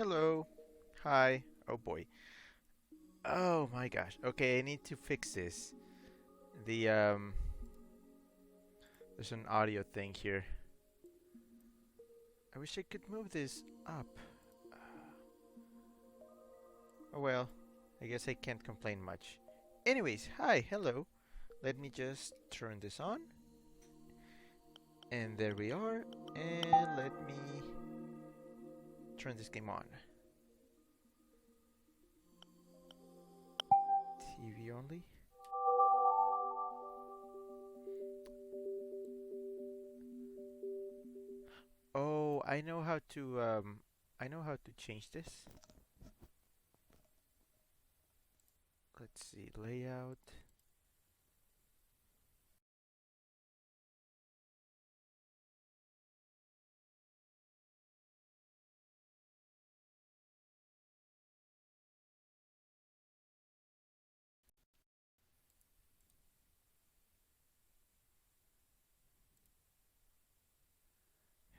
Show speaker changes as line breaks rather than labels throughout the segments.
Hello. Hi. Oh boy. Oh my gosh. Okay, I need to fix this. The there's an audio thing here. I wish I could move this up. Oh well. I guess I can't complain much. Anyways, hi, hello. Let me just turn this on. And there we are. And let me turn this game on. TV only. Oh, I know how to change this. Let's see, layout.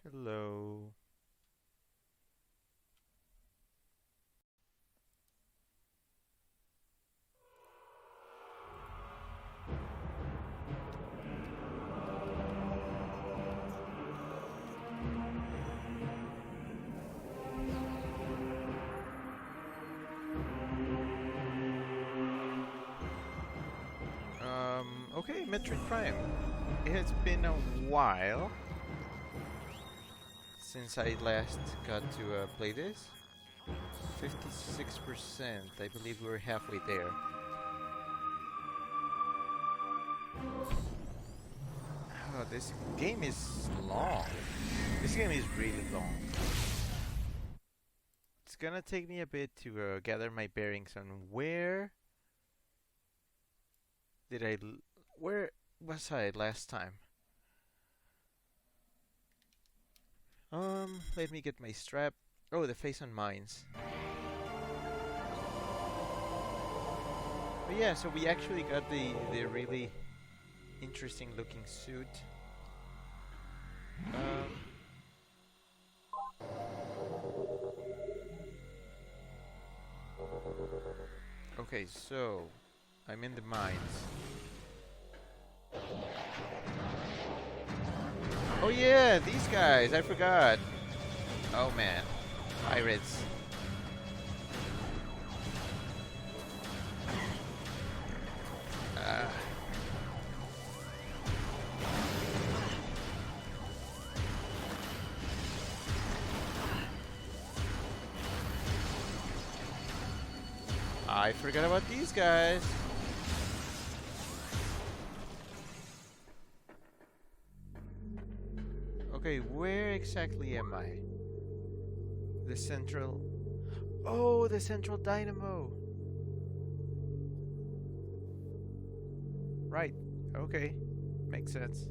Hello. Okay, Metroid Prime. It has been a while since I last got to play this. 56%. I believe we're halfway there. Oh, this game is long. This game is really long. It's gonna take me a bit to gather my bearings on did I where was I last time? Let me get my strap. Oh, the face on mines. But yeah, so we actually got the really interesting looking suit. Um, okay, so I'm in the mines. Oh yeah, these guys, I forgot. Oh man, pirates. Uh, I forgot about these guys. Okay, where exactly am I? The central... Oh, the central dynamo! Right, okay. Makes sense.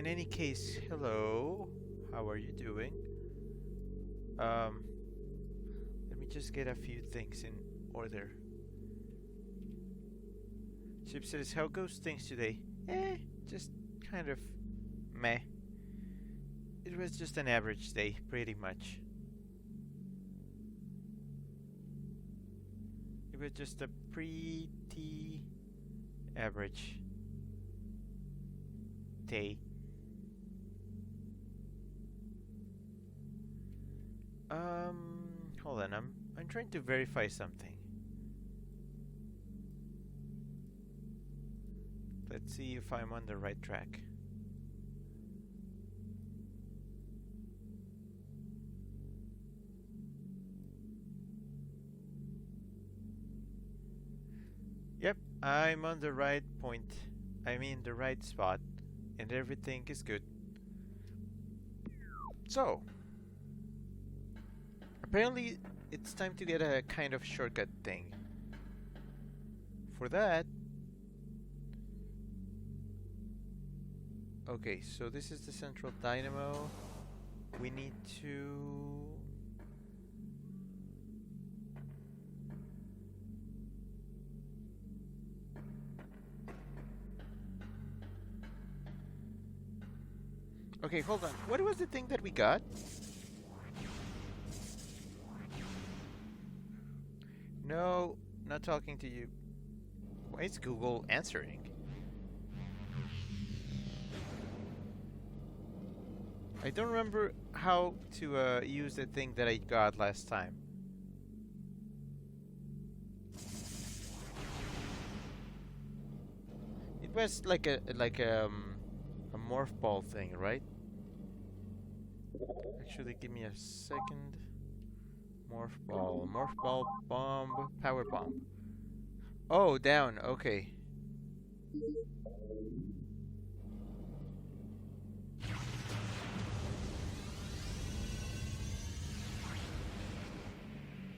In any case, hello. How are you doing? Um, let me just get a few things in order. Chip says, how goes things today? Just kind of meh. It was just an average day, pretty much. It was just a pretty average day. Hold on, I'm trying to verify something. Let's see if I'm on the right track. Yep, I'm on the right point. I mean the right spot, and everything is good. So, apparently it's time to get a kind of shortcut thing. For that, okay, so this is the central dynamo. We need to... Okay, hold on. What was the thing that we got? No, not talking to you. Why is Google answering? I don't remember how to use the thing that I got last time. It was like a morph ball thing, right? Actually, give me a second. Morph ball, bomb, power bomb. Oh, down. Okay.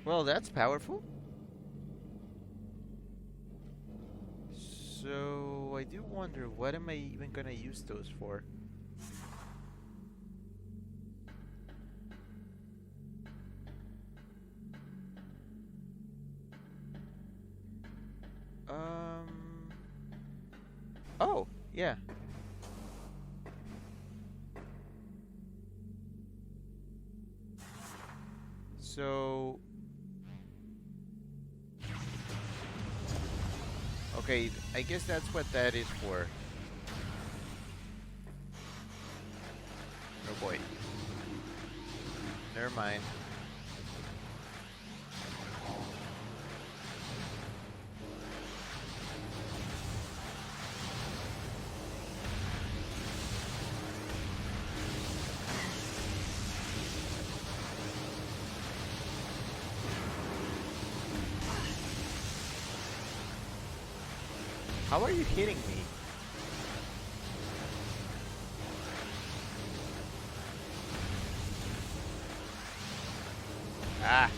Well, that's powerful. So I do wonder, what am I even gonna use those for? Oh, yeah. So okay, I guess that's what that is for. Oh boy. Never mind. How are you hitting me? Ah.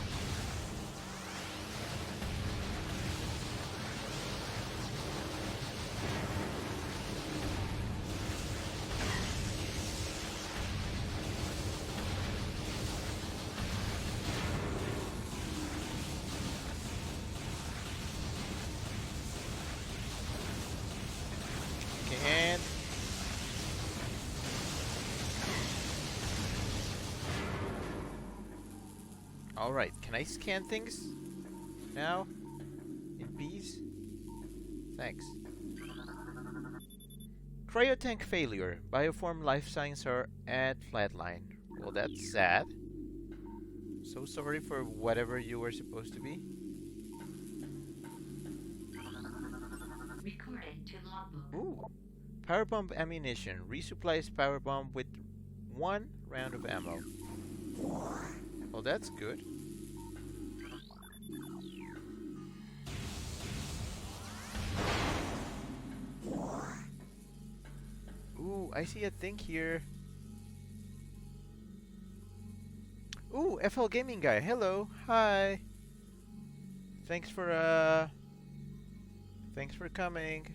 Okay, and all right, can I scan things now in peace? Thanks. Cryotank failure. Bioform life signs are at flatline. Well, that's sad. So sorry for whatever you were supposed to be.
Recording to logbook.
Ooh. Power bomb ammunition. Resupplies power bomb with 1 round of ammo. Well, that's good. Ooh, I see a thing here. Ooh, FL Gaming Guy. Hello. Hi. Thanks for coming.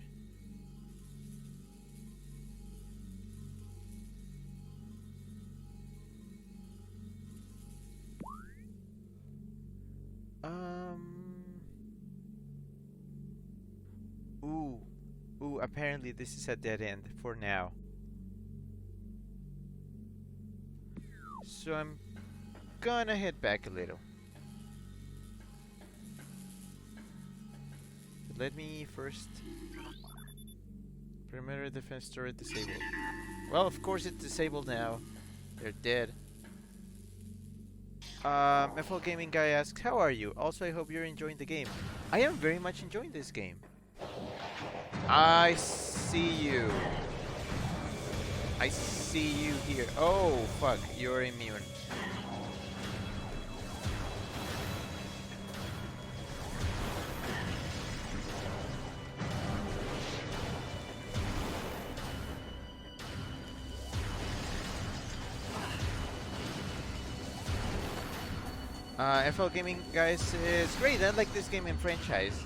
Ooh. Ooh, apparently this is a dead end for now. So I'm gonna head back a little. But let me first... Perimeter defense turret disabled. Well, of course it's disabled now. They're dead. FL Gaming Guy asks, how are you? Also, I hope you're enjoying the game. I am very much enjoying this game. I see you. I see you here. Oh, fuck. You're immune. FL Gaming, guys, is great. I like this game in franchise.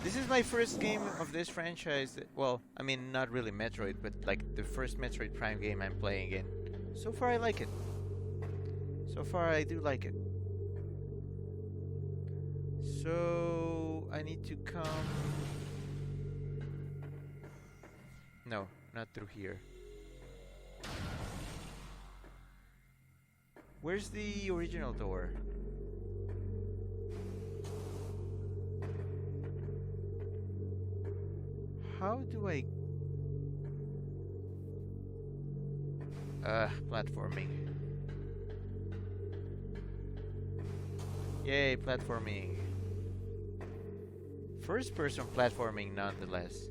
This is my first game of this franchise. Well, I mean, not really Metroid, but like the first Metroid Prime game I'm playing in. So far, I like it. So far, I do like it. So, I need to come... No, not through here. Where's the original door? How do I... platforming. Yay, platforming. First person platforming nonetheless.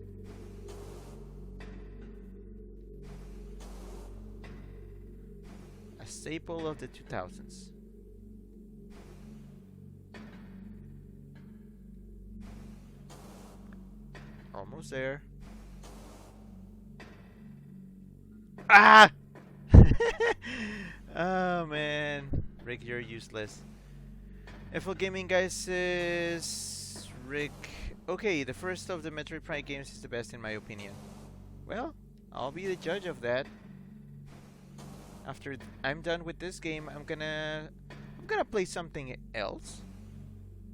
A staple of the 2000s. Almost there. Ah! Oh man, Rick, you're useless. FL Gaming guy says, Rick, okay, the first of the Metroid Prime games is the best in my opinion. Well, I'll be the judge of that. After I'm done with this game, I'm gonna play something else,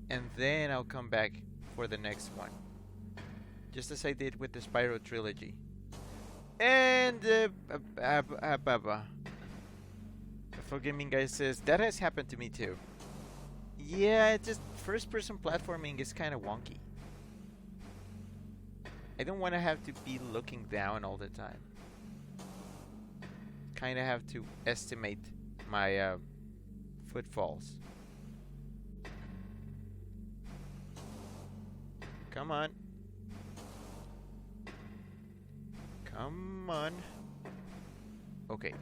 and then I'll come back for the next one, just as I did with the Spyro Trilogy. And FL Gaming guy says that has happened to me too. Yeah, it's just first-person platforming is kind of wonky. I don't want to have to be looking down all the time. Kind of have to estimate my footfalls. Come on. Come on. Okay.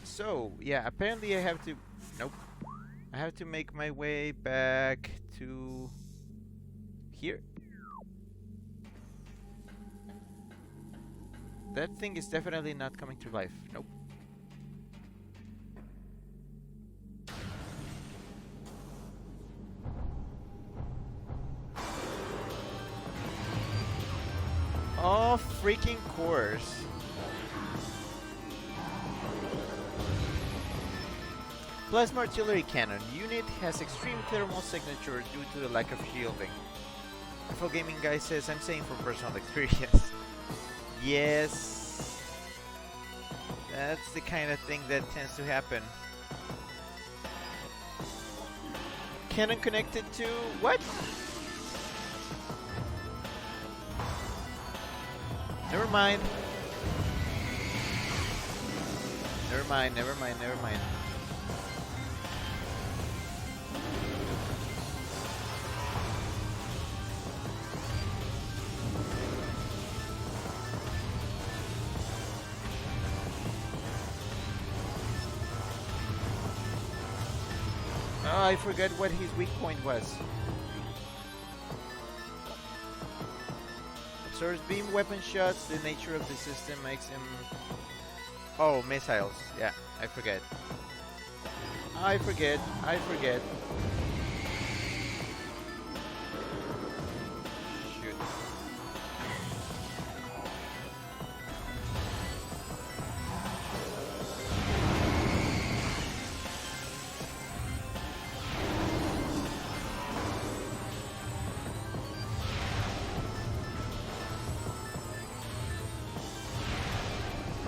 So, yeah, apparently I have to... Nope. I have to make my way back to... here. That thing is definitely not coming to life. Nope. Oh, freaking course. Plasma artillery cannon unit has extreme thermal signature due to the lack of shielding. FL Gaming guy says I'm saying from personal experience. Yes, that's the kind of thing that tends to happen. Cannon connected to what? Never mind. Never mind, never mind, never mind. Oh, I forgot what his weak point was. Absorbs beam weapon shots. The nature of the system makes him... Oh, missiles. Yeah, I forget. I forget. Shoot.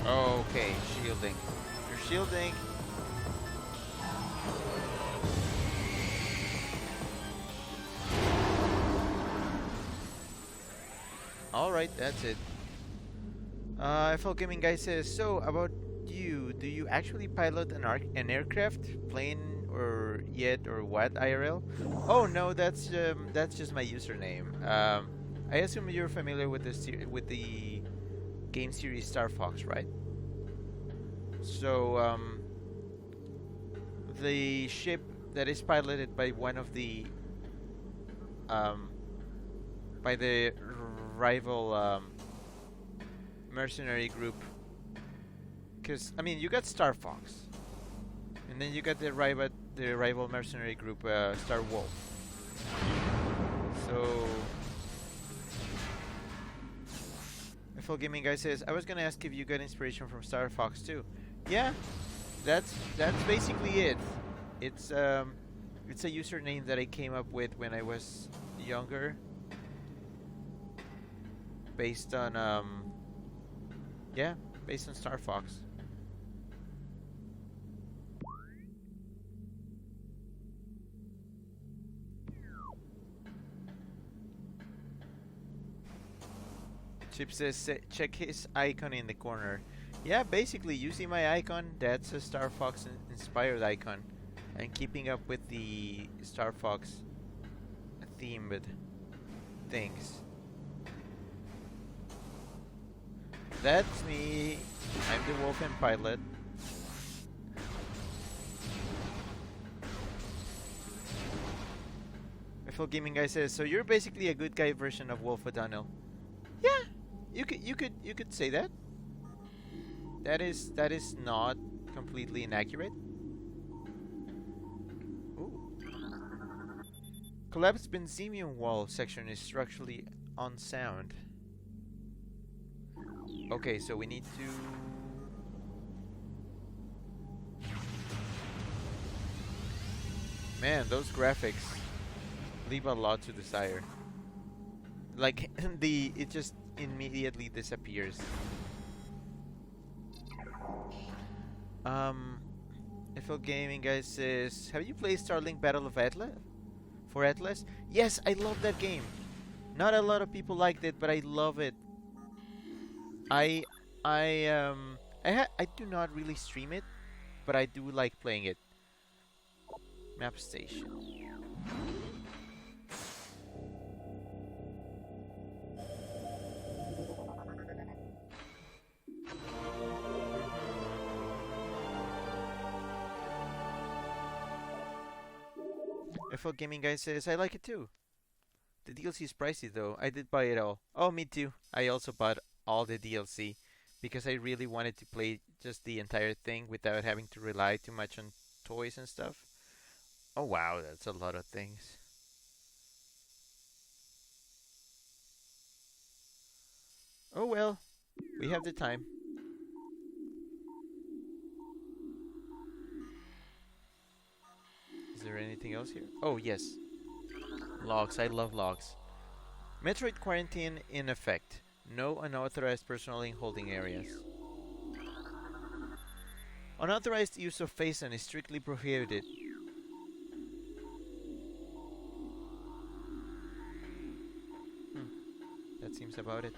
Okay, shielding. You're shielding. Alright, that's it. FL Gaming guy says, so about you, do you actually pilot an aircraft, plane, or yet, or what, IRL? Oh no, that's just my username. I assume you're familiar with the game series Star Fox, right? So, the ship that is piloted by one of the, by the rival, mercenary group. Because, I mean, you got Star Fox. And then you got the rival mercenary group, Star Wolf. So... FL Gaming guy says, I was gonna ask if you got inspiration from Star Fox too. Yeah, that's basically it. It's a username that I came up with when I was younger, based on Yeah, based on Star Fox. Chip says, check his icon in the corner. Yeah, basically, you see my icon? That's a Star Fox inspired icon. And keeping up with the Star Fox themed things. That's me. I'm the Wolfen pilot. Rifle Gaming Guy says, so you're basically a good guy version of Wolf O'Donnell. Yeah, you could say that. That is not completely inaccurate. Ooh. Collapsed benzemium wall section is structurally unsound. Okay, so we need to... Man, those graphics leave a lot to desire. Like, it just immediately disappears. FL Gaming Guy says, have you played Starlink Battle of Atlas? For Atlas? Yes, I love that game. Not a lot of people liked it, but I love it. I do not really stream it, but I do like playing it. Map station. FL Gaming Guy says, I like it too. The DLC is pricey though. I did buy it all. Oh, me too. I also bought all the DLC because I really wanted to play just the entire thing without having to rely too much on toys and stuff. Oh wow, that's a lot of things. Oh well, we have the time. Is there anything else here? Oh yes. Logs, I love logs. Metroid quarantine in effect. No unauthorized personnel in holding areas. Unauthorized use of Phazon is strictly prohibited. That seems about it.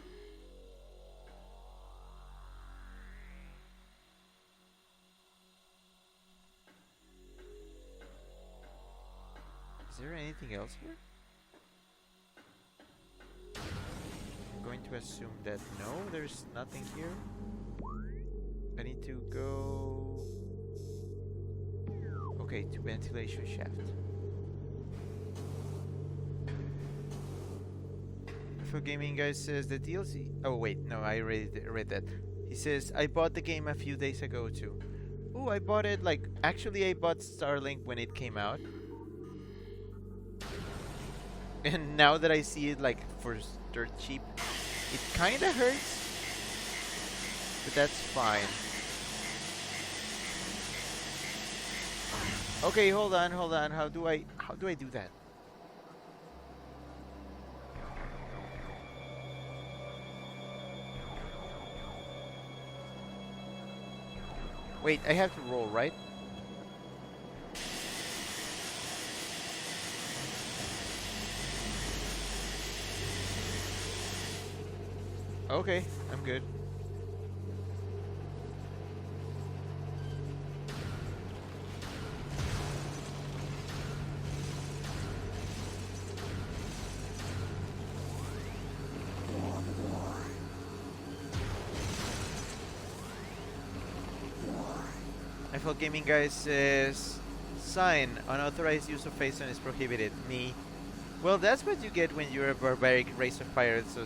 Is there anything else here? I'm going to assume that no, there's nothing here. I need to go... Okay, to ventilation shaft. For Gaming Guy says the DLC... Oh wait, no, I already read that. He says, I bought the game a few days ago too. Ooh, I bought it like... Actually, I bought Starlink when it came out. And now that I see it like for dirt cheap, it kinda hurts. But that's fine. Okay, hold on. How do I do that? Wait, I have to roll, right? Okay, I'm good. FL Gaming Guy says, sign, unauthorized use of Phazon is prohibited. Me. Well, that's what you get when you're a barbaric race of pirates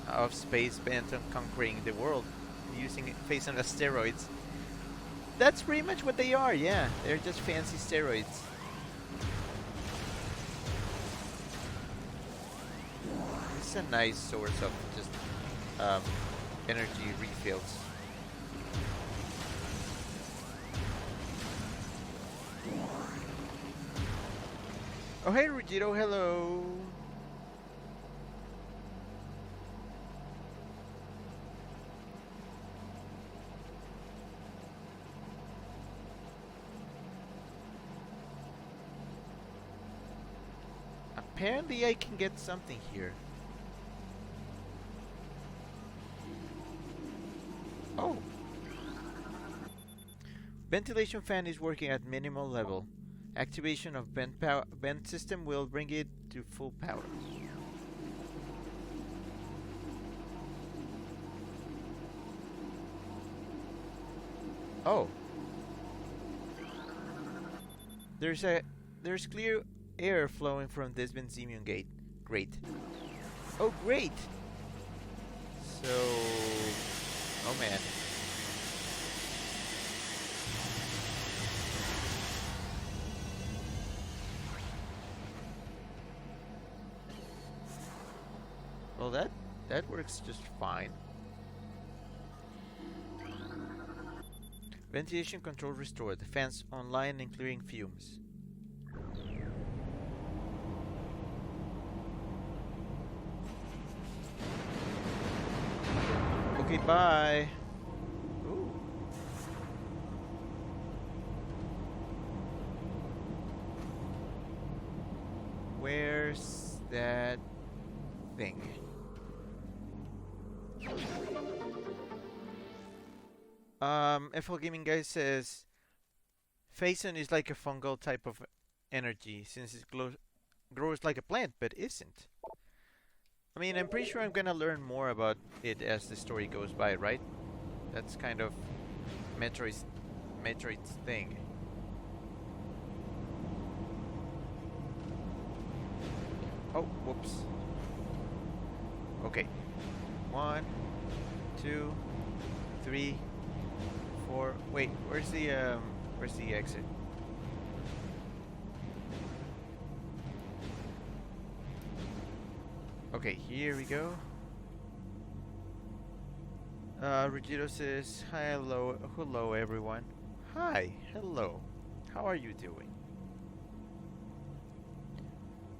of space bent on conquering the world, using Phazon as steroids. That's pretty much what they are, yeah. They're just fancy steroids. This is a nice source of just energy refills. Oh, hey, Rugito, hello. apparently I can get something here. Oh. Ventilation fan is working at minimal level. Activation of vent system will bring it to full power. Oh. There's clear air flowing from this benzemium gate. Great. Oh, great. So, oh man. Well, that works just fine. Ventilation control restored. Fans online and clearing fumes. Okay, bye. Ooh. Where's that thing? FL Gaming Guy says Phazon is like a fungal type of energy since it grows like a plant but isn't. I mean, I'm pretty sure I'm gonna learn more about it as the story goes by, right? That's kind of Metroid's thing. Oh, whoops. Okay. 1, 2, 3, 4. Wait, where's the exit? Okay, here we go. Rugido says, hello everyone. Hi, hello. How are you doing?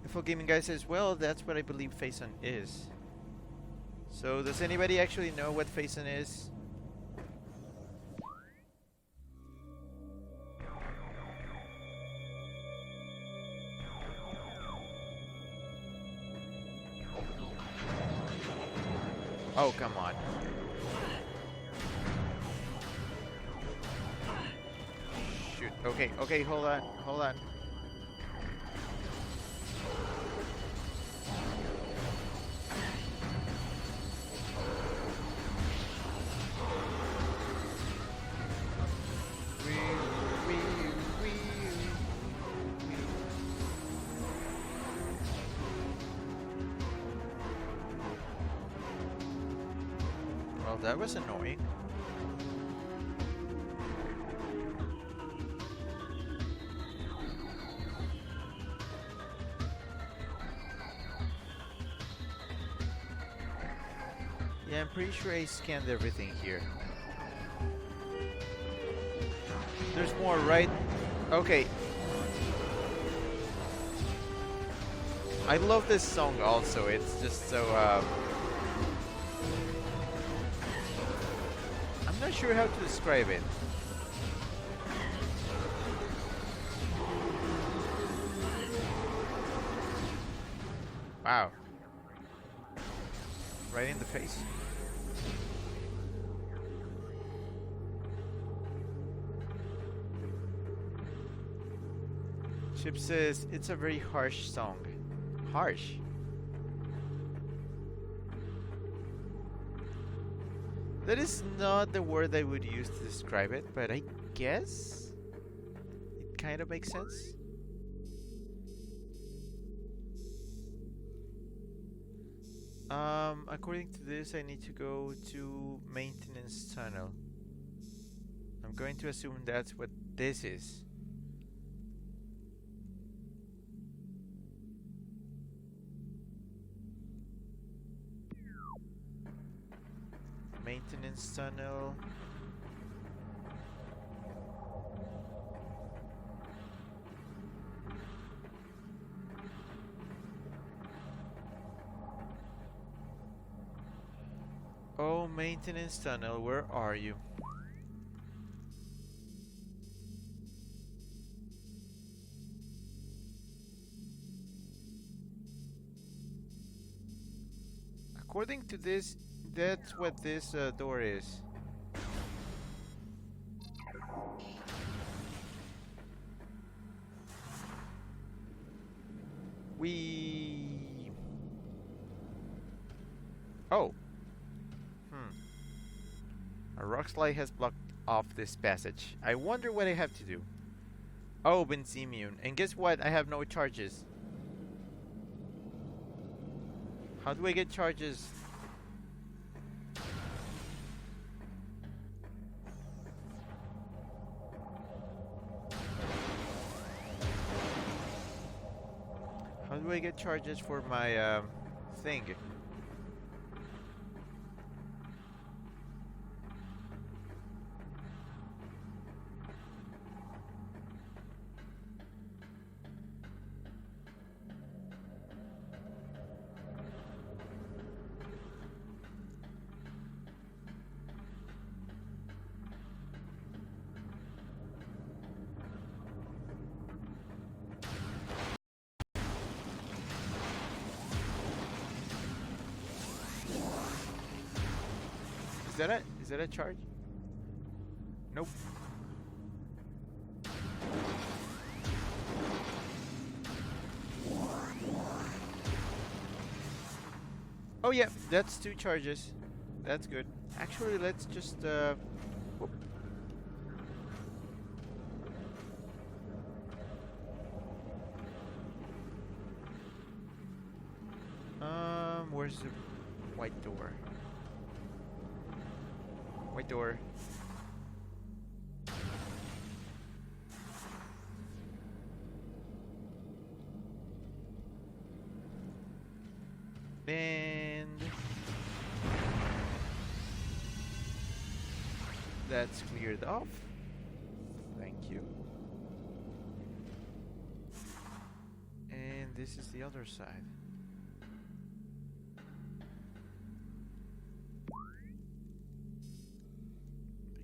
Info Gaming Guy says, well, that's what I believe Phazon is. So, does anybody actually know what Phazon is? Oh, come on. Shoot. Okay, hold on. Well, that was annoying. Yeah, I'm pretty sure I scanned everything here. There's more, right? Okay. I love this song also. It's just so, I'm not sure how to describe it. Wow. Right in the face. Chip says, it's a very harsh song. Harsh? That is not the word I would use to describe it, but I guess it kind of makes sense. According to this, I need to go to maintenance tunnel. I'm going to assume that's what this is. Maintenance tunnel. Oh, maintenance tunnel, where are you? according to this, that's what this door is. We. Oh. A rock slide has blocked off this passage. I wonder what I have to do. Oh, Benzemium. And guess what? I have no charges. How do I get charges? How do I get charges for my thing? Is that a charge? Nope. Oh yeah, that's 2 charges. That's good. Actually, let's just whoop. Where's the white door? White door. And that's cleared off. Thank you. And this is the other side.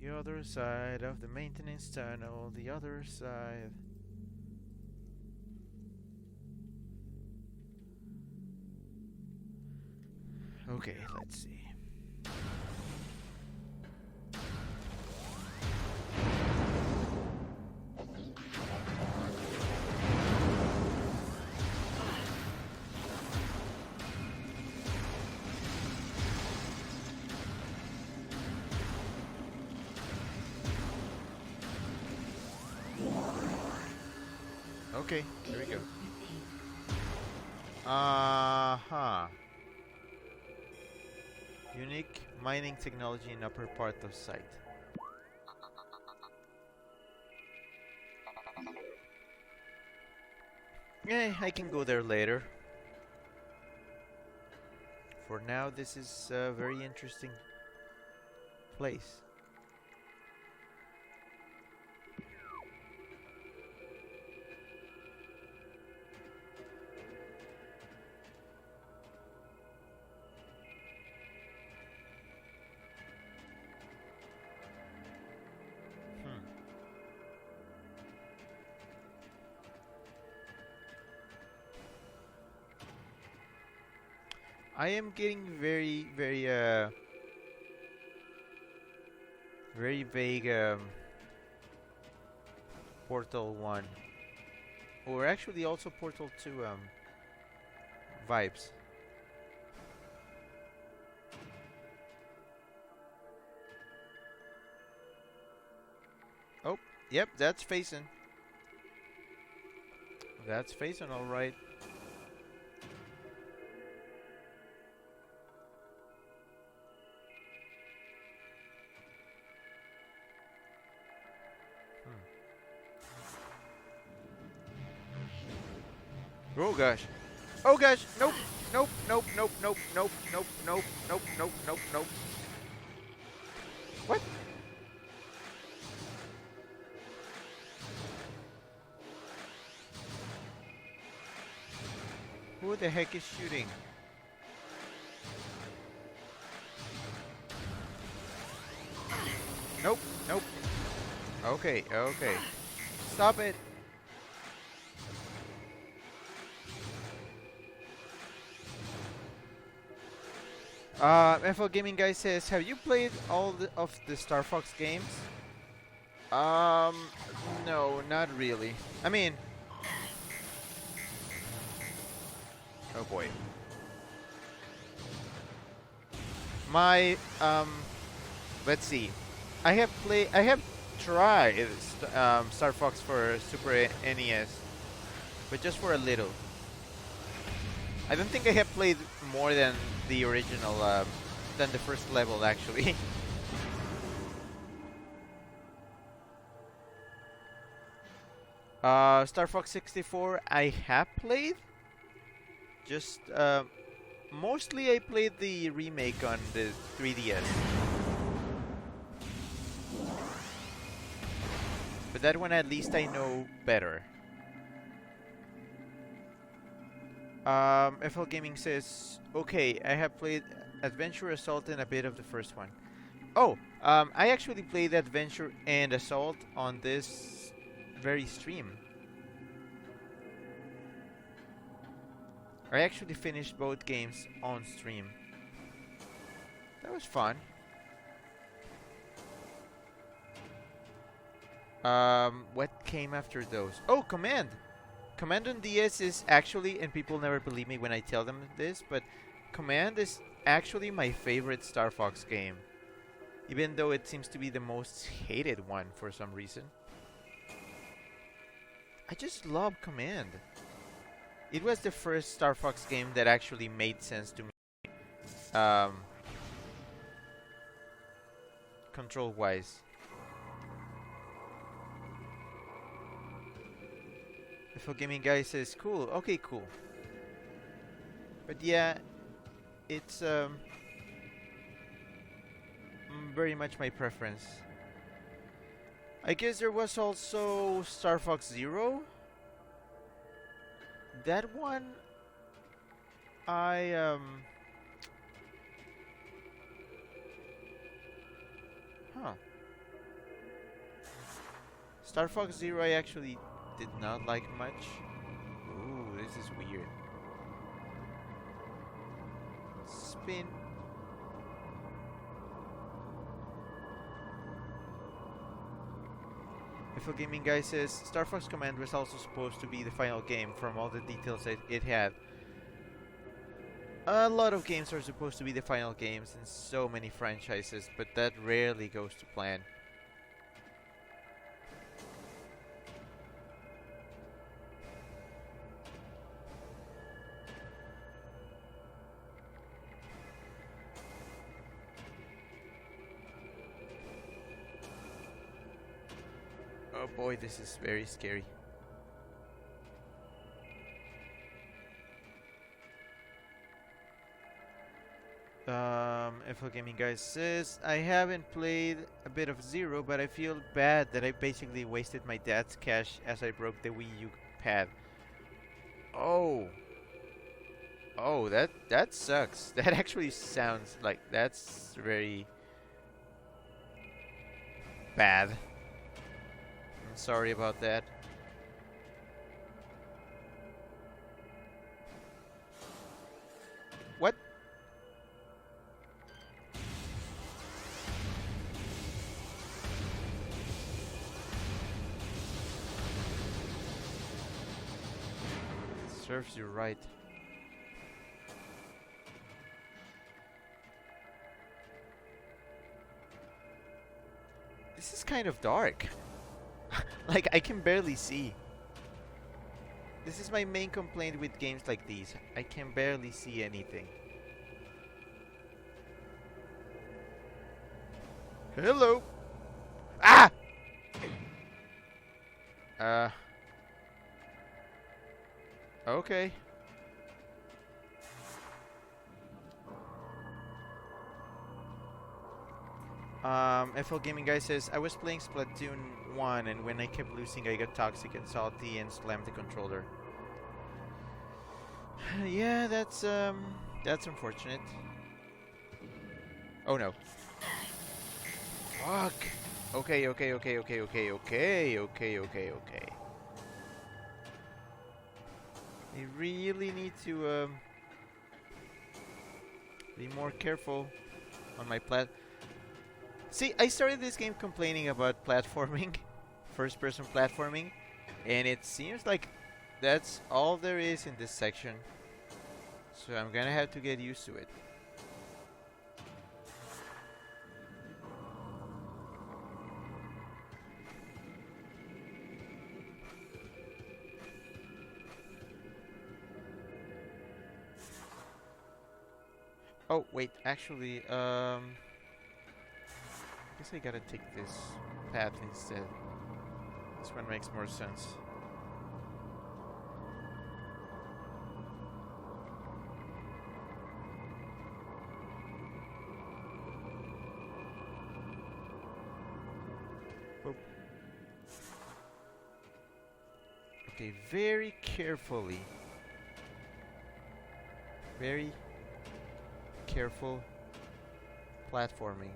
The other side of the maintenance tunnel, the other side. Okay, let's see. Okay, here we go. Unique mining technology in upper part of site. Yeah, I can go there later. For now, this is a very interesting place. I am getting very vague Portal 1 or actually also Portal 2 vibes. Oh, yep, that's facing. That's facing all right. Oh gosh. Oh gosh. Nope. Nope. Nope. Nope. Nope. Nope. Nope. Nope. Nope. Nope. Nope. Nope. What? Who the heck is shooting? Nope. Nope. Okay. Okay. Stop it. FL Gaming Guy says, have you played all of the Star Fox games? No, not really. I mean, oh boy. My, let's see. I have tried Star Fox for Super NES, but just for a little. I don't think I have played more than the original, than the first level actually. Star Fox 64 I have played. Just, mostly I played the remake on the 3DS. But that one at least I know better. FL Gaming says, okay, I have played Adventure, Assault, and a bit of the first one. Oh, I actually played Adventure and Assault on this very stream. I actually finished both games on stream. That was fun. What came after those? Oh, Command! Command on DS is actually, and people never believe me when I tell them this, but Command is actually my favorite Star Fox game. Even though it seems to be the most hated one for some reason. I just love Command. It was the first Star Fox game that actually made sense to me. Control-wise. FL Gaming Guy says, cool. Okay, cool. But yeah, it's very much my preference. I guess there was also Star Fox Zero. That one, I Star Fox Zero I actually did not like much. Ooh, this is weird. Spin. FL Gaming Guy says, Star Fox Command was also supposed to be the final game from all the details that it had. A lot of games are supposed to be the final games in so many franchises, but that rarely goes to plan. Oh boy, this is very scary. FL Gaming Guy says, I haven't played a bit of Zero, but I feel bad that I basically wasted my dad's cash as I broke the Wii U pad. Oh. Oh, that sucks. That actually sounds like that's very bad. I'm sorry about that. What? Serves you right. This is kind of dark. Like, I can barely see. This is my main complaint with games like these. I can barely see anything. Hello! Ah! Okay. FL Gaming Guy says, I was playing Splatoon 1 and when I kept losing I got toxic and salty and slammed the controller. Yeah, that's unfortunate. Oh no. Fuck! Okay. I really need to Be more careful on my See, I started this game complaining about platforming, first-person platforming, and it seems like that's all there is in this section. So I'm gonna have to get used to it. Oh, wait, actually, guess I gotta take this path instead. This one makes more sense. Boop. Okay, very carefully. Very careful platforming.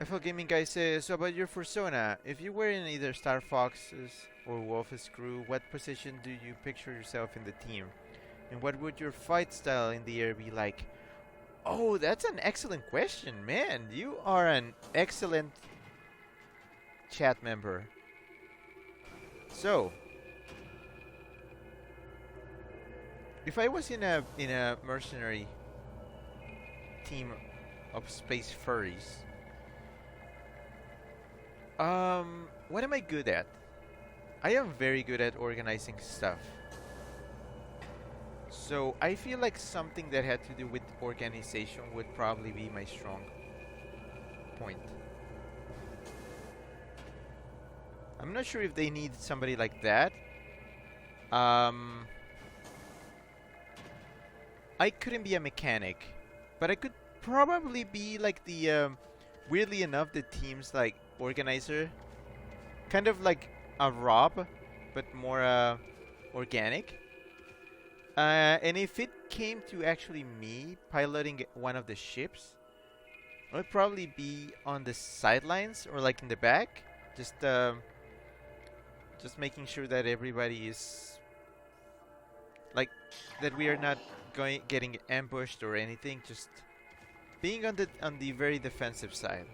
FL Gaming Guy says, so about your persona, if you were in either Star Fox's or Wolf's crew, what position do you picture yourself in the team? And what would your fight style in the air be like? Oh, that's an excellent question, man. You are an excellent chat member. So, if I was in a mercenary team of space furries, what am I good at? I am very good at organizing stuff. So I feel like something that had to do with organization would probably be my strong point. I'm not sure if they need somebody like that. I couldn't be a mechanic, but I could probably be like the weirdly enough, the team's like organizer, kind of like a Rob, but more organic. And if it came to actually me piloting one of the ships, I'd probably be on the sidelines or like in the back, just making sure that everybody is like that we are not getting ambushed or anything. Just being on the very defensive side.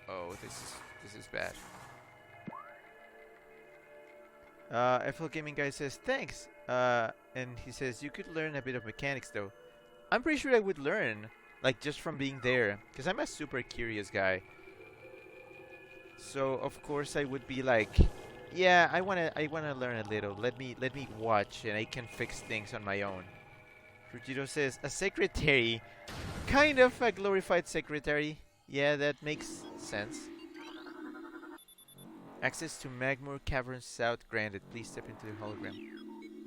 Oh, this is bad. FL Gaming Guy says thanks. And he says you could learn a bit of mechanics though. I'm pretty sure I would learn, like just from being there, because I'm a super curious guy. So of course I would be like, yeah, I wanna learn a little. Let me watch, and I can fix things on my own. Rujito says a secretary, kind of a glorified secretary. Yeah, that makes sense. Access to Magmoor Cavern South granted. Please step into the hologram.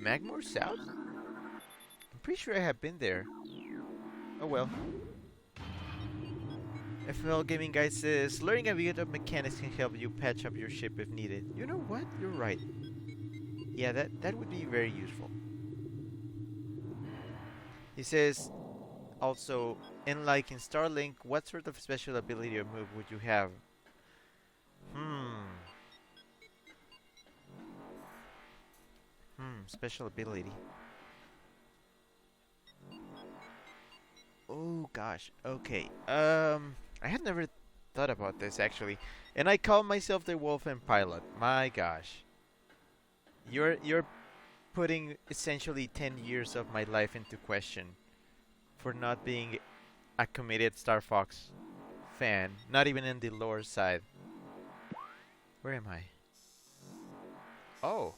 Magmoor South? I'm pretty sure I have been there. Oh well. FL Gaming Guy says, learning a bit of mechanics can help you patch up your ship if needed. You know what? You're right. Yeah, that would be very useful. He says, also, like in Starlink, what sort of special ability or move would you have? Special ability. Oh gosh. Okay. I had never thought about this actually, and I call myself the Wolf and Pilot. My gosh. You're putting essentially 10 years of my life into question for not being a committed Star Fox fan, not even in the lore side. Where am I? Oh.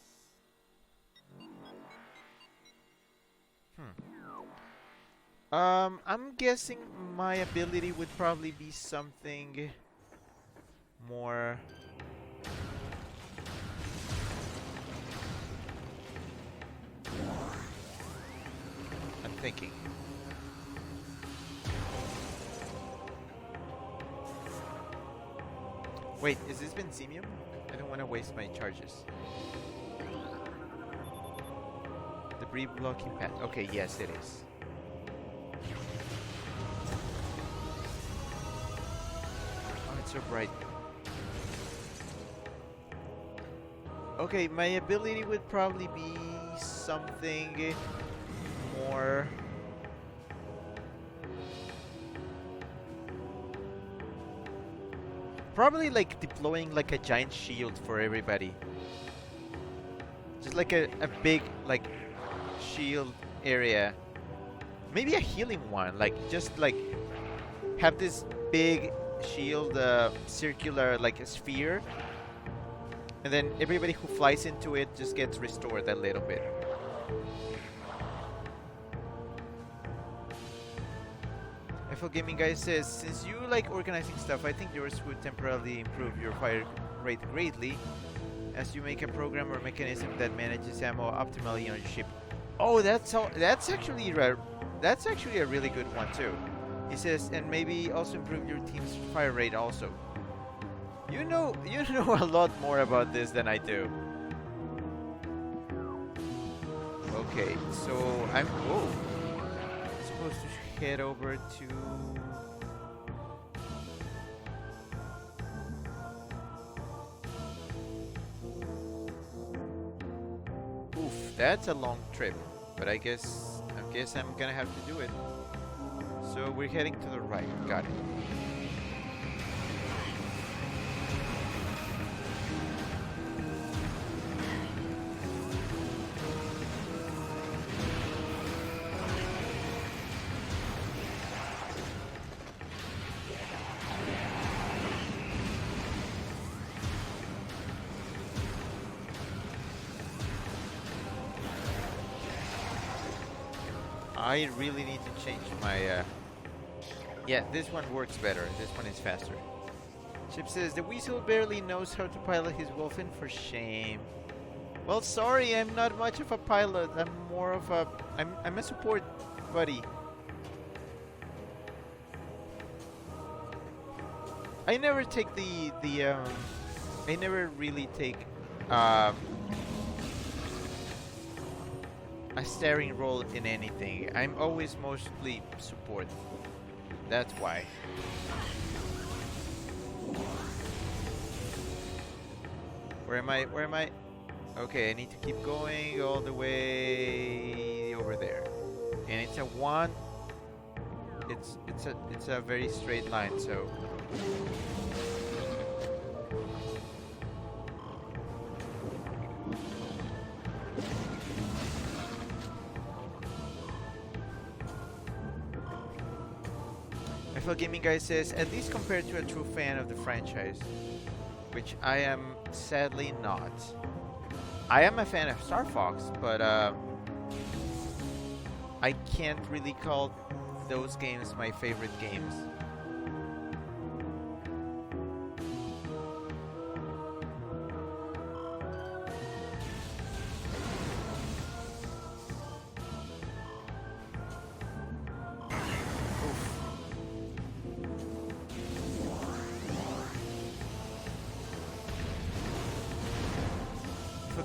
I'm guessing my ability would probably be something more... I'm thinking. Wait, is this Benzemium? I don't want to waste my charges. The Re-blocking path. Okay, yes it is. Oh, it's so bright. Okay, my ability would probably be something more... Probably like deploying like a giant shield for everybody. Just like a big like shield area. Maybe a healing one, like just like have this big shield circular like a sphere. And then everybody who flies into it just gets restored a little bit. FL Gaming Guy says, since you like organizing stuff, I think yours would temporarily improve your fire rate greatly as you make a program or mechanism that manages ammo optimally on your ship. Oh, that's actually a really good one too. He says, and maybe also improve your team's fire rate also. You know a lot more about this than I do. Okay, so I'm supposed to head over to... Oof, that's a long trip, but I guess I'm gonna have to do it. So we're heading to the right. Got it. I really need to change my... Yeah, this one works better. This one is faster. Chip says, the weasel barely knows how to pilot his wolfen, for shame. Well, sorry, I'm not much of a pilot. I'm more of a... I'm a support buddy. I never take I never really take... a steering role in anything. I'm always mostly support. That's why. Where am I? Okay, I need to keep going all the way over there. And it's a one. It's a very straight line, so FL Gaming Guy says, at least compared to a true fan of the franchise, which I am sadly not. I am a fan of Star Fox, but I can't really call those games my favorite games.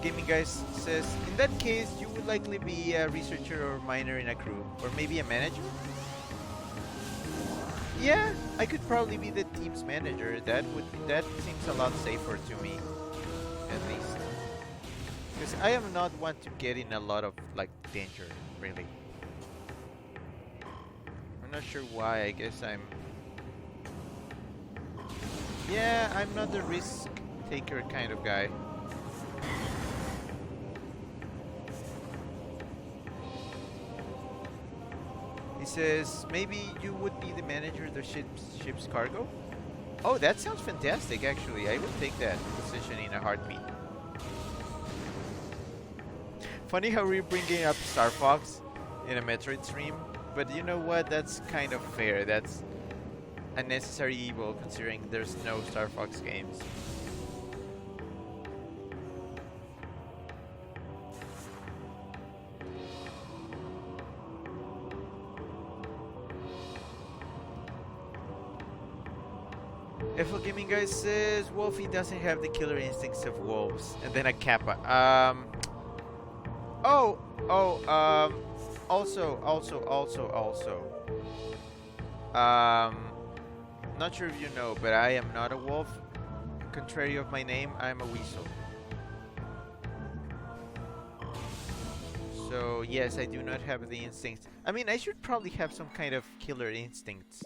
Gaming Guys says, in that case, you would likely be a researcher or miner in a crew, or maybe a manager? Yeah, I could probably be the team's manager. That seems a lot safer to me, at least. Because I am not one to get in a lot of like danger, really. I'm not sure why. I guess yeah, I'm not the risk taker kind of guy. Says maybe you would be the manager of the ship's cargo. Oh, that sounds fantastic. Actually, I would take that position in a heartbeat. Funny how we're bringing up Star Fox in a Metroid stream, but you know what? That's kind of fair. That's a necessary evil considering there's no Star Fox games. FL Gaming Guy says Wolfie doesn't have the killer instincts of wolves, and then a Kappa. Oh, Oh, Um, not sure if you know, but I am not a wolf. Contrary of my name, I'm a weasel. So yes, I do not have the instincts. I mean, I should probably have some kind of killer instincts,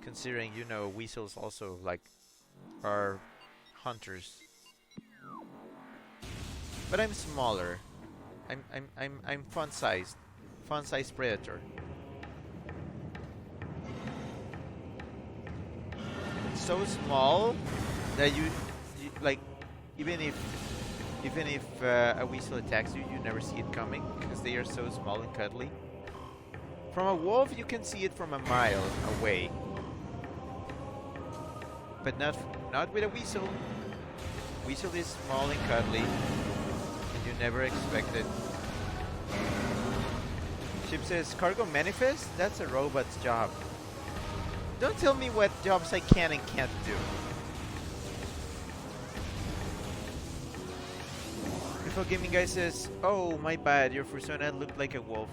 considering you know weasels also like are hunters. But I'm smaller. I'm fun sized predator. So small that you like even if a weasel attacks you, you never see it coming because they are so small and cuddly. From a wolf, you can see it from a mile away, but not with a weasel. Weasel is small and cuddly, and you never expect it. Chip says, "Cargo manifest? That's a robot's job. Don't tell me what jobs I can and can't do." Info Gaming Guy says, "Oh, my bad, your persona looked like a wolf.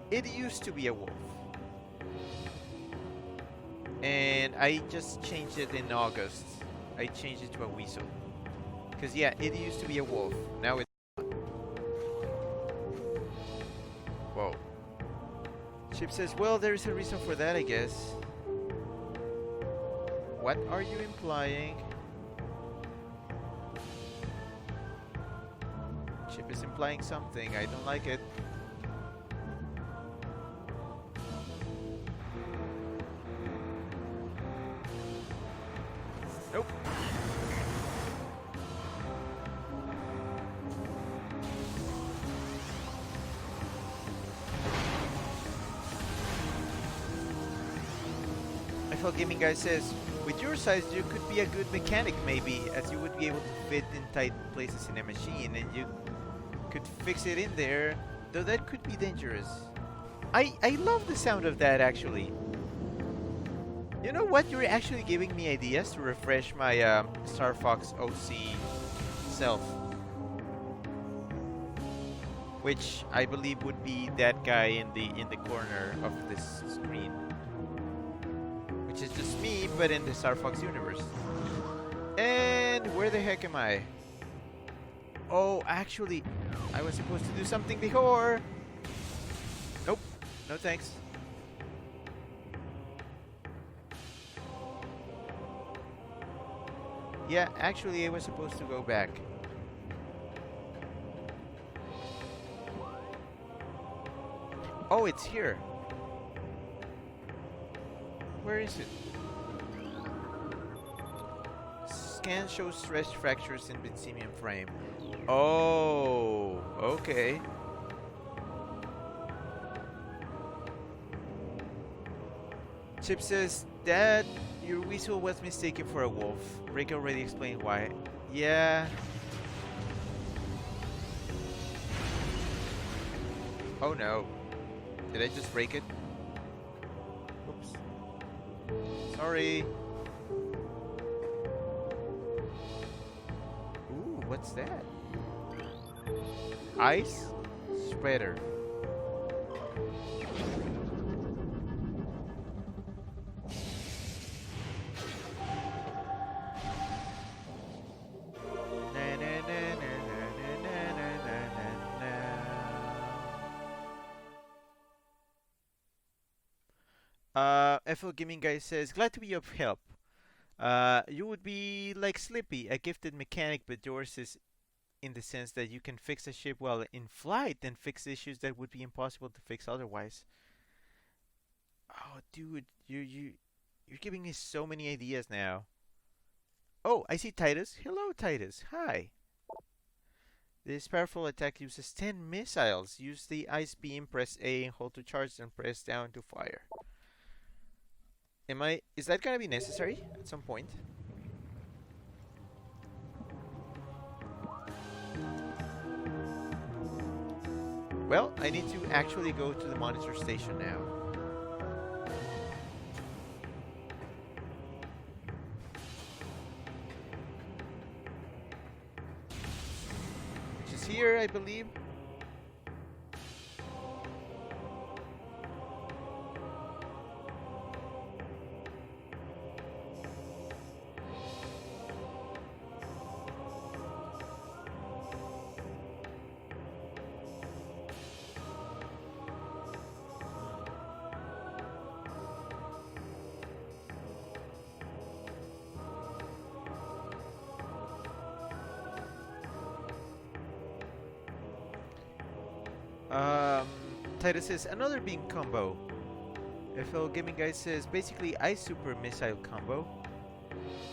It used to be a wolf. And I just changed it in August. I changed it to a weasel. Because, yeah, it used to be a wolf. Now it's not." Whoa. Chip says, "Well, there's a reason for that, I guess." What are you implying? Chip is implying something. I don't like it. Nope. FL Gaming Guy says, "With your size, you could be a good mechanic maybe, as you would be able to fit in tight places in a machine, and you could fix it in there, though that could be dangerous." I love the sound of that, actually. You know what? You're actually giving me ideas to refresh my Star Fox OC self. Which I believe would be that guy in the corner of this screen. Which is just me, but in the Star Fox universe. And where the heck am I? Oh, actually, I was supposed to do something before. Nope, no thanks. Yeah, actually, I was supposed to go back. Oh, it's here. Where is it? Scan shows stress fractures in Benzemium frame. Oh, okay. Chip says, "Dad, your weasel was mistaken for a wolf. Rick already explained why." Yeah. Oh no. Did I just break it? Oops. Sorry. Ooh, what's that? Ice spreader. FL Gaming Guy says, "Glad to be of help. You would be like Slippy, a gifted mechanic, but yours is in the sense that you can fix a ship while in flight and fix issues that would be impossible to fix otherwise." Oh, dude, you're giving me so many ideas now. Oh, I see Titus. Hello, Titus. Hi. This powerful attack uses 10 missiles. Use the ice beam, press A and hold to charge, then press down to fire. Is that gonna be necessary at some point? Well, I need to actually go to the monitor station now. Which is here, I believe. Titus says, another beam combo. FL Gaming Guy says, basically ice super missile combo.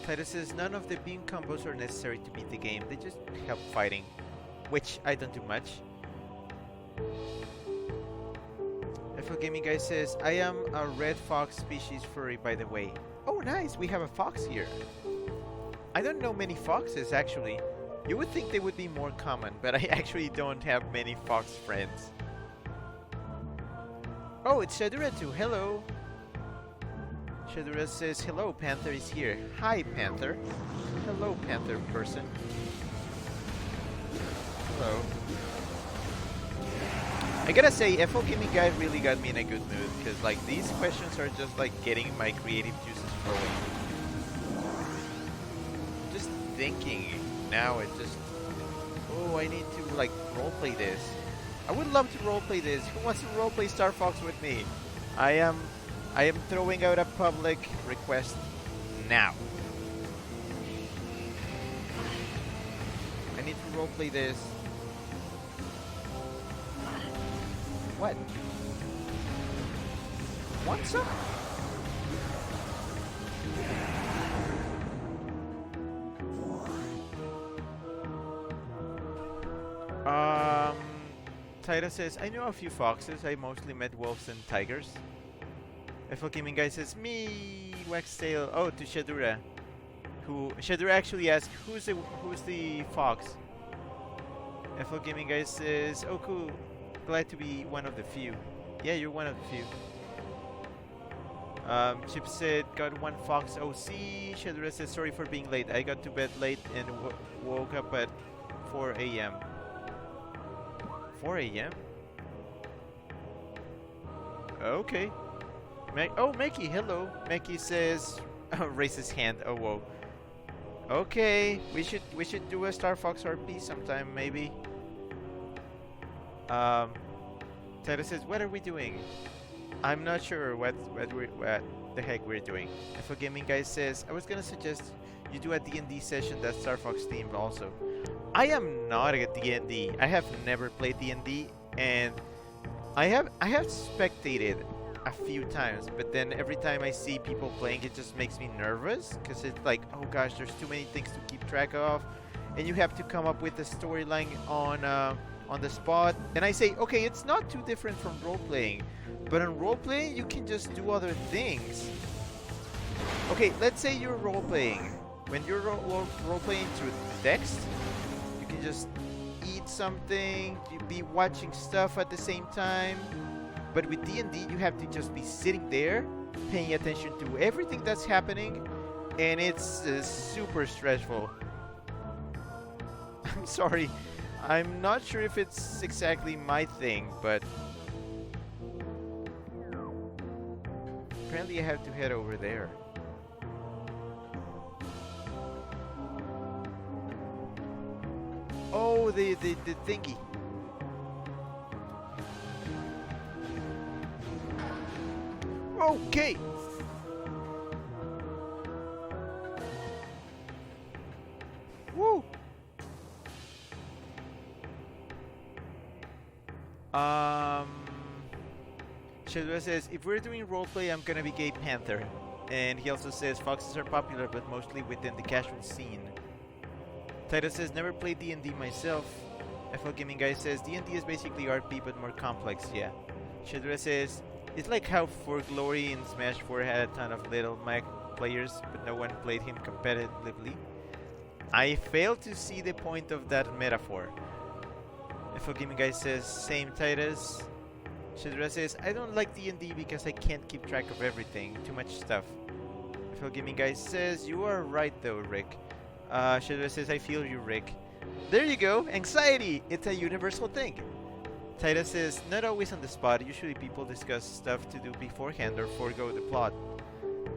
Titus says, none of the beam combos are necessary to beat the game. They just help fighting, which I don't do much. FL Gaming Guy says, I am a red fox species furry, by the way. Oh, nice, we have a fox here. I don't know many foxes, actually. You would think they would be more common, but I actually don't have many fox friends. Oh, it's Shadura too. Hello. Shadura says, hello, Panther is here. Hi, Panther. Hello, Panther person. Hello. I gotta say, FL Gaming Guy really got me in a good mood, because like these questions are just like getting my creative juices flowing. Just thinking now, it just, oh, I need to like roleplay this. I would love to roleplay this. Who wants to roleplay Star Fox with me? I am throwing out a public request now. I need to roleplay this. What? What's up? Titus says, I know a few foxes. I mostly met wolves and tigers. FL Gaming Guy says, me, Waxtail. Oh, to Shadura. Shadura actually asked, who's the fox? FL Gaming Guy says, oh cool. Glad to be one of the few. Yeah, you're one of the few. Chip said, got one fox OC. Shadura says, sorry for being late. I got to bed late and woke up at 4 a.m. 4 a.m.? Okay. Meki, hello. Meki says, raise his hand. Oh, whoa. Okay, we should do a Star Fox RP sometime, maybe. Titus says, what are we doing? I'm not sure what the heck we're doing. FL Gaming Guy says, I was gonna suggest you do a D&D session that's Star Fox themed also. I am not a D&D. I have never played D&D, and I have spectated a few times, but then every time I see people playing, it just makes me nervous, because it's like, oh gosh, there's too many things to keep track of, and you have to come up with a storyline on the spot. And I say, okay, it's not too different from role-playing, but in role-playing, you can just do other things. Okay, let's say you're role-playing. When you're role-playing through text, you can just eat something, you be watching stuff at the same time. But with D&D, you have to just be sitting there, paying attention to everything that's happening, and it's super stressful. I'm sorry, I'm not sure if it's exactly my thing, but apparently I have to head over there. Oh, the thingy. Okay. Woo. Shadua says, if we're doing roleplay, I'm gonna be Gay Panther. And he also says, foxes are popular, but mostly within the casual scene. Titus says, never played D&D myself. FL Gaming Guy says, D&D is basically RP, but more complex, yeah. Shadua says, it's like how For Glory in Smash 4 had a ton of little Mac players, but no one played him competitively. I fail to see the point of that metaphor. FL Gaming Guy says, same Titus. Shadura says, I don't like D&D because I can't keep track of everything. Too much stuff. FL Gaming Guy says, you are right though, Rick. Shadura says, I feel you, Rick. There you go, anxiety! It's a universal thing. Titus says, not always on the spot. Usually people discuss stuff to do beforehand or forego the plot.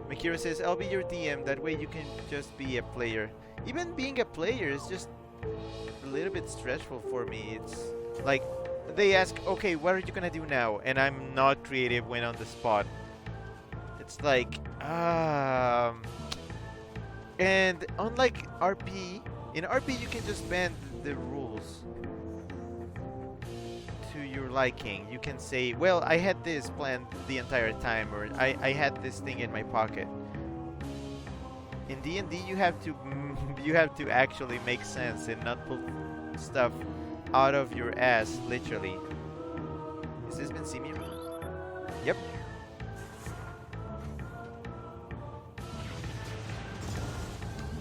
Mikira says, I'll be your DM. That way you can just be a player. Even being a player is just a little bit stressful for me. It's like, they ask, okay, what are you gonna do now? And I'm not creative when on the spot. It's like, and unlike RP, in RP you can just bend the rules to your liking. You can say, well, I had this planned the entire time, or I had this thing in my pocket. In D&D, you have to you have to actually make sense and not pull stuff out of your ass, literally. Has this been Simi? Yep.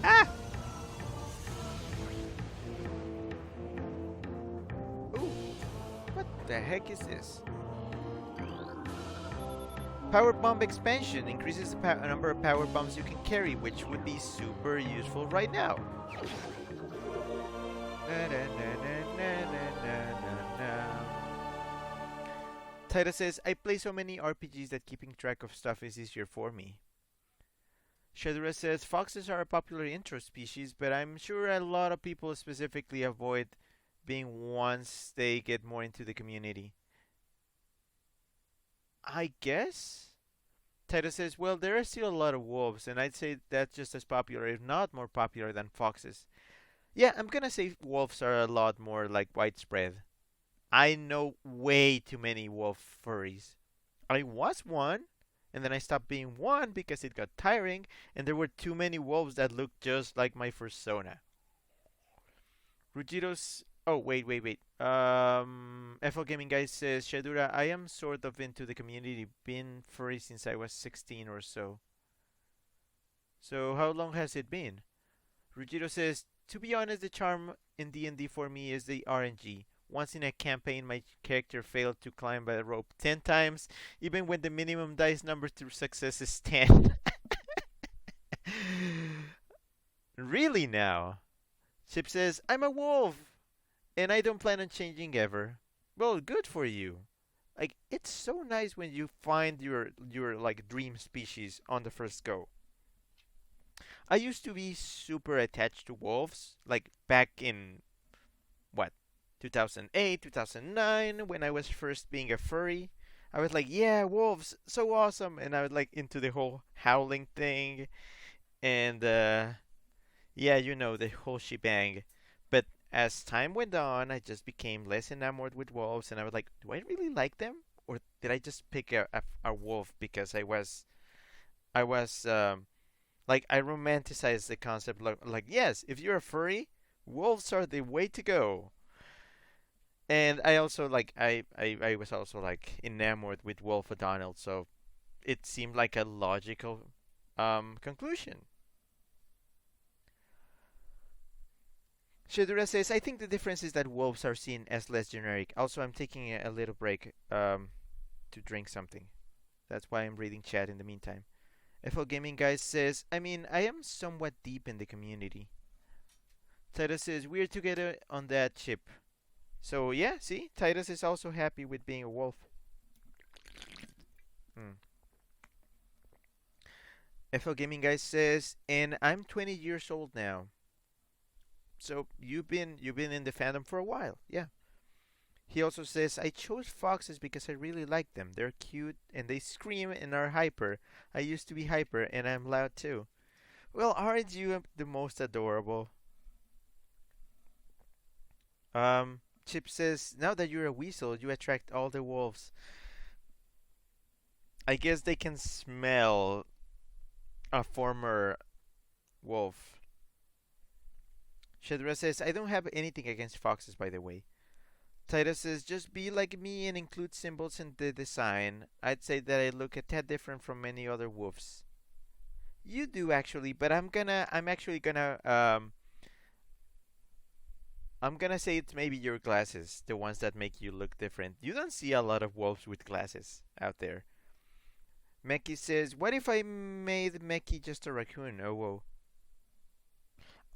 Ah! Ooh, what the heck is this? Power bomb expansion increases the number of power bombs you can carry, which would be super useful right now. Taita says, I play so many RPGs that keeping track of stuff is easier for me. Shadura says, foxes are a popular intro species, but I'm sure a lot of people specifically avoid being once they get more into the community. I guess? Taito says, well, there are still a lot of wolves, and I'd say that's just as popular, if not more popular, than foxes. Yeah, I'm gonna say wolves are a lot more, like, widespread. I know way too many wolf furries. I was one, and then I stopped being one because it got tiring, and there were too many wolves that looked just like my persona. Rujiro's. Oh, wait. FL Gaming Guy says, Shadura, I am sort of into the community, been furry since I was 16 or so. So, how long has it been? Rujiro says, to be honest, the charm in D&D for me is the RNG. Once in a campaign, my character failed to climb by the rope 10 times, even when the minimum dice number to success is 10. Really now? Chip says, I'm a wolf, and I don't plan on changing ever. Well, good for you. Like, it's so nice when you find your like dream species on the first go. I used to be super attached to wolves, like back in what 2008, 2009, when I was first being a furry. I was like, yeah, wolves, so awesome, and I was like into the whole howling thing, and yeah, you know, the whole shebang. But as time went on, I just became less enamored with wolves, and I was like, do I really like them, or did I just pick a wolf because I was like I romanticized the concept, like yes, if you're a furry, wolves are the way to go. And I also like I was also like enamored with Wolf O'Donnell, so it seemed like a logical conclusion. Shadura says, I think the difference is that wolves are seen as less generic. Also, I'm taking a little break to drink something. That's why I'm reading chat in the meantime. FL Gaming Guy says, I mean, I am somewhat deep in the community. Titus says, we're together on that ship. So, yeah, see? Titus is also happy with being a wolf. Hmm. FL Gaming Guy says, and I'm 20 years old now. So you've been in the fandom for a while, yeah. He also says, I chose foxes because I really like them. They're cute and they scream and are hyper. I used to be hyper and I'm loud too. Well, aren't you the most adorable? Chip says, now that you're a weasel, you attract all the wolves. I guess they can smell a former wolf. Shadra says, I don't have anything against foxes, by the way. Titus says, just be like me and include symbols in the design. I'd say that I look a tad different from many other wolves. You do actually, but I'm gonna say it's maybe your glasses, the ones that make you look different. You don't see a lot of wolves with glasses out there. Meki says, what if I made Meki just a raccoon? Oh whoa.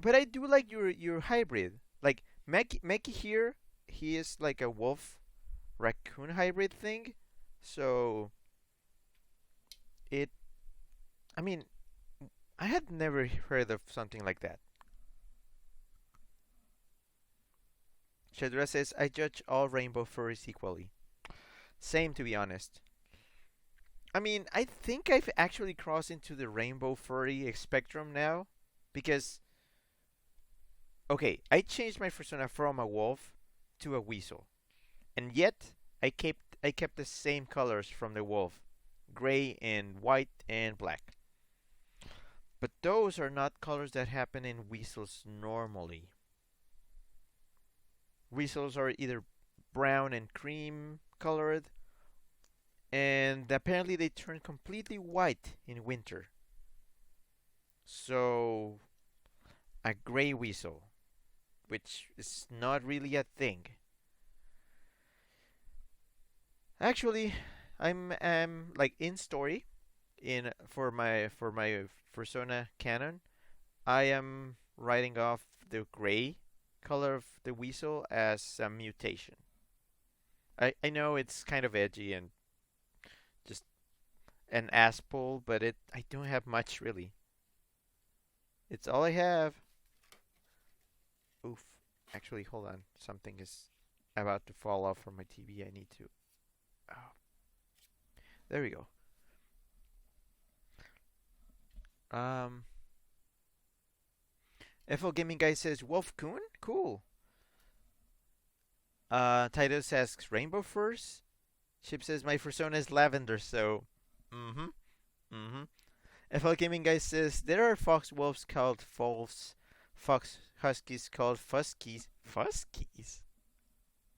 But I do like your hybrid. Like Meki here, he is like a wolf raccoon hybrid thing. So it I mean, I had never heard of something like that. Shadra says, I judge all rainbow furries equally. Same, to be honest. I mean, I think I've actually crossed into the rainbow furry spectrum now. Because, okay, I changed my persona from a wolf to a weasel. And yet, I kept the same colors from the wolf, gray and white and black. But those are not colors that happen in weasels normally. Weasels are either brown and cream colored, and apparently they turn completely white in winter. So, a gray weasel, which is not really a thing. Actually, I'm like in story in for my persona canon. I am writing off the gray color of the weasel as a mutation. I know it's kind of edgy and just an ass pull, but I don't have much really. It's all I have. Oof. Actually, hold on. Something is about to fall off from my TV. I need to. Oh, there we go. Um, FL Gaming Guy says Wolf Coon? Cool. Titus asks Rainbow Furs. Chip says my persona is lavender, so. Mm-hmm. Mm-hmm. FL Gaming Guy says there are fox wolves called wolves, fox huskies called fuskies. Fuskies?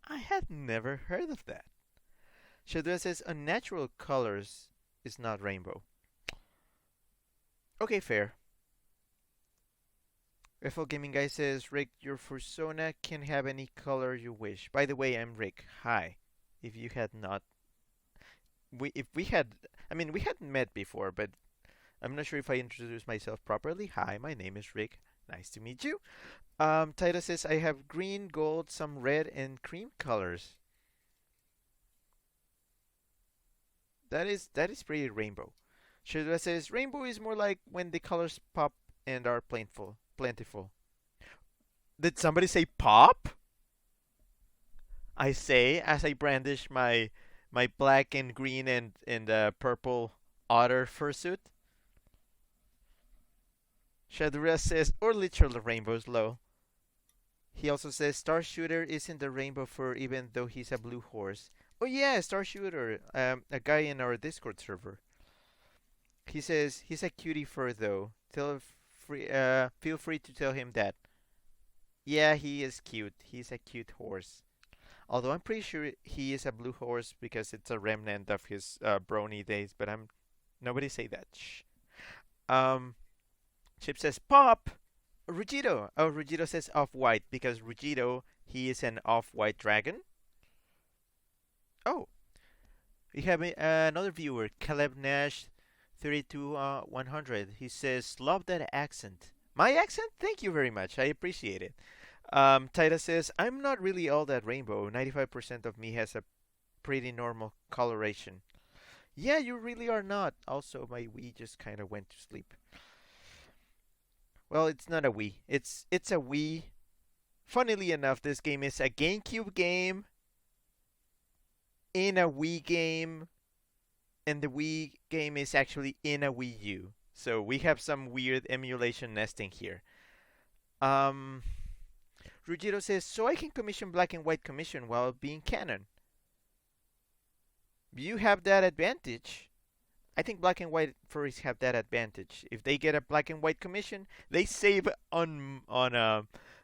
I had never heard of that. Shadra says unnatural colors is not rainbow. Okay, fair. FL Gaming Guy says, Rick, your persona can have any color you wish. By the way, I'm Rick. Hi. If you had not, if we had, I mean, we hadn't met before, but I'm not sure if I introduced myself properly. Hi, my name is Rick. Nice to meet you. Titus says, I have green, gold, some red, and cream colors. That is pretty rainbow. Shadra says, rainbow is more like when the colors pop and are plentiful. Did somebody say pop? I say as I brandish my black and green and purple otter fursuit. Shadura says, or literal rainbows low. He also says Star Shooter isn't a rainbow fur even though he's a blue horse. Oh yeah, Star Shooter, a guy in our Discord server. He says he's a cutie fur though. Feel free to tell him that. Yeah, he is cute. He's a cute horse. Although I'm pretty sure he is a blue horse because it's a remnant of his brony days. But nobody say that. Shh. Um, Chip says pop. Rugito. Oh, Rugito says off-white because Rugito he is an off-white dragon. Oh, we have another viewer, Caleb Nash, 32 100. He says love that accent. My accent? Thank you very much. I appreciate it. Titus says I'm not really all that rainbow. 95% of me has a pretty normal coloration. Yeah, you really are not. Also, my Wii just kind of went to sleep. Well, it's not a Wii. It's a Wii. Funnily enough, this game is a GameCube game in a Wii game, and the Wii game is actually in a Wii U. So we have some weird emulation nesting here. Rugito says, so I can commission black and white commission while being canon. You have that advantage. I think black and white furries have that advantage. If they get a black and white commission, they save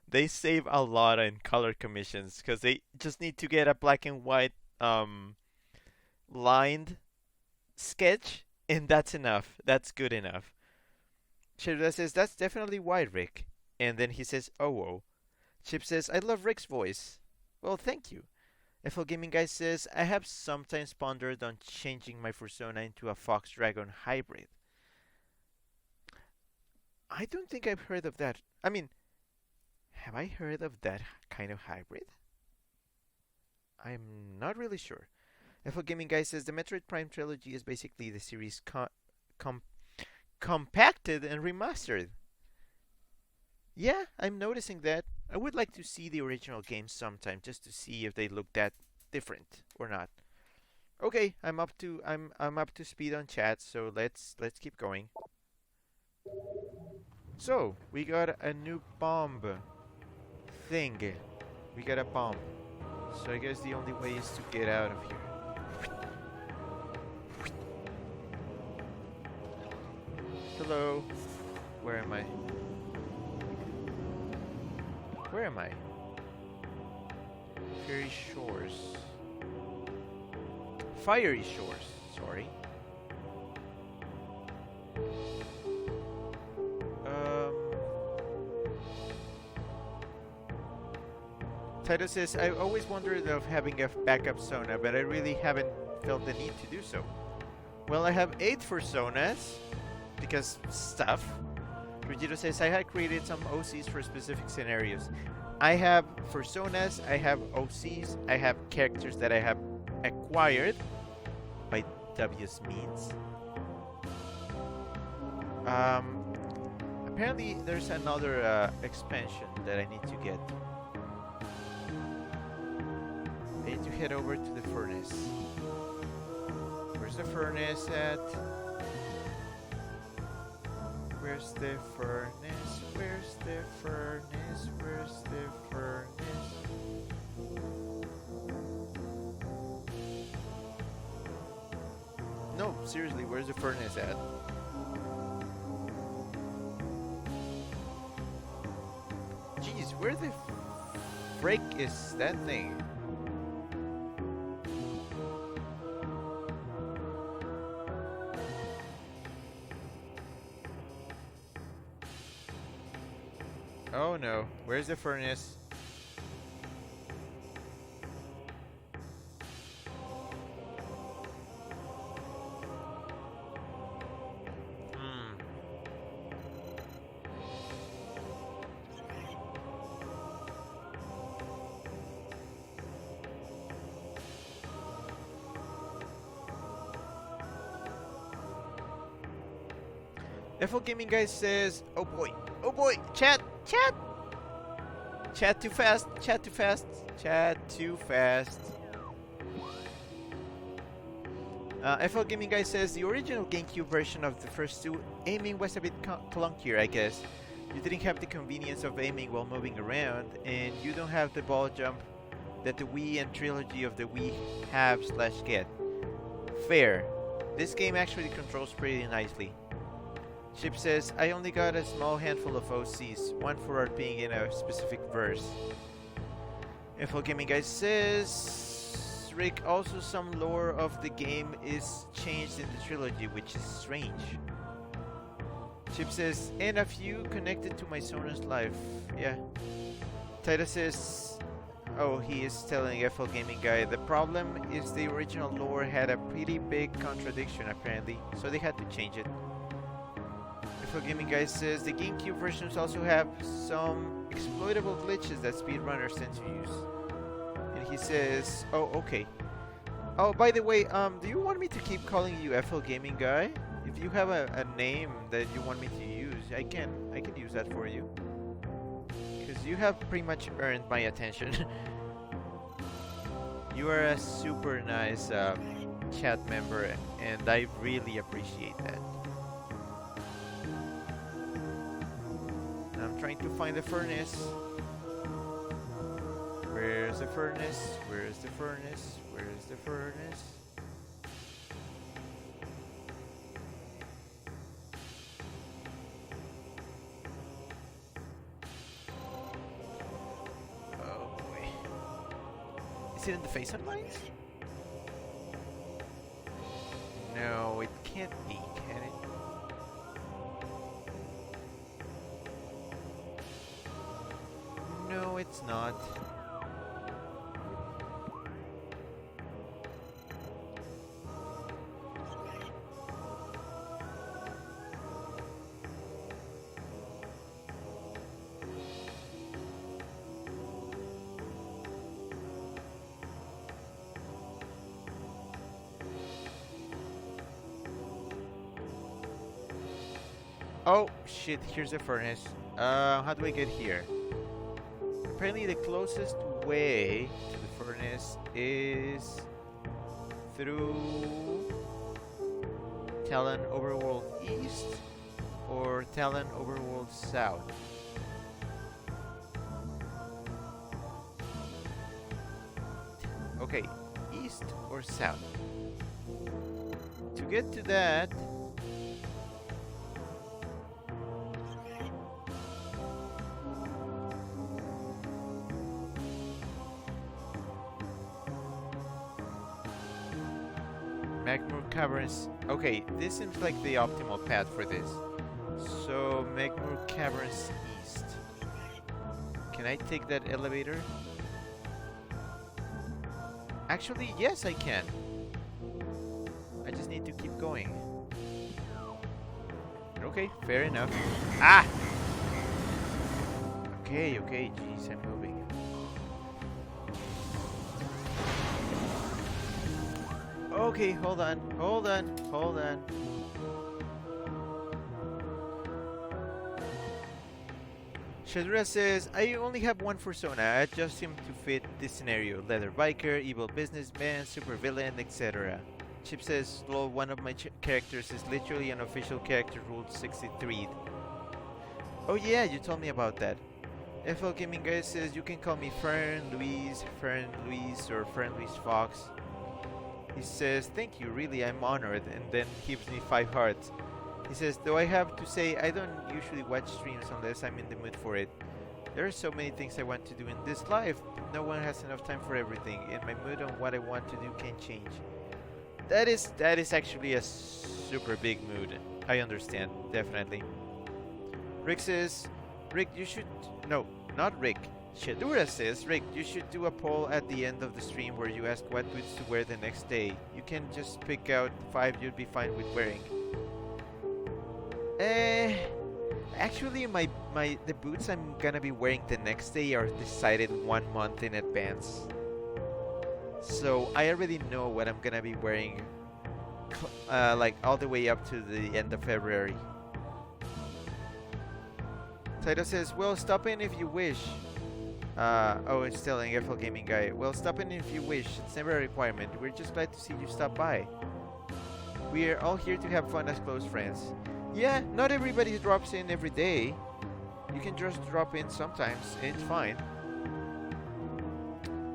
they save a lot in color commissions because they just need to get a black and white lined sketch, and that's enough. That's good enough. Shirda says that's definitely white, Rick. And then he says, oh. Chip says, I love Rick's voice. Well, thank you. FL Gaming Guy says, I have sometimes pondered on changing my persona into a Fox Dragon hybrid. I don't think I've heard of that. I mean, have I heard of that kind of hybrid? I'm not really sure. FL Gaming Guy says, the Metroid Prime Trilogy is basically the series compacted and remastered. Yeah, I'm noticing that. I would like to see the original games sometime just to see if they look that different or not. Okay, I'm up to speed on chat, so let's keep going. So, we got a new bomb thing. We got a bomb. So I guess the only way is to get out of here. Hello. Where am I? Where am I? Fairy Shores. Fiery Shores, sorry. Titus says, I always wondered of having a backup Sona, but I really haven't felt the need to do so. Well, I have 8 for Sonas, because stuff. Rugito says, I had created some OCs for specific scenarios. I have for Sonas, I have OCs, I have characters that I have acquired by W's means. Apparently there's another expansion that I need to get. I need to head over to the furnace. Where's the furnace at? Where's the furnace? Where's the furnace? Where's the furnace? No, seriously, where's the furnace at? Jeez, where the frick is that thing? Oh no, where's the furnace? FL Gaming Guy says, oh boy, chat, chat too fast, chat too fast, chat too fast. FL Gaming Guy says, the original GameCube version of the first two, aiming was a bit clunkier, I guess. You didn't have the convenience of aiming while moving around, and you don't have the ball jump that the Wii and Trilogy of the Wii have/get. Fair. This game actually controls pretty nicely. Chip says, I only got a small handful of OCs, one for RPing in a specific verse. FL Gaming Guy says, Rick, also some lore of the game is changed in the Trilogy, which is strange. Chip says, and a few connected to my Sona's life. Yeah. Titus says, oh, he is telling FL Gaming Guy, the problem is the original lore had a pretty big contradiction apparently, so they had to change it. FL Gaming Guy says, the GameCube versions also have some exploitable glitches that speedrunners tend to use. And he says, oh, okay. Oh, by the way, do you want me to keep calling you FL Gaming Guy? If you have a name that you want me to use, I can use that for you. Because you have pretty much earned my attention. You are a super nice chat member, and I really appreciate that. I'm trying to find the furnace. Where's the furnace? Where's the furnace? Where's the furnace? Oh boy. Is it in the face-up lines? No, it can't be, can it? No, it's not. Oh, shit, here's the furnace. How do I get here? Apparently the closest way to the furnace is through Talon Overworld East or Talon Overworld South. Okay, east or south? To get to that, Magmoor Caverns. Okay, this seems like the optimal path for this. So, Magmoor Caverns east. Can I take that elevator? Actually, yes, I can. I just need to keep going. Okay, fair enough. Ah! Okay, okay, jeez, I'm moving. Okay, hold on, hold on, hold on. Shadura says, I only have one persona. I adjust him to fit this scenario. Leather biker, evil businessman, supervillain, etc. Chip says, lol, one of my characters is literally an official character ruled 63. Oh yeah, you told me about that. FL Gaming Guy says, you can call me Fern Louise, or Fern Louise Fox. He says, thank you, really, I'm honored, and then gives me 5 hearts. He says, though I have to say, I don't usually watch streams unless I'm in the mood for it. There are so many things I want to do in this life, but no one has enough time for everything, and my mood on what I want to do can change. That is actually a super big mood. I understand, definitely. Rick says, Rick, you should... No, not Rick. Shadura says, Rick, you should do a poll at the end of the stream where you ask what boots to wear the next day. You can just pick out 5 you'd be fine with wearing. Actually, the boots I'm gonna be wearing the next day are decided 1 month in advance. So I already know what I'm gonna be wearing, like all the way up to the end of February. Taito says, well, stop in if you wish. Oh, it's telling FL Gaming Guy. Well, stop in if you wish. It's never a requirement. We're just glad to see you stop by. We're all here to have fun as close friends. Yeah, not everybody drops in every day. You can just drop in sometimes. It's fine.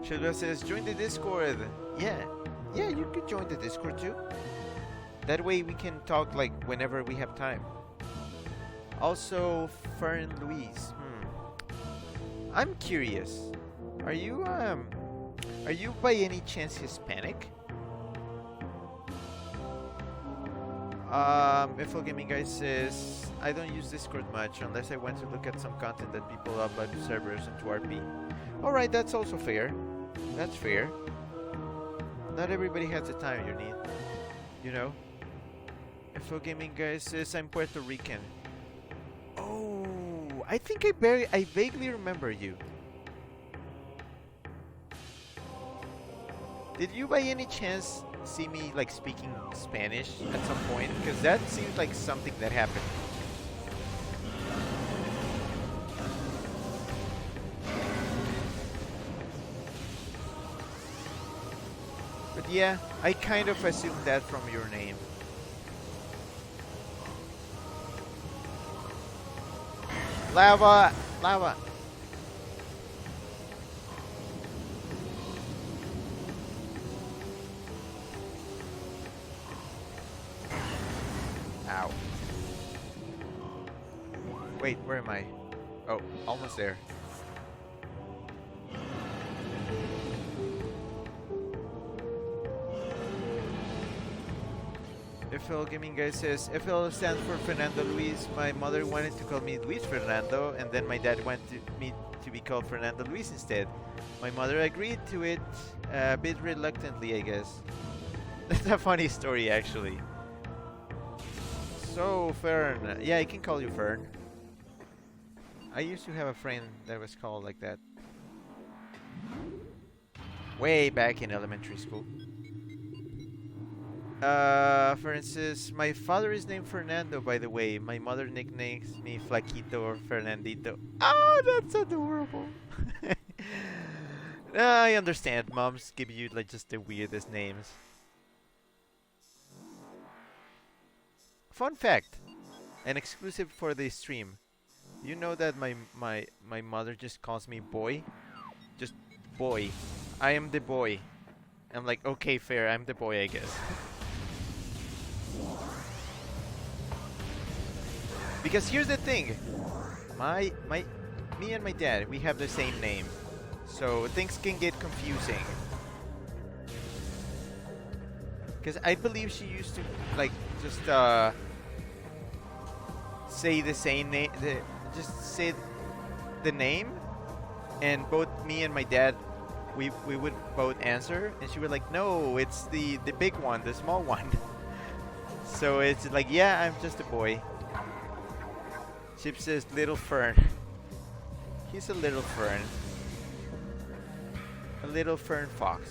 Shadra says, join the Discord. Yeah, you could join the Discord too. That way we can talk like whenever we have time. Also, Fern Louise. I'm curious. Are you by any chance Hispanic? FL Gaming Guy says, I don't use Discord much unless I want to look at some content that people upload to servers and to RP. Alright, that's also fair. That's fair. Not everybody has the time you need. You know? FL Gaming Guy says, I'm Puerto Rican. Oh, I think I vaguely remember you. Did you by any chance see me like speaking Spanish at some point? Because that seems like something that happened. But yeah, I kind of assumed that from your name. Lava! Lava! Ow. Wait, where am I? Oh, almost there. FL Gaming Guy says, FL stands for Fernando Luis. My mother wanted to call me Luis Fernando, and then my dad wanted me to be called Fernando Luis instead. My mother agreed to it, a bit reluctantly, I guess. That's a funny story, actually. So, Fern. Yeah, I can call you Fern. I used to have a friend that was called like that. Way back in elementary school. For instance, my father is named Fernando, by the way. My mother nicknames me Flaquito or Fernandito. Oh, that's adorable. I understand. Moms give you like just the weirdest names. Fun fact, an exclusive for the stream. You know that my mother just calls me boy? Just boy. I am the boy. I'm like, okay, fair. I'm the boy, I guess. Because here's the thing, me and my dad, we have the same name, so things can get confusing. Because I believe she used to like just say the same name, just say the name, and both me and my dad, we would both answer, and she would like, no, it's the big one, the small one. So it's like, yeah, I'm just a boy. Chip says little fern. He's a little fern. A little fern fox.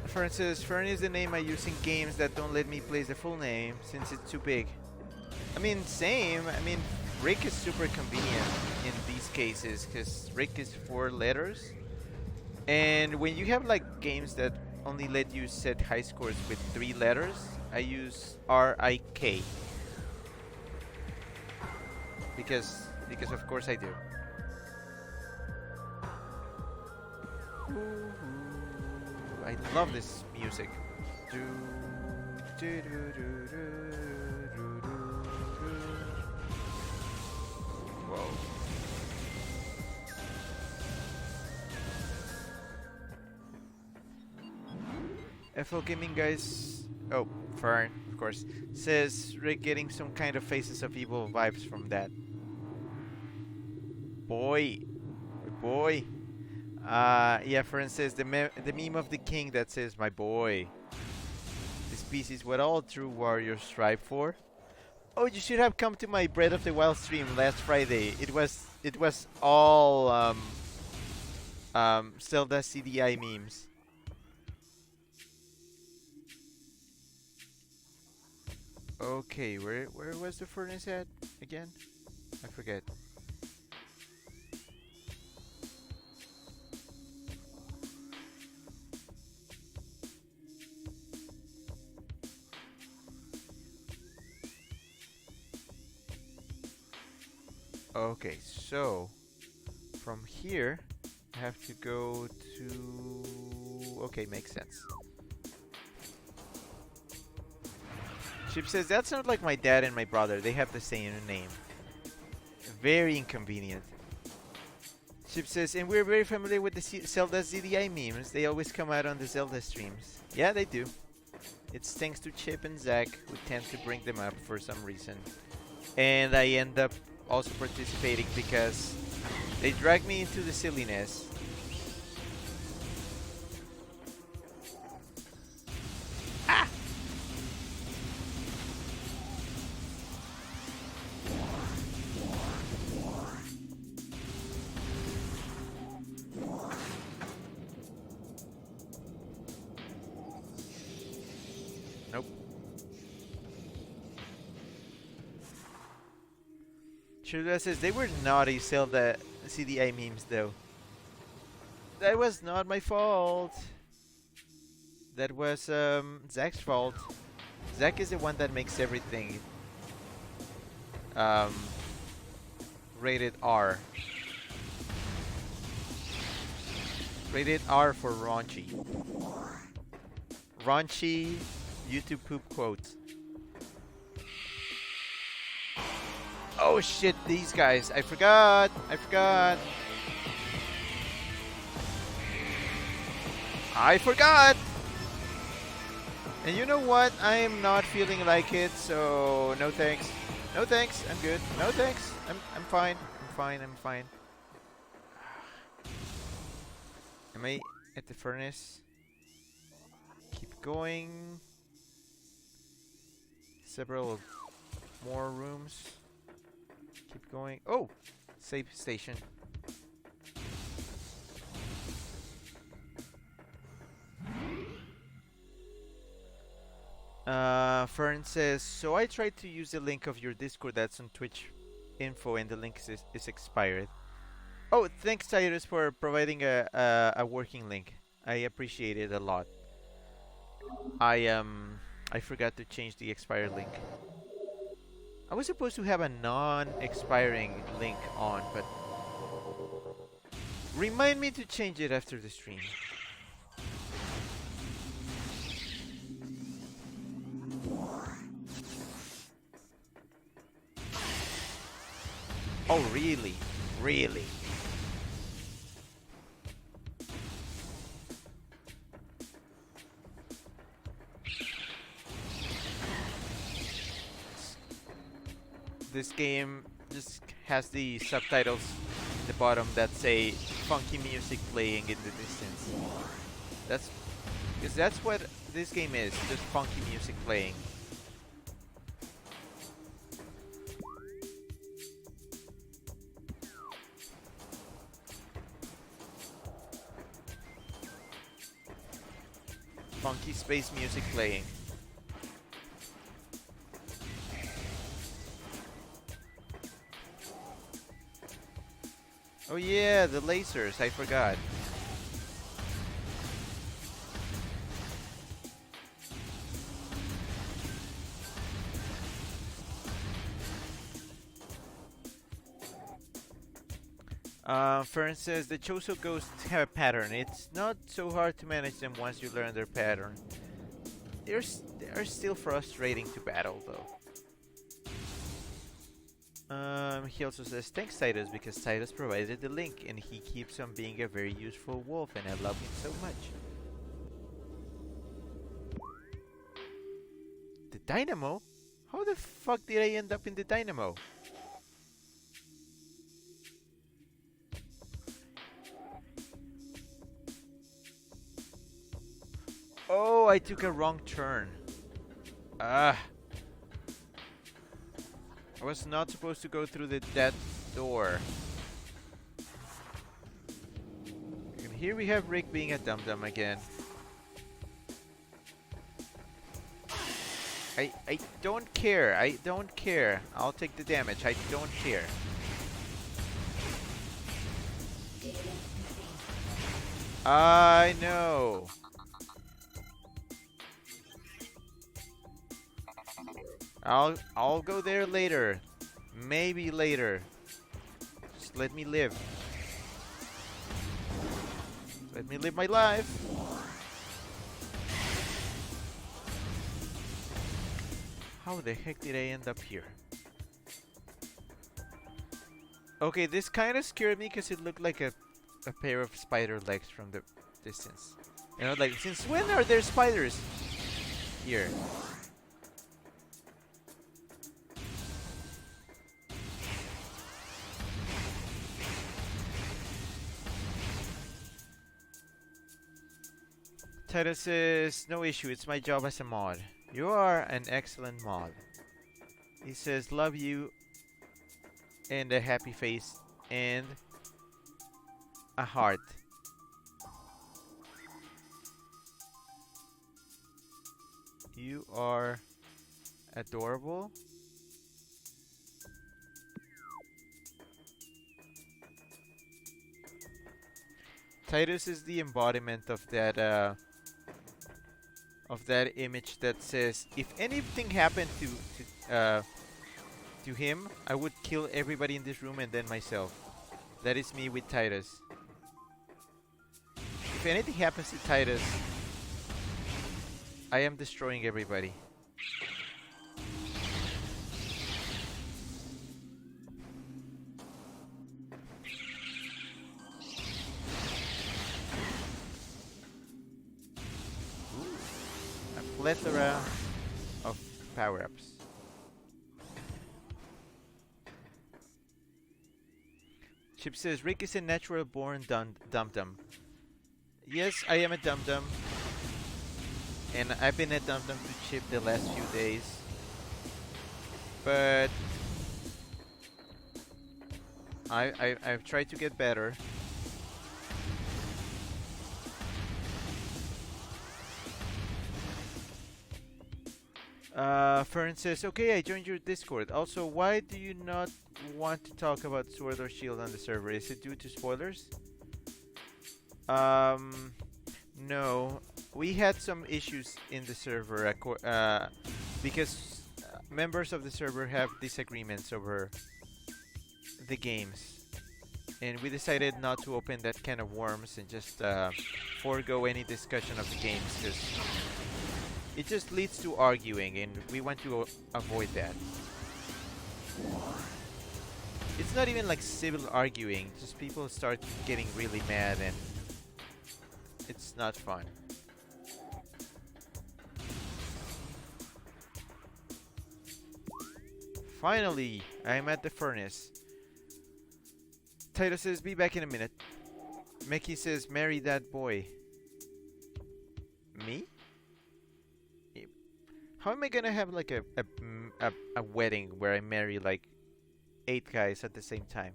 Fern says, Fern is the name I use in games that don't let me place the full name since it's too big. I mean, same. I mean, Rick is super convenient in these cases because Rick is 4 letters. And when you have like games that only let you set high scores with 3 letters, I use RIK. Because of course I do. Ooh, I love this music. Whoa. FL Gaming guys, oh, Fern, of course, says Rick getting some kind of Faces of Evil vibes from that. Boy. Boy. Yeah, Fern says the meme of the king that says, my boy. This piece is what all true warriors strive for. Oh, you should have come to my Breath of the Wild stream last Friday. It was all Zelda CDI memes. Okay, where was the furnace at again? I forget. Okay, so from here I have to go to... Okay, makes sense. Chip says, that sounds like my dad and my brother. They have the same name. Very inconvenient. Chip says, and we're very familiar with the Zelda ZDI memes. They always come out on the Zelda streams. Yeah, they do. It's thanks to Chip and Zach who tend to bring them up for some reason. And I end up also participating because they drag me into the silliness. Ah! Nope. Chirula says they were naughty Zelda CDI memes though. That was not my fault. That was Zach's fault. Zach is the one that makes everything rated R. Rated R for raunchy. Raunchy YouTube poop quotes. Oh shit, these guys. I forgot. I forgot. And you know what? I am not feeling like it, so no thanks. No thanks. I'm good. No thanks. I'm fine. I'm fine. Am I at the furnace? Keep going. Several more rooms. Keep going. Oh! Save station. Fern says, so I tried to use the link of your Discord that's on Twitch info and the link is expired. Oh, thanks Cyrus for providing a working link. I appreciate it a lot. I forgot to change the expired link. I was supposed to have a non-expiring link on, but remind me to change it after the stream. Oh, really? Really? This game just has the subtitles at the bottom that say funky music playing in the distance. That's because that's what this game is, just funky music playing. Funky space music playing. Oh yeah, the lasers, I forgot. Fern says the Choso ghosts have a pattern. It's not so hard to manage them once you learn their pattern. They're still frustrating to battle though. He also says thanks Titus because Titus provided the link and he keeps on being a very useful wolf and I love him so much. The dynamo? How the fuck did I end up in the dynamo? Oh, I took a wrong turn. Ah. I was not supposed to go through that door. And here we have Rick being a dum-dum again. I don't care. I don't care. I'll take the damage. I don't care. I know. I'll go there later. Maybe later. Just let me live. Let me live my life. How the heck did I end up here? Okay, this kind of scared me because it looked like a pair of spider legs from the distance. You know, like, since when are there spiders here? Titus says, no issue, it's my job as a mod. You are an excellent mod. He says, love you, and a happy face, and a heart. You are adorable. Titus is the embodiment of that image that says, if anything happened to him, I would kill everybody in this room and then myself. That is me with Titus. If anything happens to Titus, I am destroying everybody. Plethora of power-ups. Chip says, Rick is a natural-born dum-dum. Yes, I am a dum-dum. And I've been a dum-dum to Chip the last few days. But I've tried to get better. Fern says, okay, I joined your Discord. Also, why do you not want to talk about Sword or Shield on the server? Is it due to spoilers? No. We had some issues in the server because members of the server have disagreements over the games, and we decided not to open that can of worms and just forego any discussion of the games because it just leads to arguing, and we want to avoid that. It's not even like civil arguing, just people start getting really mad and it's not fun. Finally, I'm at the furnace. Taito says, be back in a minute. Meki says, marry that boy. Me? How am I gonna have like a wedding where I marry like 8 guys at the same time?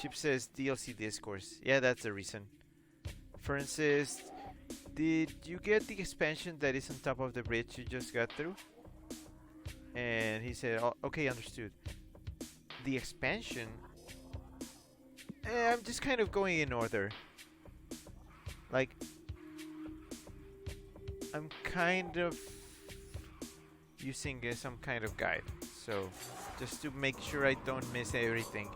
Chip says, DLC discourse. Yeah, that's the reason. Fern says, did you get the expansion that is on top of the bridge you just got through? And he said, oh, okay, understood. The expansion? I'm just kind of going in order. Like, I'm kind of using some kind of guide. So, just to make sure I don't miss everything.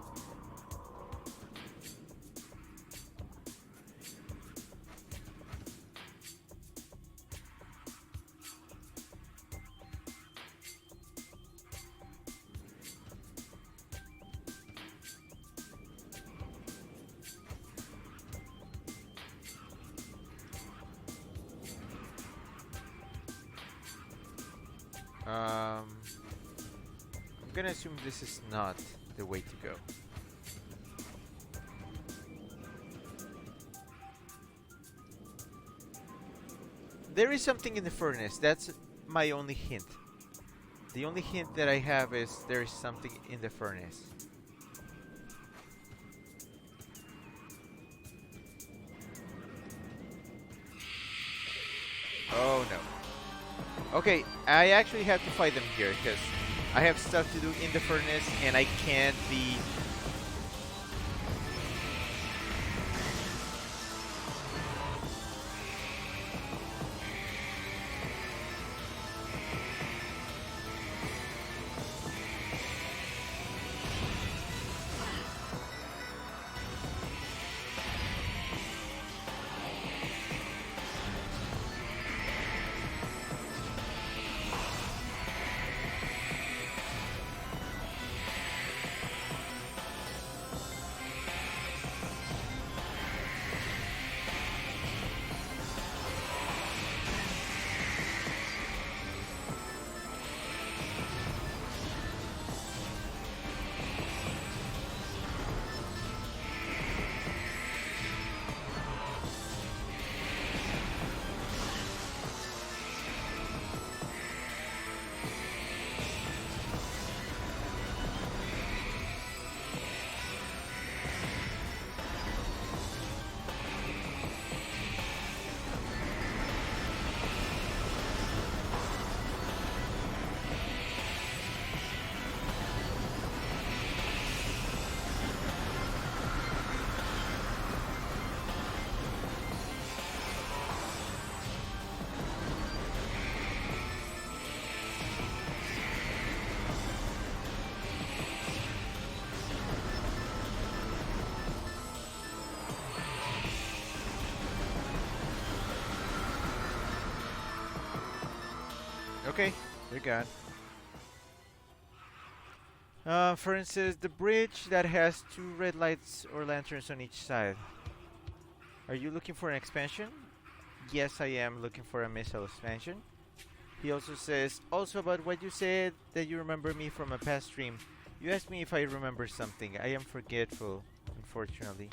I'm gonna assume this is not the way to go. There is something in the furnace. That's my only hint. The only hint that I have is there is something in the furnace. Oh no. Okay, I actually have to fight them here because I have stuff to do in the furnace and I can't be... Okay, they're gone. For instance, the bridge that has 2 red lights or lanterns on each side. Are you looking for an expansion? Yes, I am looking for a missile expansion. He also says, also about what you said, that you remember me from a past stream. You asked me if I remember something. I am forgetful, unfortunately.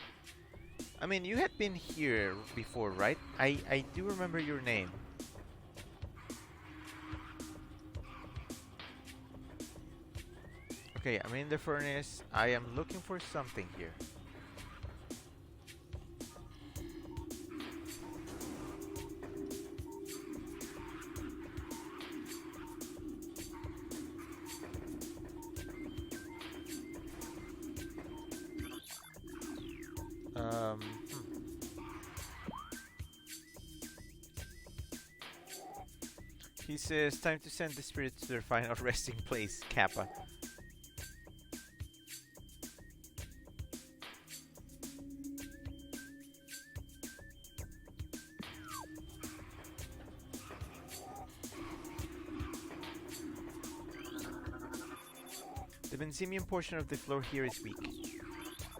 I mean, you had been here before, right? I do remember your name. Okay, I'm in the furnace. I am looking for something here. Hmm. He says, time to send the spirits to their final resting place, Kappa. The benzemium portion of the floor here is weak.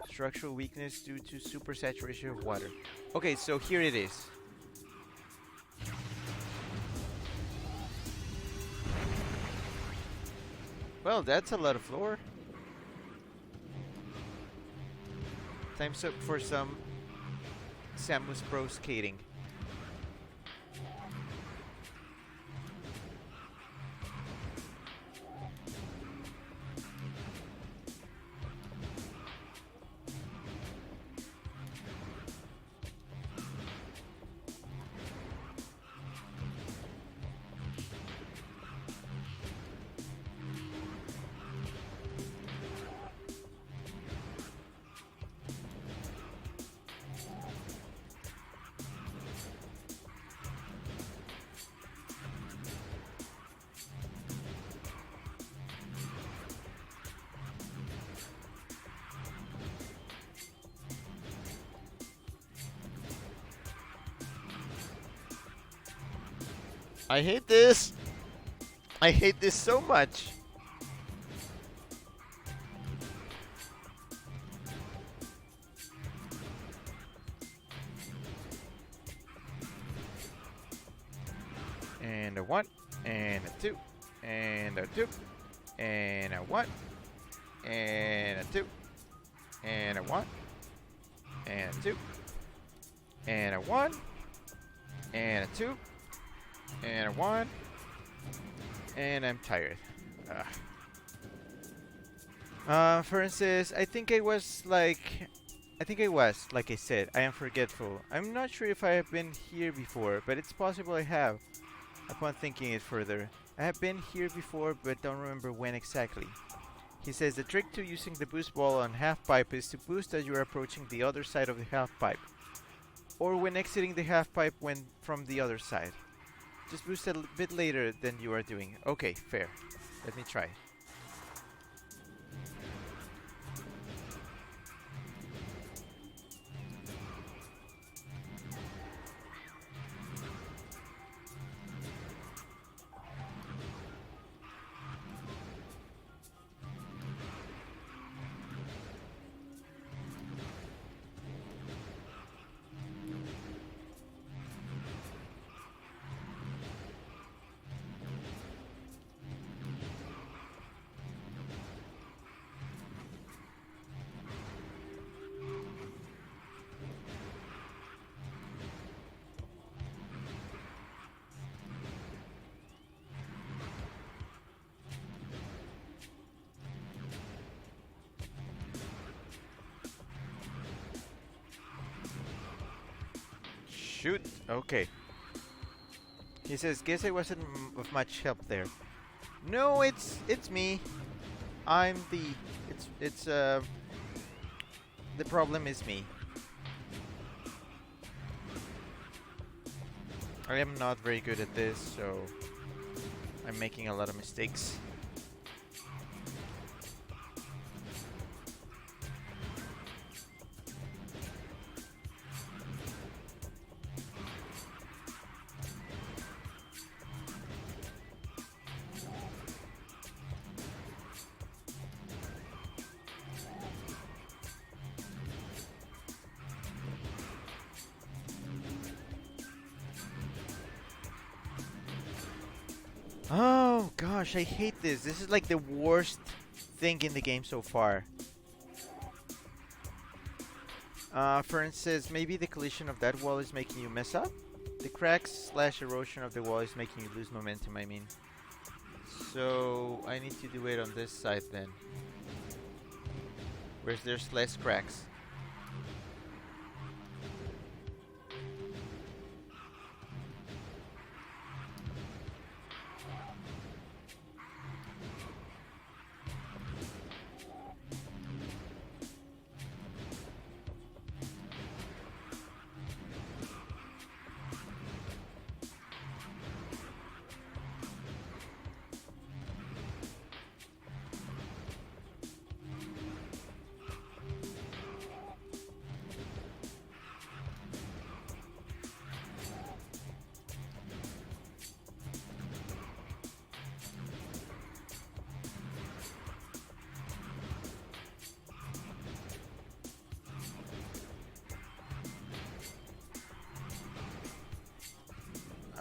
Structural weakness due to supersaturation of water. Okay, so here it is. Well, that's a lot of floor. Time's up for some Samus Pro skating. I hate this! I hate this so much! And a 1, and a 2, and a 2, and a 1, and a 2, and a 1, and a 2, and a 1, and a 2, and a 1, and I'm tired. For instance, I think I was, like I said, I am forgetful. I'm not sure if I have been here before, but it's possible I have, upon thinking it further. I have been here before, but don't remember when exactly. He says the trick to using the boost ball on half pipe is to boost as you are approaching the other side of the half pipe, or when exiting the half pipe when from the other side. Just boost a bit later than you are doing. Okay, fair. Let me try. Shoot. Okay. He says, guess I wasn't of much help there. No, it's me. I'm the the problem is me. I am not very good at this, so I'm making a lot of mistakes. Oh gosh, I hate this. This is like the worst thing in the game so far. For instance, maybe the collision of that wall is making you mess up? The cracks / erosion of the wall is making you lose momentum, I mean. So, I need to do it on this side then. Where there's less cracks.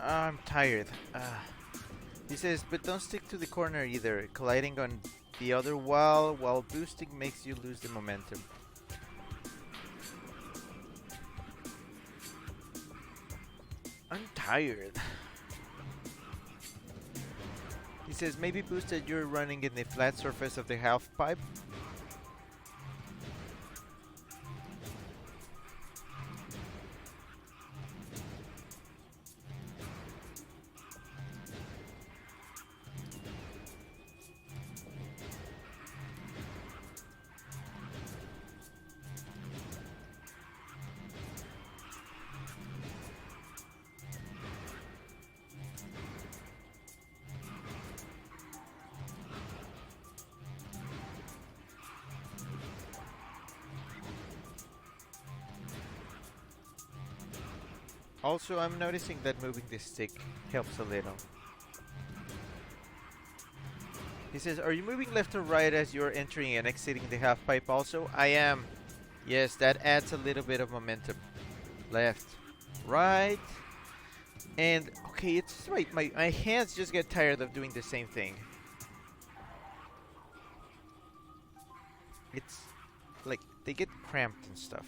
I'm tired. He says, but don't stick to the corner either. Colliding on the other wall while boosting makes you lose the momentum. I'm tired. He says, maybe boost that you're running in the flat surface of the half pipe. Also, I'm noticing that moving the stick helps a little. He says, are you moving left or right as you're entering and exiting the half pipe also? I am. Yes, that adds a little bit of momentum. Left, right, and okay, it's right. My hands just get tired of doing the same thing. It's like they get cramped and stuff.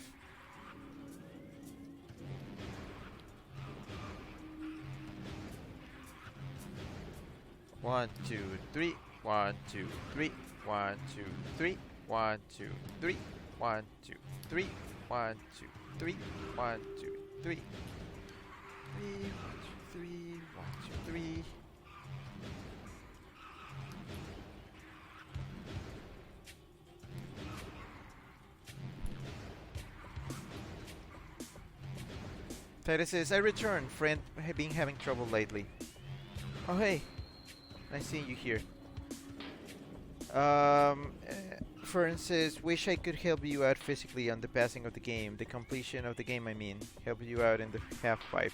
One, two, three. 1, 2, 3. 1, 2, 3. 1, 2, 3. 1, 2, 3. 1, 2, 3. 1, 2, 3. 3, 1, 2, 3. 1, 2, 3. Titus says, I return, friend. I've been having trouble lately. Oh, hey. Nice seeing you here. Fern says, wish I could help you out physically on the passing of the game. The completion of the game, I mean. Help you out in the half pipe.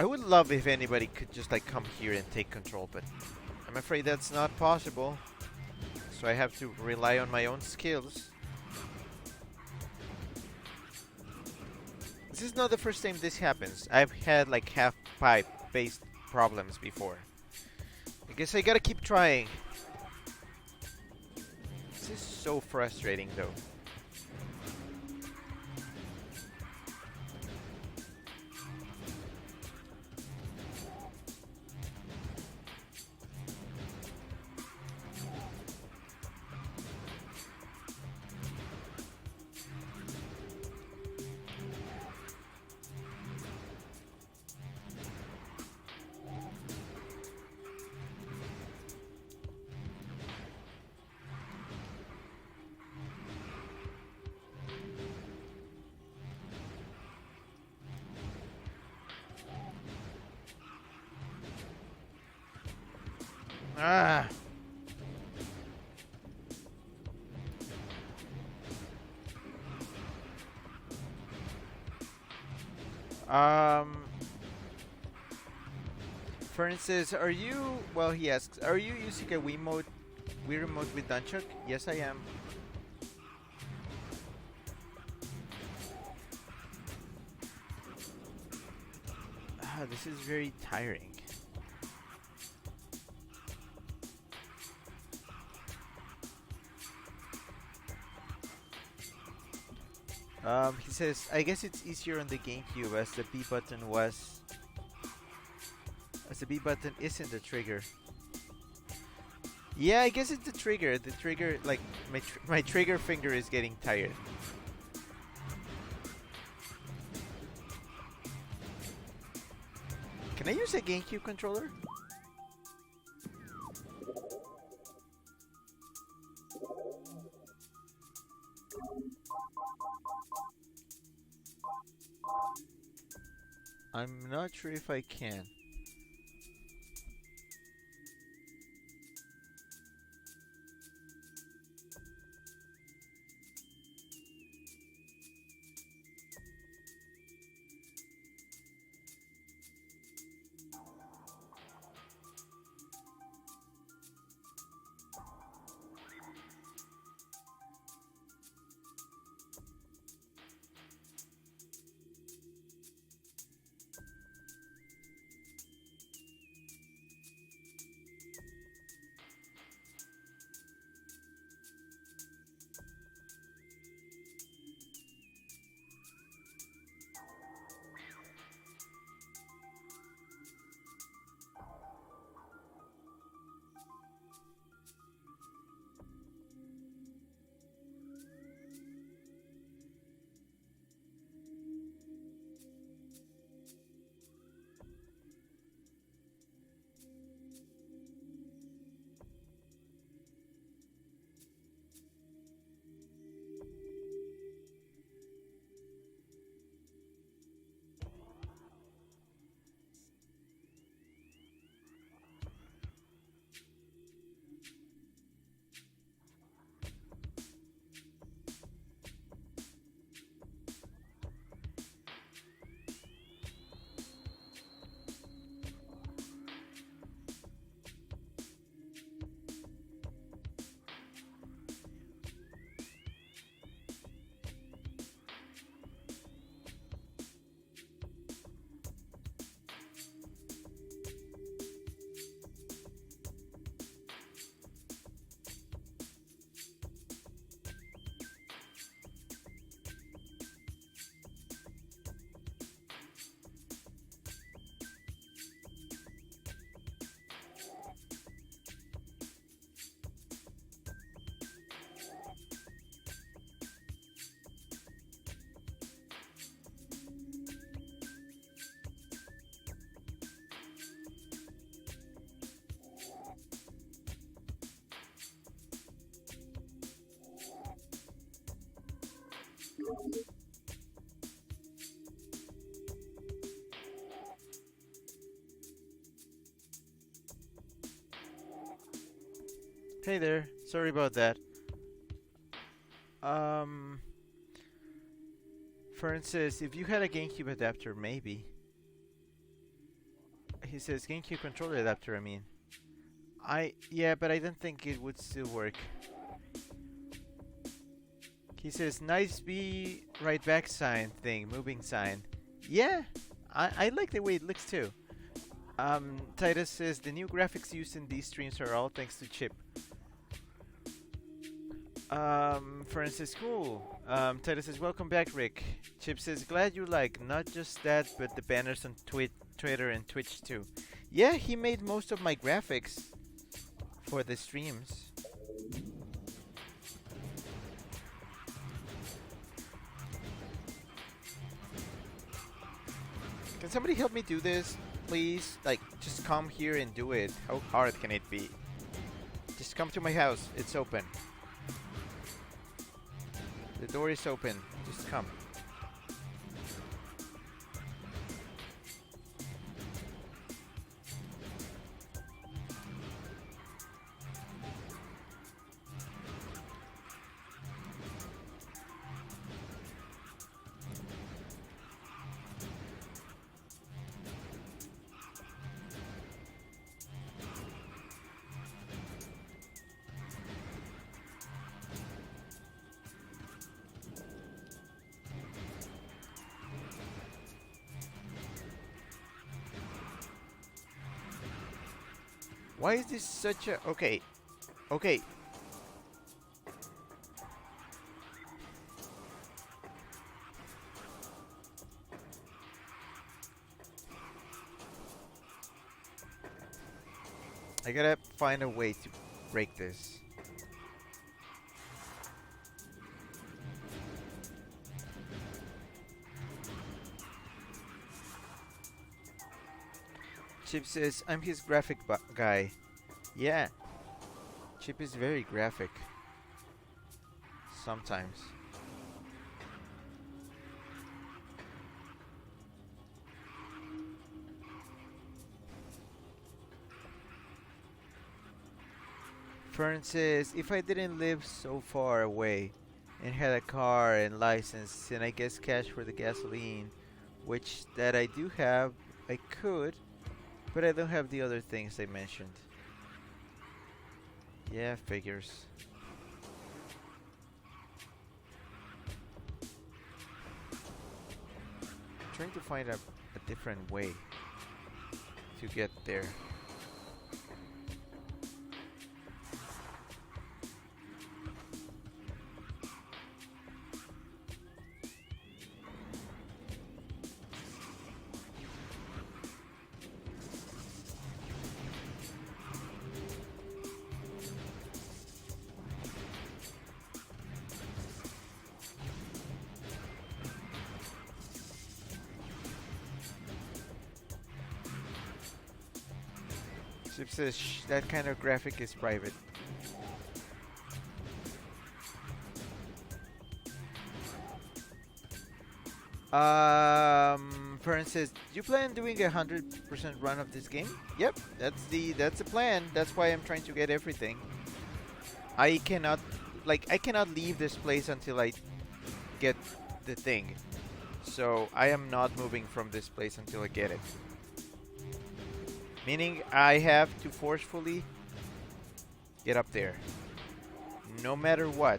I would love if anybody could just like come here and take control, but I'm afraid that's not possible. So I have to rely on my own skills. This is not the first time this happens. I've had like half pipe based problems before. I guess I gotta keep trying. This is so frustrating though. Ah. Fern says, are you, well, he asks, are you using a Wii remote with Nunchuck? Yes, I am. This is very tiring. He says, I guess it's easier on the GameCube as the B button isn't the trigger. Yeah, I guess it's the trigger. The trigger, like, my trigger finger is getting tired. Can I use a GameCube controller? I'm not sure if I can. Hey there. Sorry about that. Um, Francis, if you had a GameCube adapter, maybe. He says GameCube controller adapter, I mean. Yeah, but I don't think it would still work. He says nice be right back sign thing, moving sign. Yeah, I like the way it looks too. Titus says the new graphics used in these streams are all thanks to Chip. Francis, cool. Titus says welcome back, Rick. Chip says glad you like not just that, but the banners on Twitter and Twitch too. Yeah, he made most of my graphics for the streams. Can somebody help me do this, please? Like, just come here and do it. How hard can it be? Just come to my house. It's open. The door is open. Just come. Why is this such a... Okay. Okay. I gotta find a way to break this. Chip says, I'm his graphic guy. Yeah. Chip is very graphic. Sometimes. Fern says, if I didn't live so far away and had a car and license and I guess cash for the gasoline, which that I do have, I could, but I don't have the other things I mentioned. Yeah, figures. I'm trying to find a different way to get there. Chip says, shh, that kind of graphic is private. Fern says, do you plan doing 100% run of this game? Yep, that's the plan. That's why I'm trying to get everything. I cannot leave this place until I get the thing. So I am not moving from this place until I get it. Meaning I have to forcefully get up there. No matter what.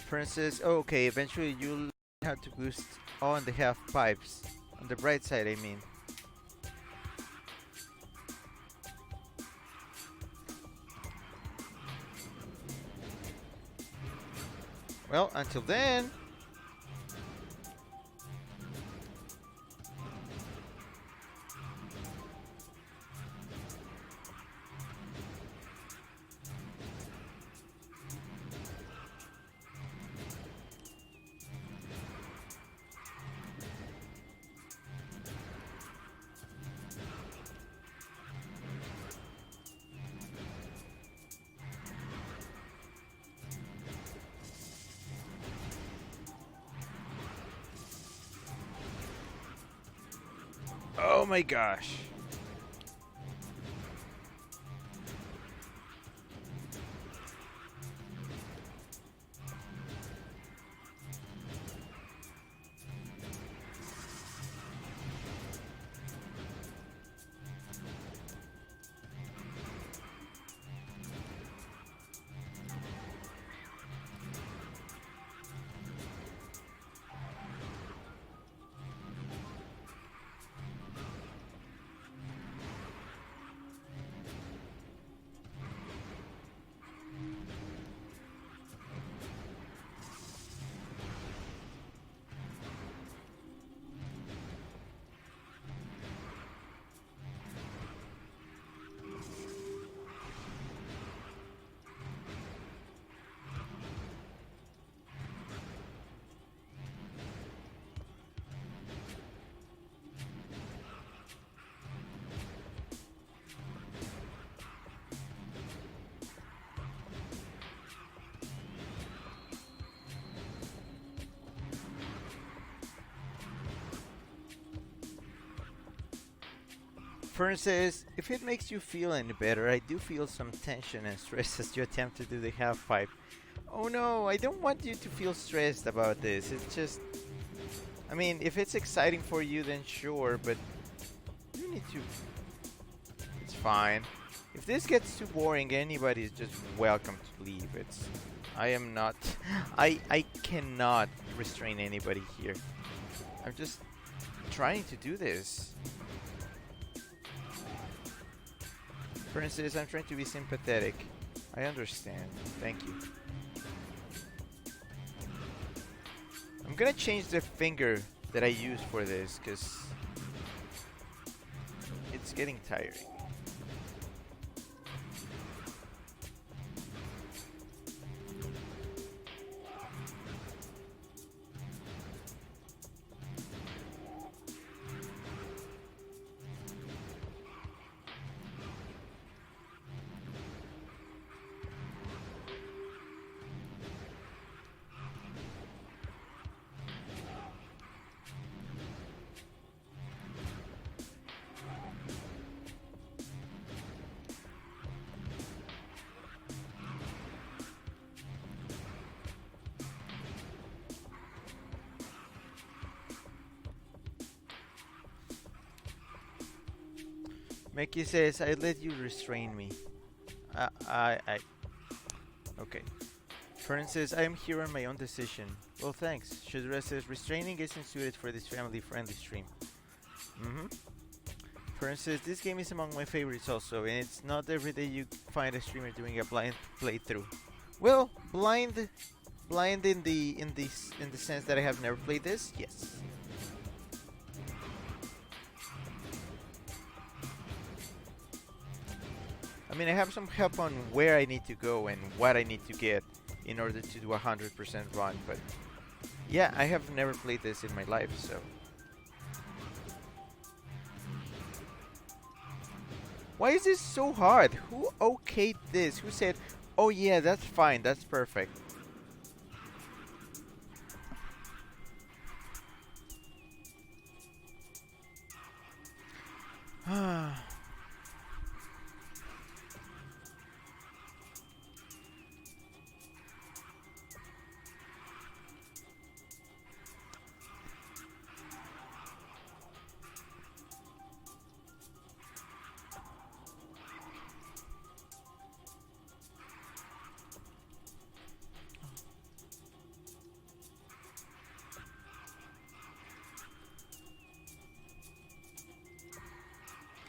For instance, okay, eventually you'll learn how to boost on the half pipes. On the bright side, I mean. Well, until then. Oh my gosh. For instance, if it makes you feel any better, I do feel some tension and stress as you attempt to do the half pipe. Oh no, I don't want you to feel stressed about this. It's just, I mean, if it's exciting for you, then sure, but you need to. It's fine. If this gets too boring, anybody is just welcome to leave. I am not. I cannot restrain anybody here. I'm just trying to do this. For instance, I'm trying to be sympathetic. I understand. Thank you. I'm gonna change the finger that I use for this because it's getting tiring. Mickey says, I let you restrain me. Okay. For instance, I am here on my own decision. Well, thanks. Shudra says, restraining isn't suited for this family-friendly stream. For instance, this game is among my favorites also, and it's not every day you find a streamer doing a blind playthrough. Well, blind in the sense that I have never played this, yes. I mean, I have some help on where I need to go and what I need to get in order to do a 100% run, but yeah, I have never played this in my life, so. Why is this so hard? Who okayed this? Who said, oh yeah, that's fine, that's perfect?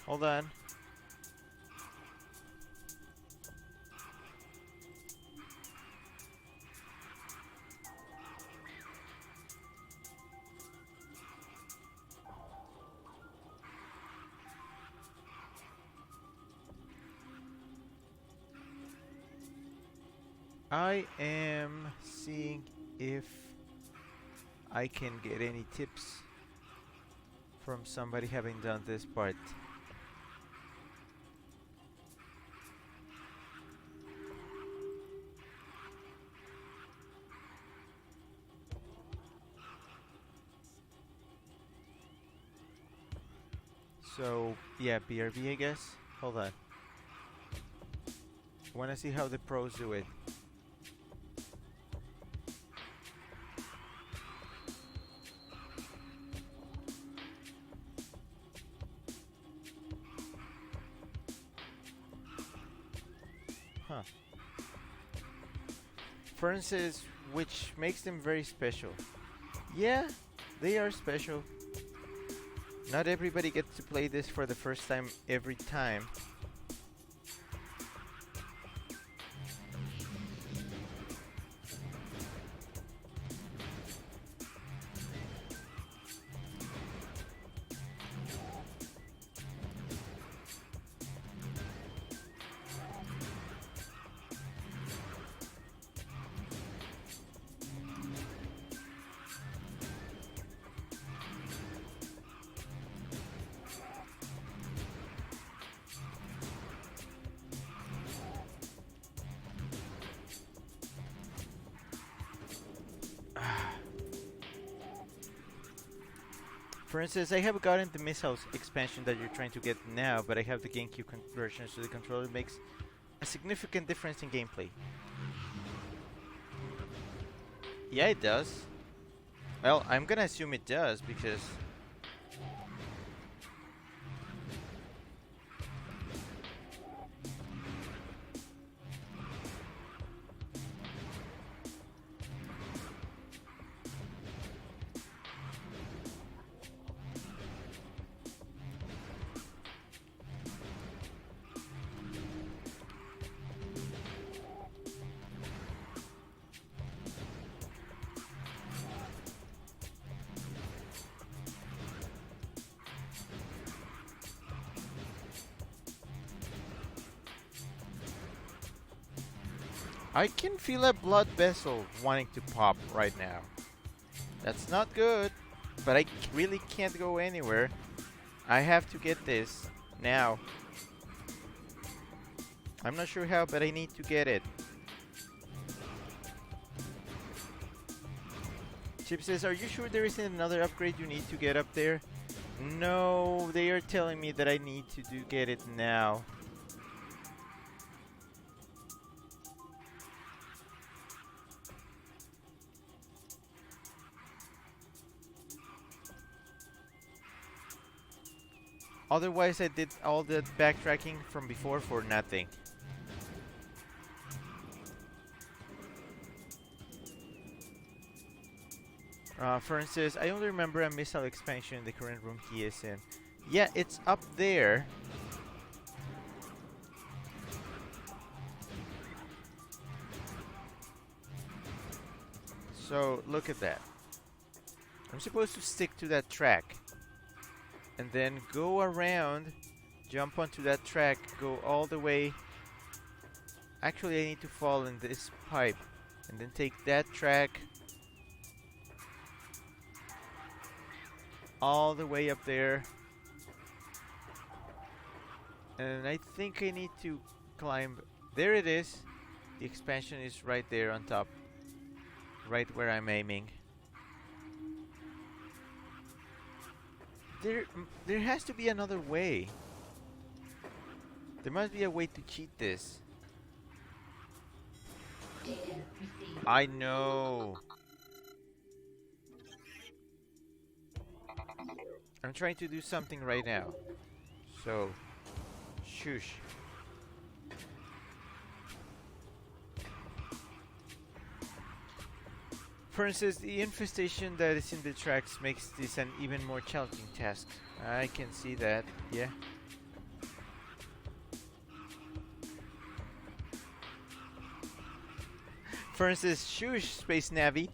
Hold on. I am seeing if I can get any tips from somebody having done this part. So, yeah, BRB, I guess. Hold on. I want to see how the pros do it. Huh. Furnaces, which makes them very special. Yeah, they are special. Not everybody gets to play this for the first time every time. For instance, I have gotten the missiles expansion that you're trying to get now, but I have the GameCube conversion, so the controller makes a significant difference in gameplay. Yeah, it does. Well, I'm gonna assume it does, because... I can feel a blood vessel wanting to pop right now. That's not good, but I really can't go anywhere. I have to get this now. I'm not sure how, but I need to get it. Chip says, are you sure there isn't another upgrade you need to get up there? No, they are telling me that I need to get it now. Otherwise, I did all the backtracking from before for nothing. For instance, I only remember a missile expansion in the current room he is in. Yeah, it's up there. So, look at that. I'm supposed to stick to that track. And then go around, jump onto that track, go all the way. Actually, I need to fall in this pipe. And then take that track all the way up there. And I think I need to climb. There it is. The expansion is right there on top. Right where I'm aiming. There has to be another way. There must be a way to cheat this. I know. I'm trying to do something right now. So, shush. For instance, the infestation that is in the tracks makes this an even more challenging task. I can see that, yeah. For instance, shush, Space Navy.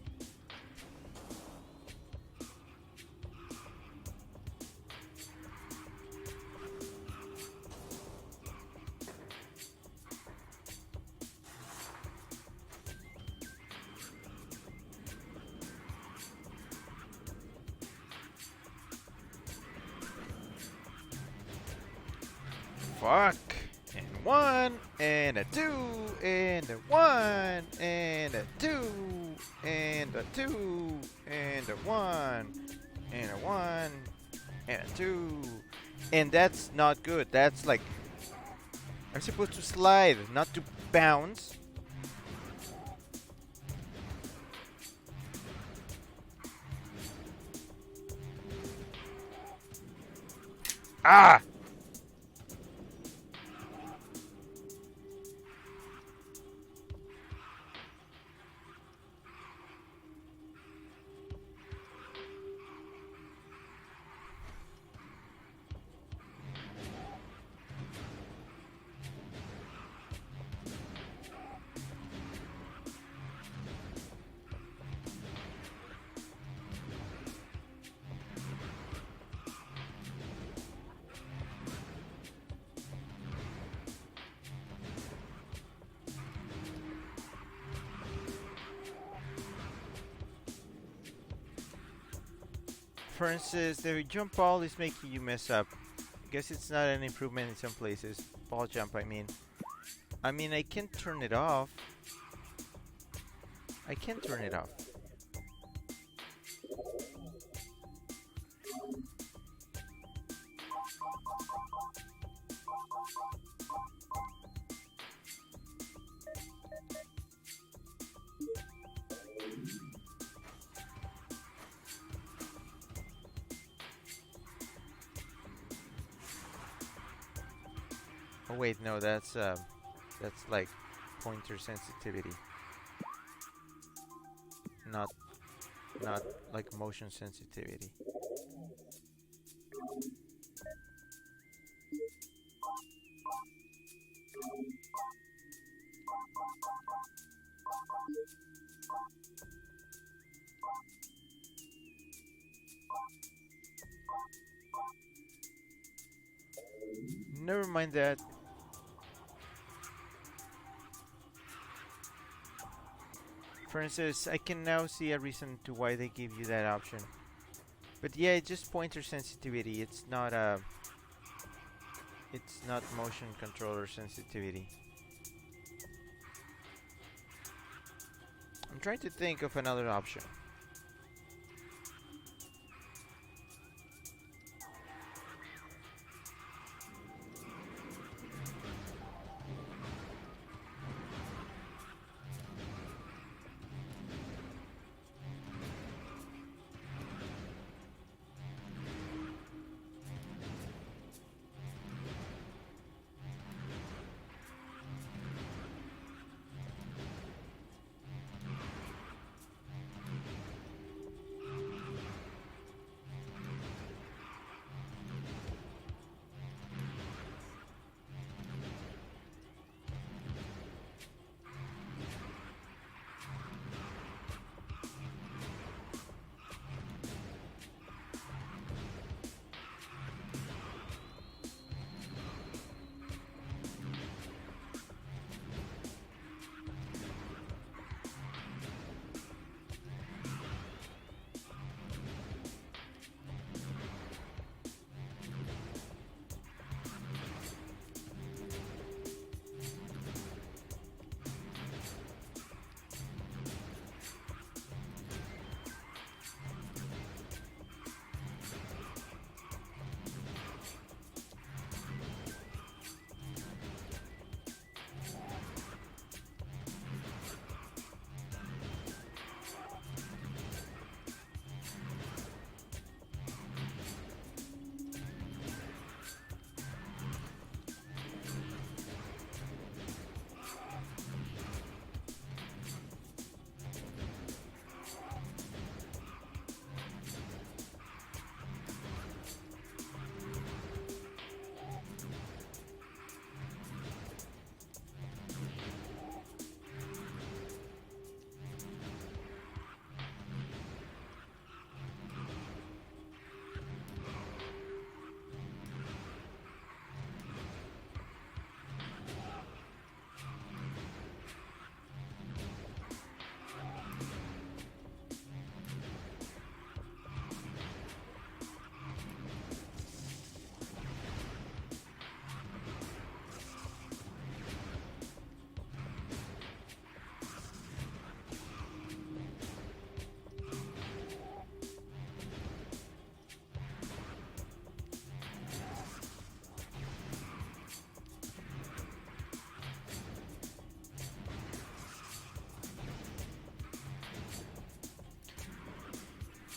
Fuck. And 1, and a 2, and a 1, and a 2, and a 2, and a 1, and a 1, and a 2. And that's not good. That's like, I'm supposed to slide, not to bounce. Ah! For instance, the jump ball is making you mess up. Guess it's not an improvement in some places. Ball jump, I mean. I can turn it off. I can turn it off. Oh wait, no, that's like pointer sensitivity. Not like motion sensitivity. Never mind that. For instance, I can now see a reason to why they give you that option. But yeah, it's just pointer sensitivity. It's not motion controller sensitivity. I'm trying to think of another option.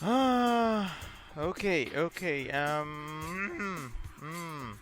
Ah, okay, okay. Hmm. Hmm.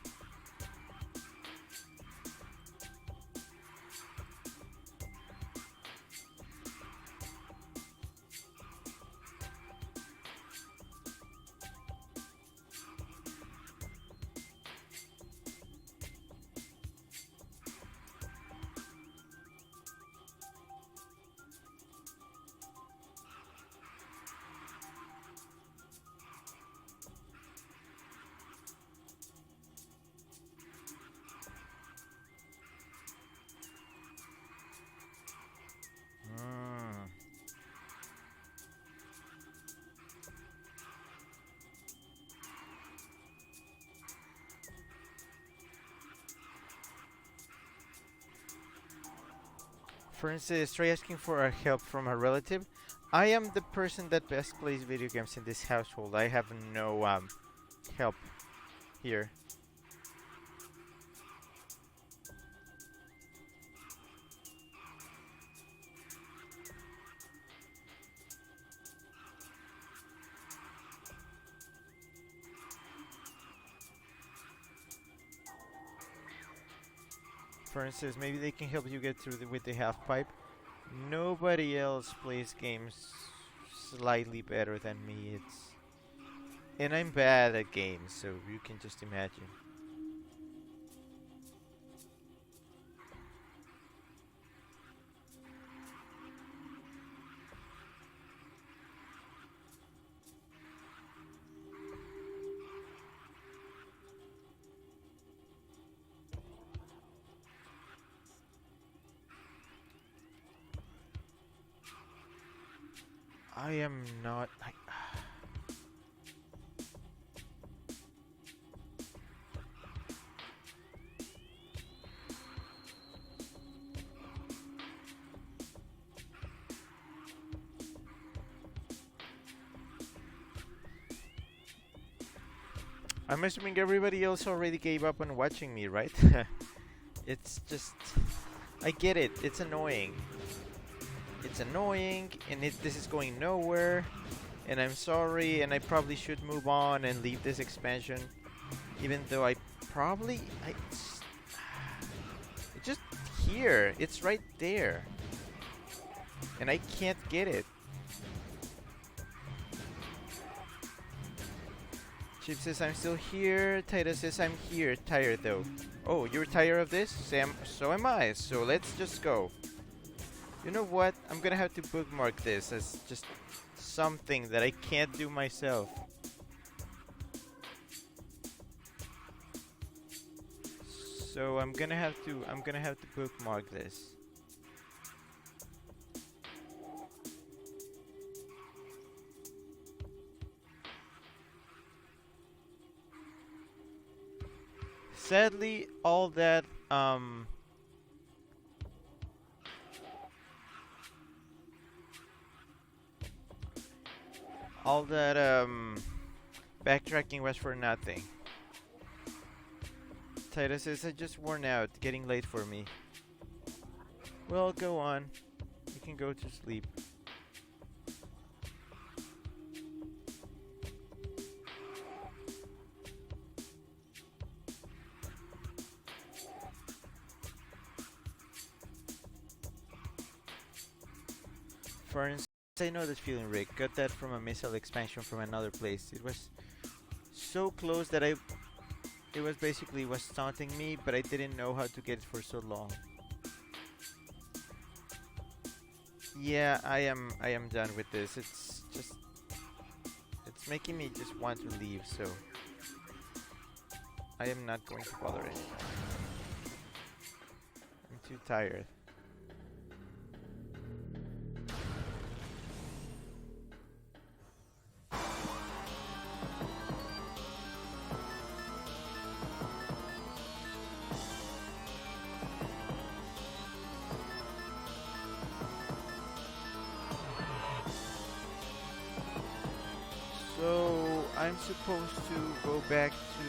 For instance, try asking for a help from a relative. I am the person that best plays video games in this household. I have no help here. For instance, maybe they can help you get through with the half pipe. Nobody else plays games slightly better than me. And I'm bad at games, so you can just imagine. I am not. I'm assuming everybody else already gave up on watching me, right? It's just. I get it. It's annoying. It's annoying, and this is going nowhere. And I'm sorry, and I probably should move on and leave this expansion. Even though I probably. It's just here. It's right there. And I can't get it. Chip says I'm still here. Titus says I'm here. Tired though. Oh, you're tired of this? Sam, so am I. So let's just go. You know what? I'm gonna have to bookmark this as just something that I can't do myself. So I'm gonna have to bookmark this. Sadly, all that backtracking was for nothing. Titus says I just worn out, getting late for me. Well, go on. You can go to sleep. For instance, I know that feeling, Rick. Got that from a missile expansion from another place. It was so close that it was basically taunting me, but I didn't know how to get it for so long. Yeah, I am done with this. It's making me just want to leave, so I am not going to bother anymore. I'm too tired. So I'm supposed to go back to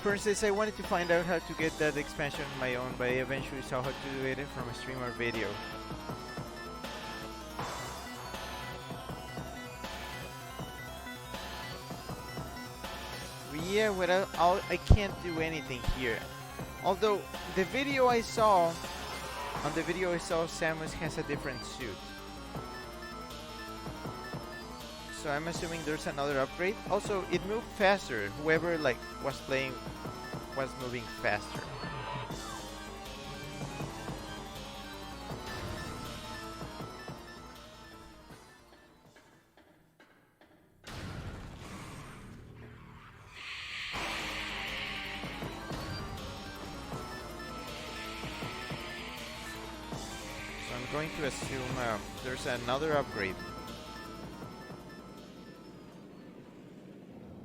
For instance, I wanted to find out how to get that expansion on my own, but I eventually saw how to do it from a streamer video. But yeah, without I can't do anything here. Although the video I saw, Samus has a different suit. So I'm assuming there's another upgrade. Also, it moved faster. Whoever like was playing was moving faster. So I'm going to assume there's another upgrade.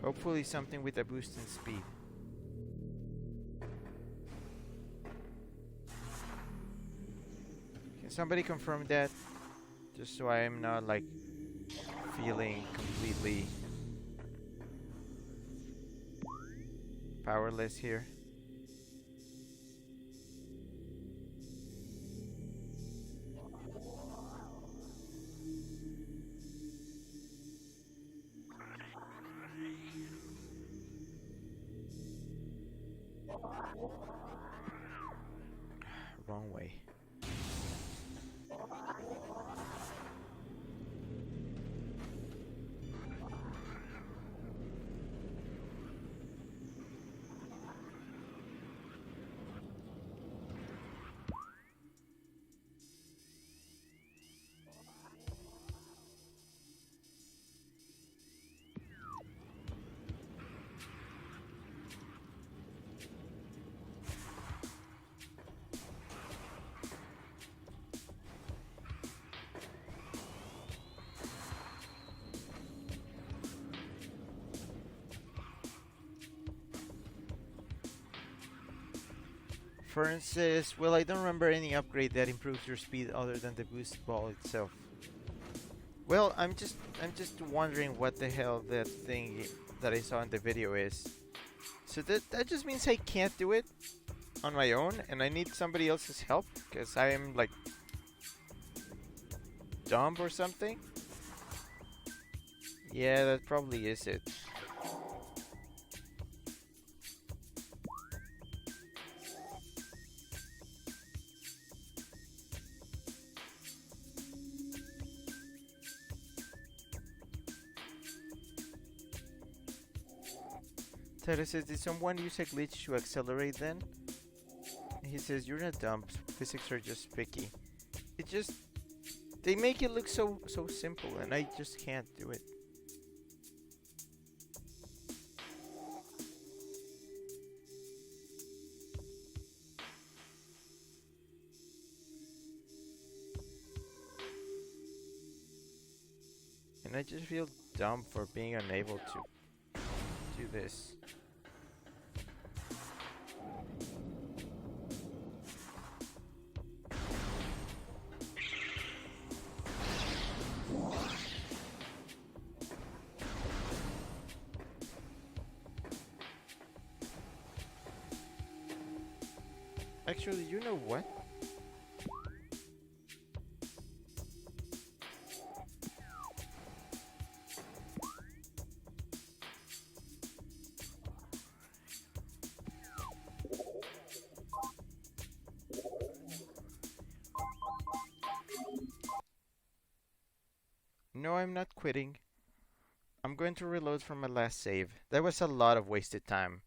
Hopefully something with a boost in speed. Can somebody confirm that? Just so I am not like feeling completely powerless here. Wrong way. For instance, well, I don't remember any upgrade that improves your speed other than the boost ball itself. Well, I'm just wondering what the hell that thing that I saw in the video is. So that just means I can't do it on my own, and I need somebody else's help because I am like dumb or something. Yeah, that probably is it. Tara says, did someone use a glitch to accelerate then? He says, you're not dumb, physics are just picky. It just... They make it look so simple, and I just can't do it. And I just feel dumb for being unable to do this. Actually, you know what? No, I'm not quitting. I'm going to reload from my last save. That was a lot of wasted time.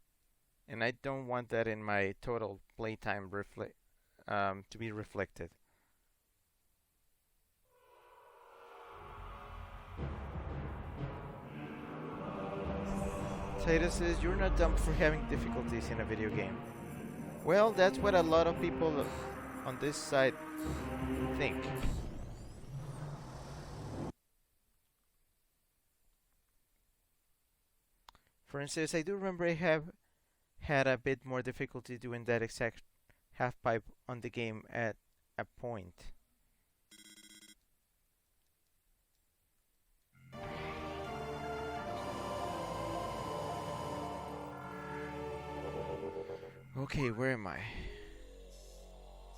And I don't want that in my total playtime to be reflected. Titus says, you're not dumb for having difficulties in a video game. Well, that's what a lot of people on this side think. For instance, I do remember I have had a bit more difficulty doing that exact half pipe on the game at a point. Okay, where am I?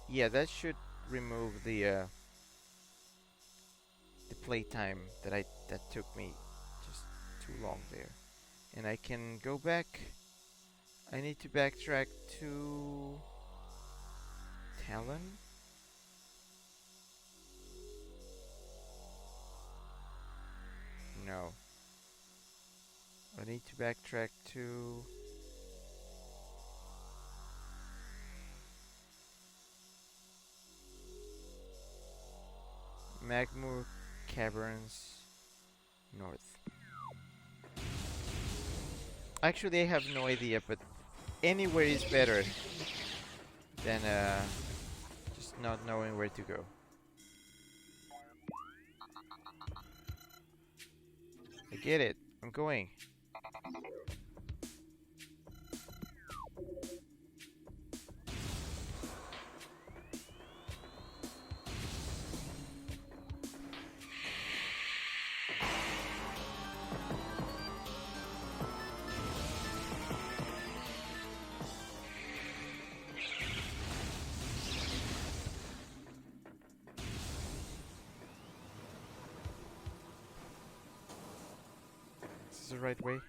Yeah, that should remove the playtime that took me just too long there. And I can go back. I need to backtrack to Talon. No. I need to backtrack to Magmoor Caverns North. Actually, I have no idea, but anywhere is better than just not knowing where to go. I get it. I'm going. Is this the right way?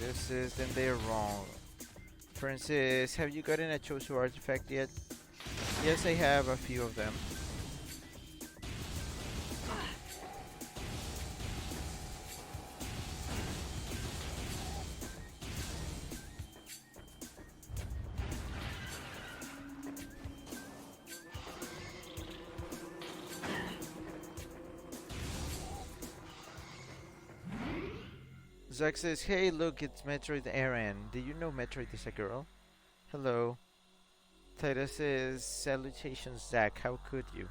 This is then they're wrong. Francis, have you gotten a Chosu artifact yet? Yes, I have a few of them. Zack says, hey look, it's Metroid Aaron. Do you know Metroid is a girl? Hello. Titus says, salutations Zack, how could you?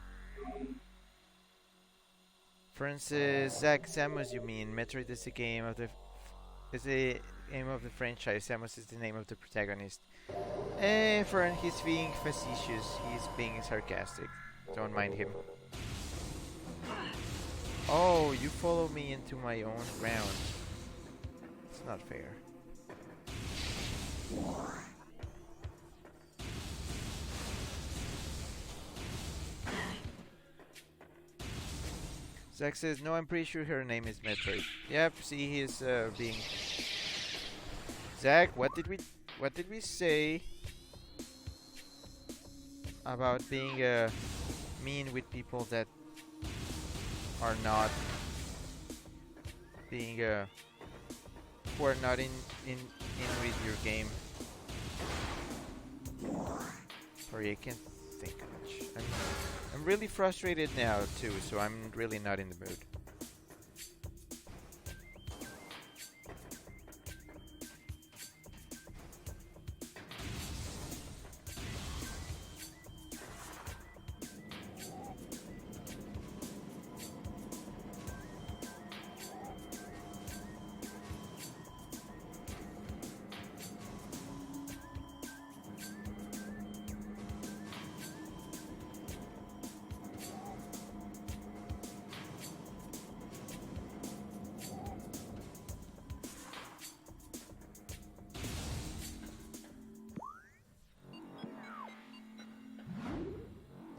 Francis, Zack, Samus you mean. Metroid is the game of the franchise. Samus is the name of the protagonist. Fern, he's being facetious. He's being sarcastic. Don't mind him. Oh, you follow me into my own ground. It's not fair. Zack says, no, I'm pretty sure her name is Metroid. Yep, see, he's being... Zack, what did we say about being mean with people that are not being who are not in with your game? Sorry, I can't think much. I'm really frustrated now too, so I'm really not in the mood.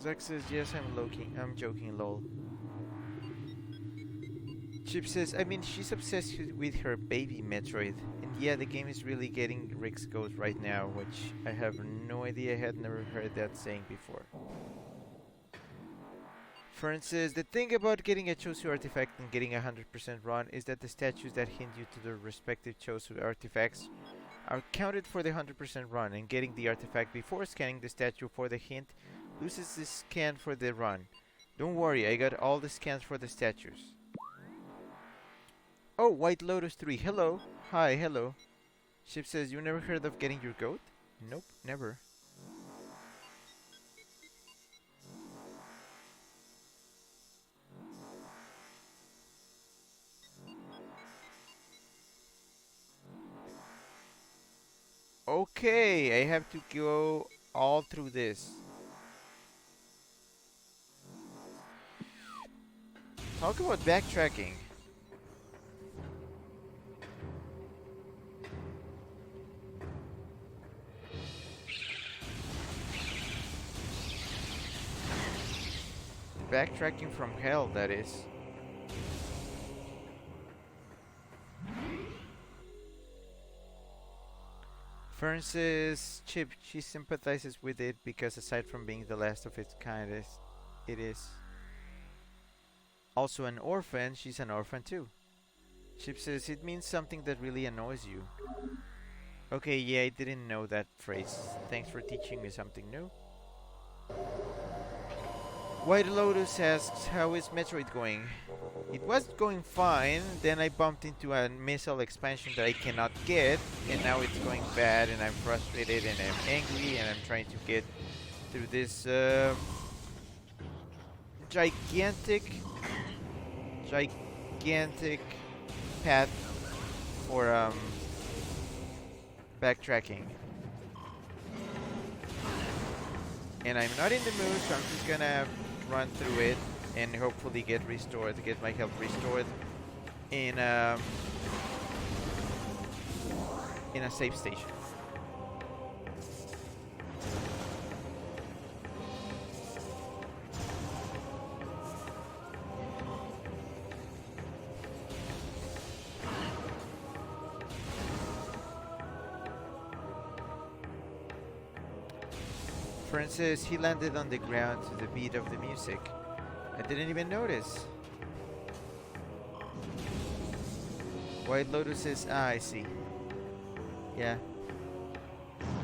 Zack says, yes, I'm joking, lol. Chip says, I mean, she's obsessed with her baby Metroid. And yeah, the game is really getting Rick's goat right now, which I have no idea, I had never heard that saying before. Fern says, the thing about getting a Chosu artifact and getting a 100% run is that the statues that hint you to the respective Chosu artifacts are counted for the 100% run, and getting the artifact before scanning the statue for the hint loses the scan for the run. Don't worry, I got all the scans for the statues. Oh, White Lotus 3. Hello. Hi, hello. Ship says, you never heard of getting your goat? Nope, never. Okay, I have to go all through this. Talk about backtracking. Backtracking from hell, that is. Fern says, Chip, she sympathizes with it because aside from being the last of its kind, it is also an orphan. She's an orphan too. Chip says, it means something that really annoys you. Okay, yeah, I didn't know that phrase. Thanks for teaching me something new. White Lotus asks, how is Metroid going? It was going fine, then I bumped into a missile expansion that I cannot get, and now it's going bad, and I'm frustrated, and I'm angry, and I'm trying to get through this gigantic path for backtracking. And I'm not in the mood, so I'm just gonna run through it and hopefully get my health restored in a safe station. Francis, he landed on the ground to the beat of the music. I didn't even notice. White Lotus says, I see. Yeah.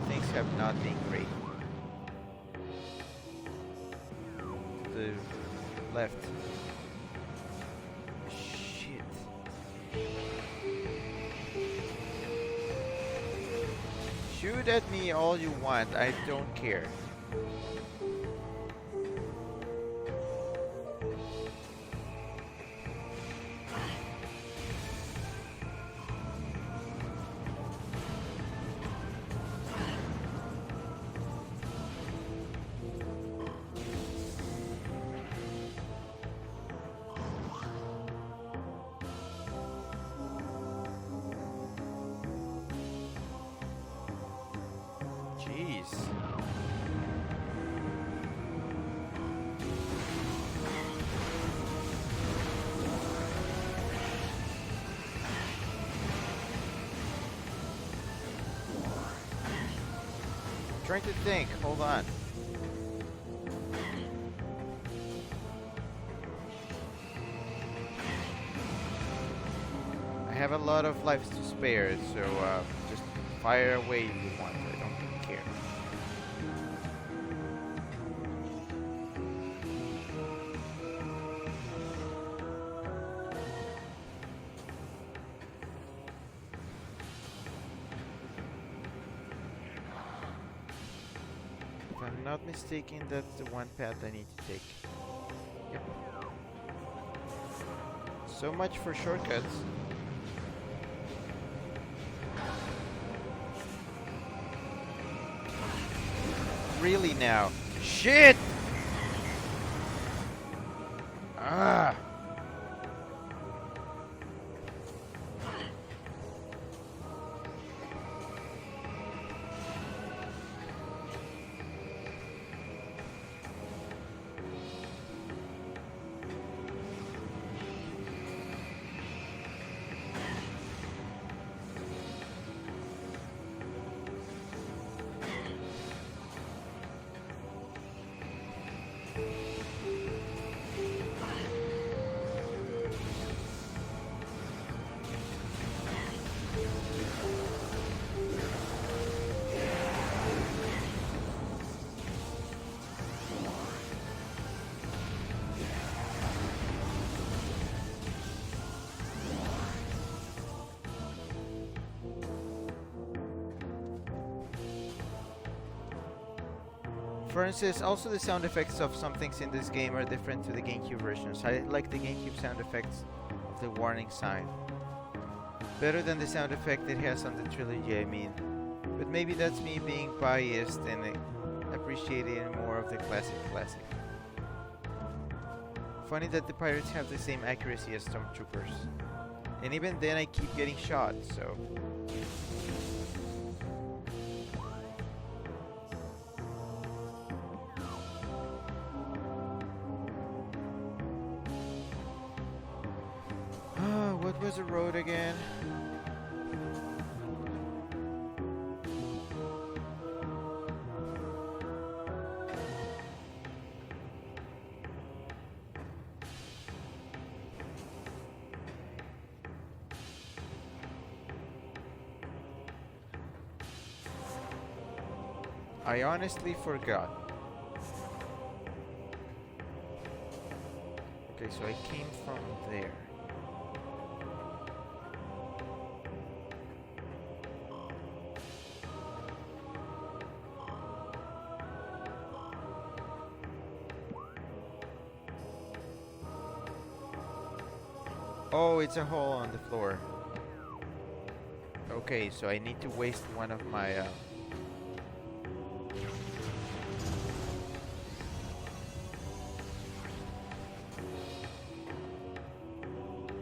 Things have not been great. To the left. Shit. Shoot at me all you want, I don't care. Jeez. Trying to think. Hold on. I have a lot of lives to spare, so just fire away if you want. I don't care. If I'm not mistaken, that's the one path I need to take. Yep. So much for shortcuts. Really now? Shit! Ah! For instance, also the sound effects of some things in this game are different to the GameCube versions. I like the GameCube sound effects of the warning sign. Better than the sound effect it has on the Trilogy, I mean. But maybe that's me being biased and appreciating more of the classic. Funny that the pirates have the same accuracy as stormtroopers. And even then I keep getting shot, so... what was the road again? I honestly forgot. Okay, so I came from there. Oh, it's a hole on the floor. Okay, so I need to waste one of my...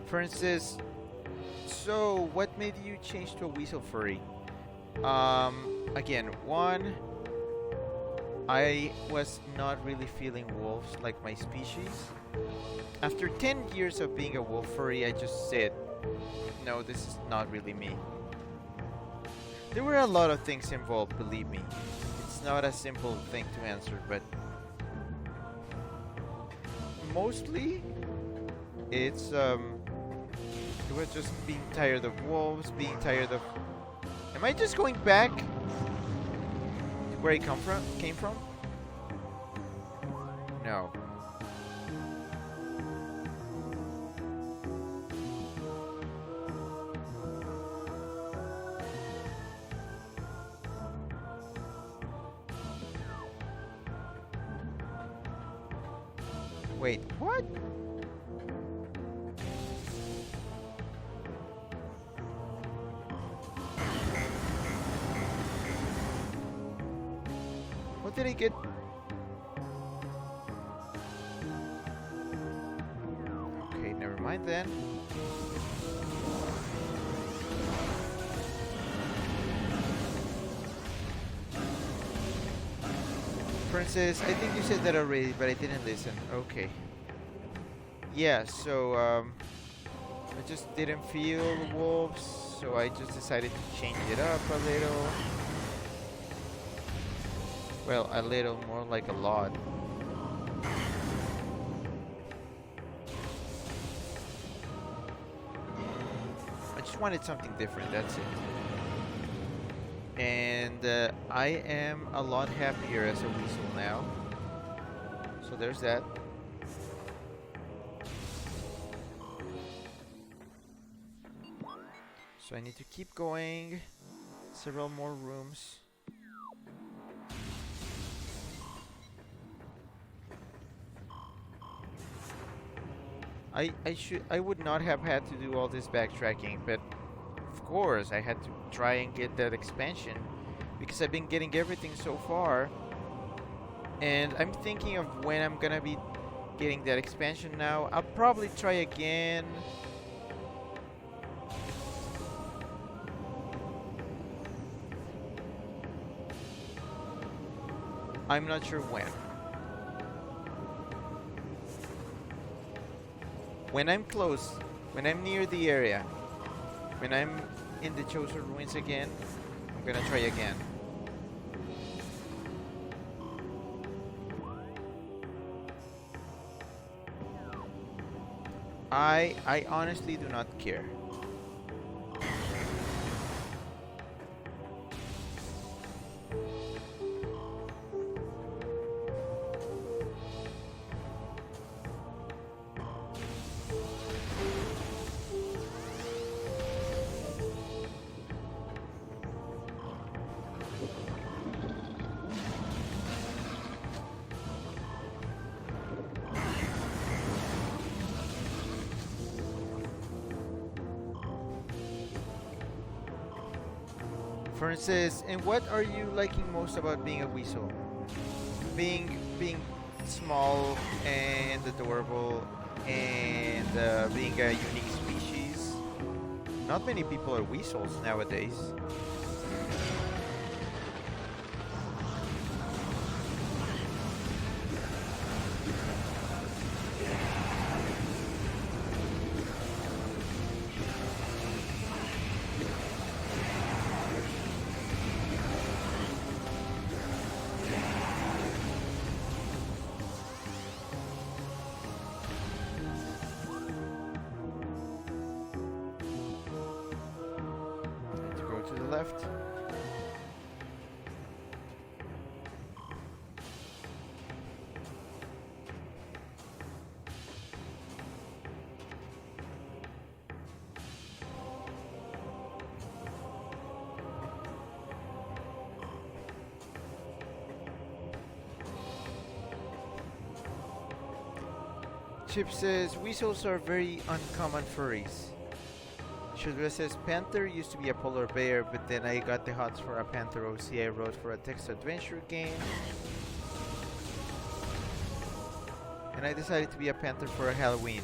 For instance, so what made you change to a weasel furry? Again, one, I was not really feeling wolves like my species. After 10 years of being a wolf furry, I just said, no, this is not really me. There were a lot of things involved, believe me. It's not a simple thing to answer, but mostly it's it was just being tired of wolves, being tired of... Am I just going back to where I came from? No. Wait, what? What did I get? Okay, never mind then. Princess, I think you said that already, but I didn't listen. Okay. Yeah, so, I just didn't feel wolves, so I just decided to change it up a little. Well, a little, more like a lot. I just wanted something different, that's it. And I am a lot happier as a weasel now. So there's that. So I need to keep going. Several more rooms. I would not have had to do all this backtracking, but of course I had to try and get that expansion because I've been getting everything so far, and I'm thinking of when I'm gonna be getting that expansion now. I'll probably try again. I'm not sure when. When I'm close, when I'm near the area, when I'm in the Chosen Ruins again, I'm gonna try again. I honestly do not care. For instance, and what are you liking most about being a weasel? Being small and adorable and being a unique species. Not many people are weasels nowadays. To go to the left. Chip says weasels are very uncommon furries. Shudra says Panther used to be a polar bear, but then I got the hots for a Panther OC I wrote for a text adventure game. And I decided to be a Panther for a Halloween.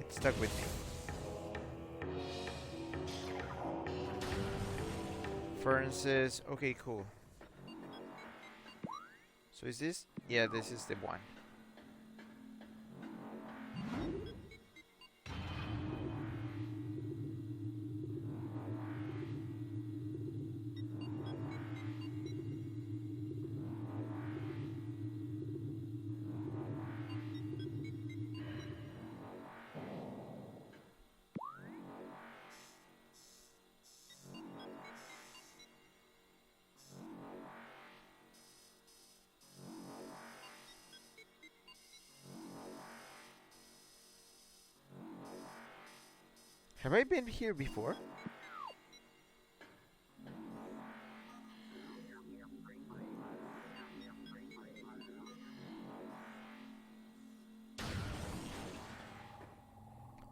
It stuck with me. Fern says, okay, cool. So is this? Yeah, this is the one. Have I been here before?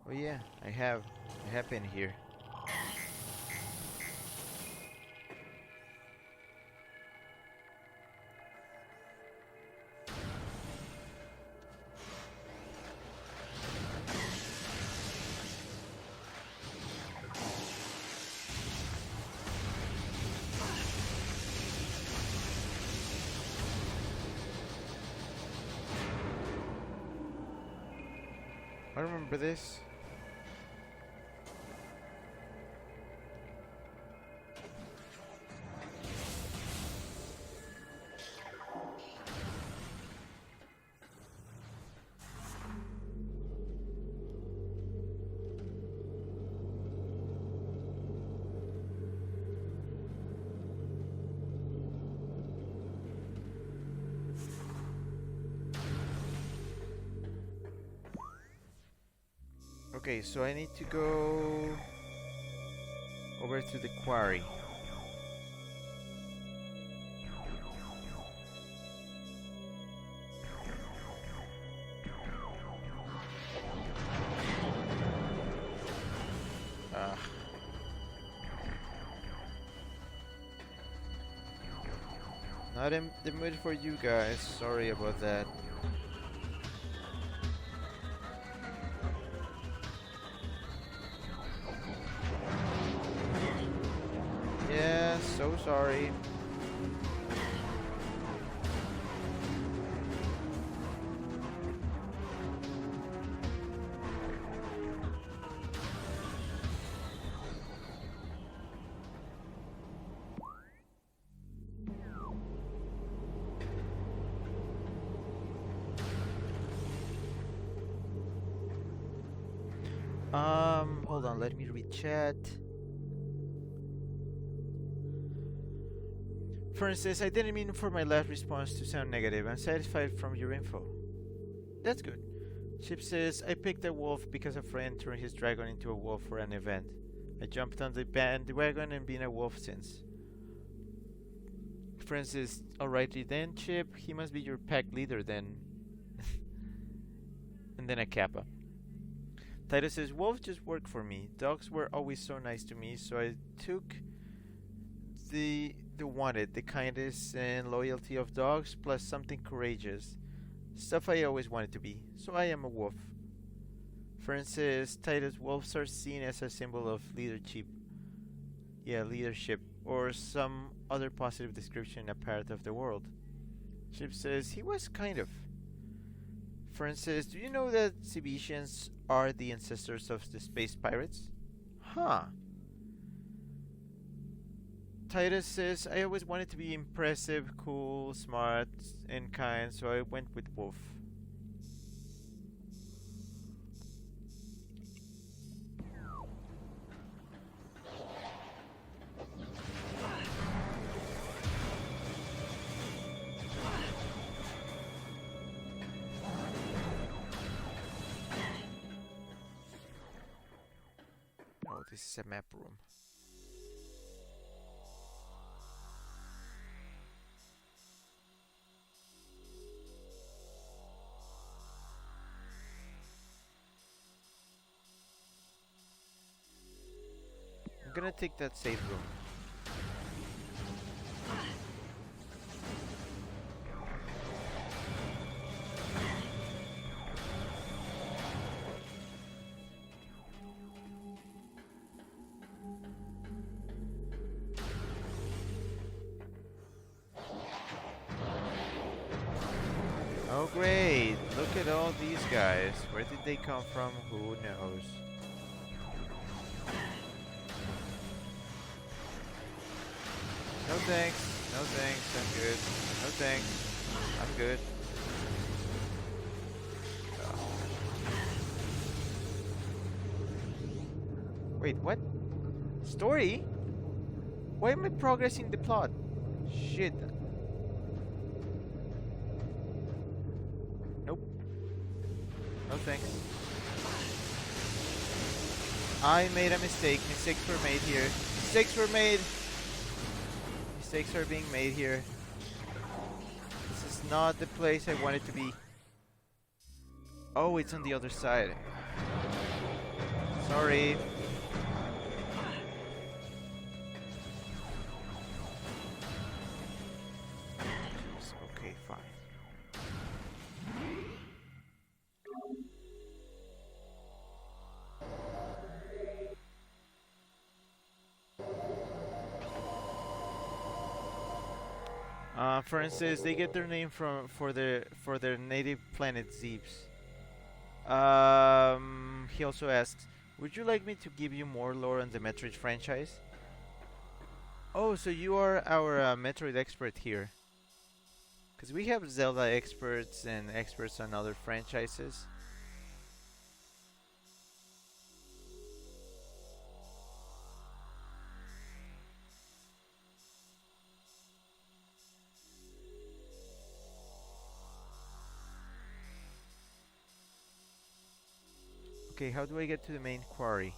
Oh yeah, I have. I have been here. I remember this. Okay, so I need to go over to the quarry. Not in the mood for you guys. Sorry about that. Yeah, so sorry. Hold on, let me read chat. For instance, I didn't mean for my last response to sound negative. I'm satisfied from your info. That's good. Chip says, I picked a wolf because a friend turned his dragon into a wolf for an event. I jumped on the bandwagon and been a wolf since. Friend says, alrighty then, Chip. He must be your pack leader then. And then a kappa. Titus says, wolves just work for me. Dogs were always so nice to me, so I took the wanted, the kindness and loyalty of dogs, plus something courageous. Stuff I always wanted to be. So I am a wolf. For instance, Titus, wolves are seen as a symbol of leadership. Yeah, leadership, or some other positive description in a part of the world. Chip says he was kind of. For instance, do you know that Cebesians are the ancestors of the space pirates? Huh. Titus says, I always wanted to be impressive, cool, smart, and kind, so I went with Wolf. Oh, this is a map room. I'm gonna take that safe room. Oh great, look at all these guys. Where did they come from? Who knows? No thanks, no thanks, I'm good. No thanks, I'm good. Wait, what? Story? Why am I progressing the plot? Shit. Nope. No thanks. I made a mistake. Mistakes were made here. Mistakes were made. Mistakes are being made here. This is not the place I wanted to be. Oh, it's on the other side. Sorry. Okay, fine. For instance, they get their name from for their native planet Zeebs. He also asks, would you like me to give you more lore on the Metroid franchise? Oh, so you are our Metroid expert here. Because we have Zelda experts and experts on other franchises. Okay, how do I get to the main quarry?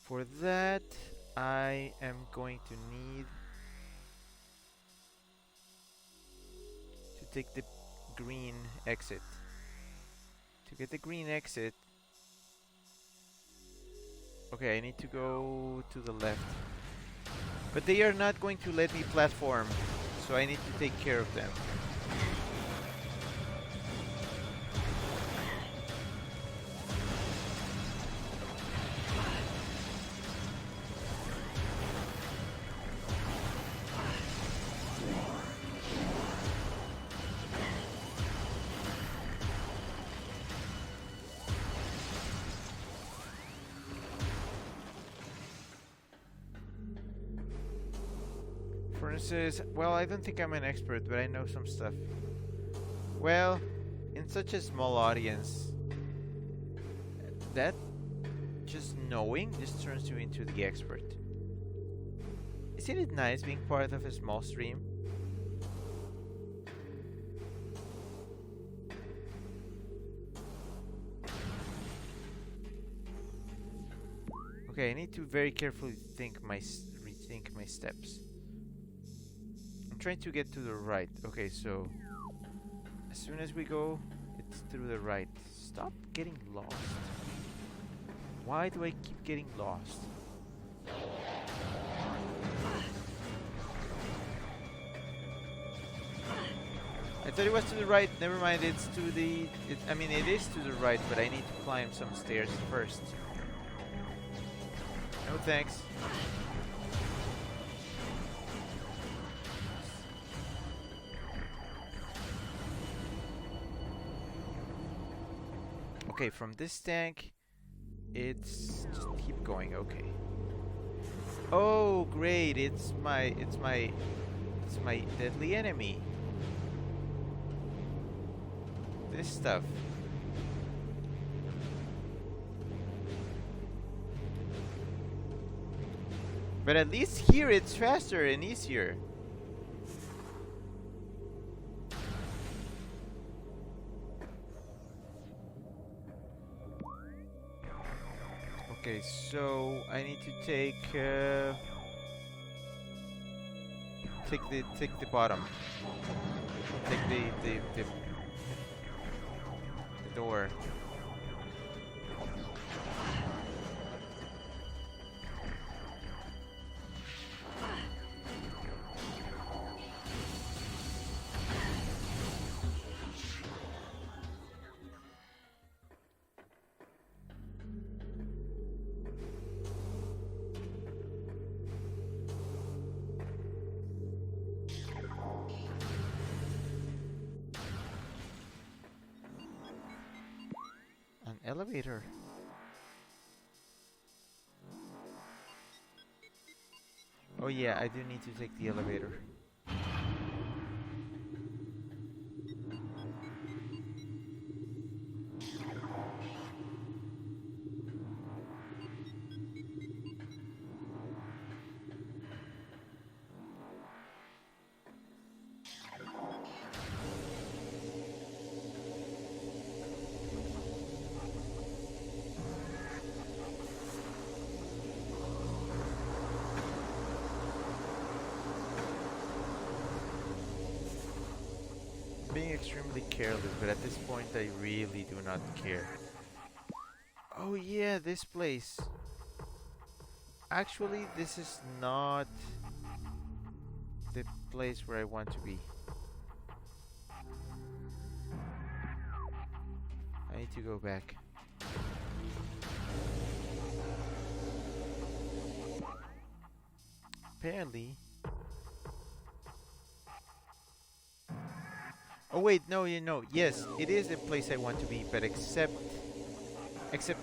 For that, I am going to need to take the green exit. To get the green exit, okay, I need to go to the left. But they are not going to let me platform, so I need to take care of them. For instance, well, I don't think I'm an expert, but I know some stuff. Well, in such a small audience, that just knowing just turns you into the expert. Isn't it nice being part of a small stream? Okay, I need to very carefully rethink my steps. I'm trying to get to the right. Okay, so as soon as we go, it's through the right. Stop getting lost. Why do I keep getting lost? I thought it was to the right. Never mind, it's to the... I mean, it is to the right, but I need to climb some stairs first. No thanks. Okay, from this tank, it's... just keep going, okay. Oh, great, it's my deadly enemy. This stuff. But at least here it's faster and easier. Okay, so I need to take the bottom. Take the door. Elevator. Oh yeah, I do need to take the elevator. Being extremely careless, but at this point I really do not care. Oh yeah, this place. Actually, this is not the place where I want to be. I need to go back. Apparently. Oh wait, no, you know, yes, it is the place I want to be, but except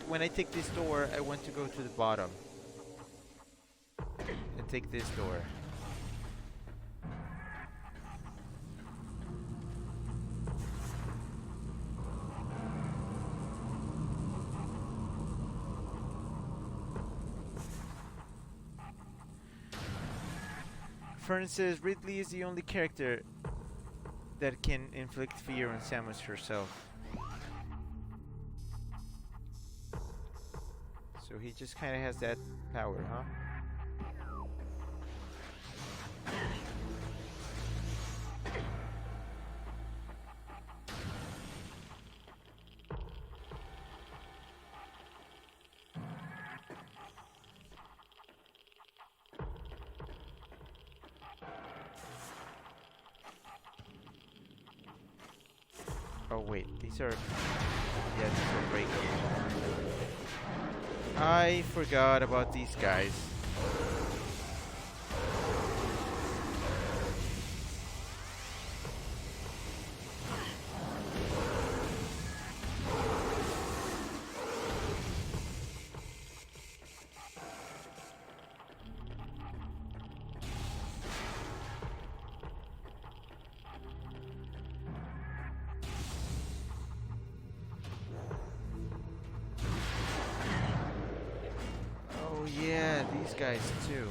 when I take this door, I want to go to the bottom. And take this door. Fern says Ridley is the only character that can inflict fear on Samus herself. So he just kind of has that power, huh? Oh wait, these are... yeah, these are breaking. I forgot about these guys. Yeah, these guys too.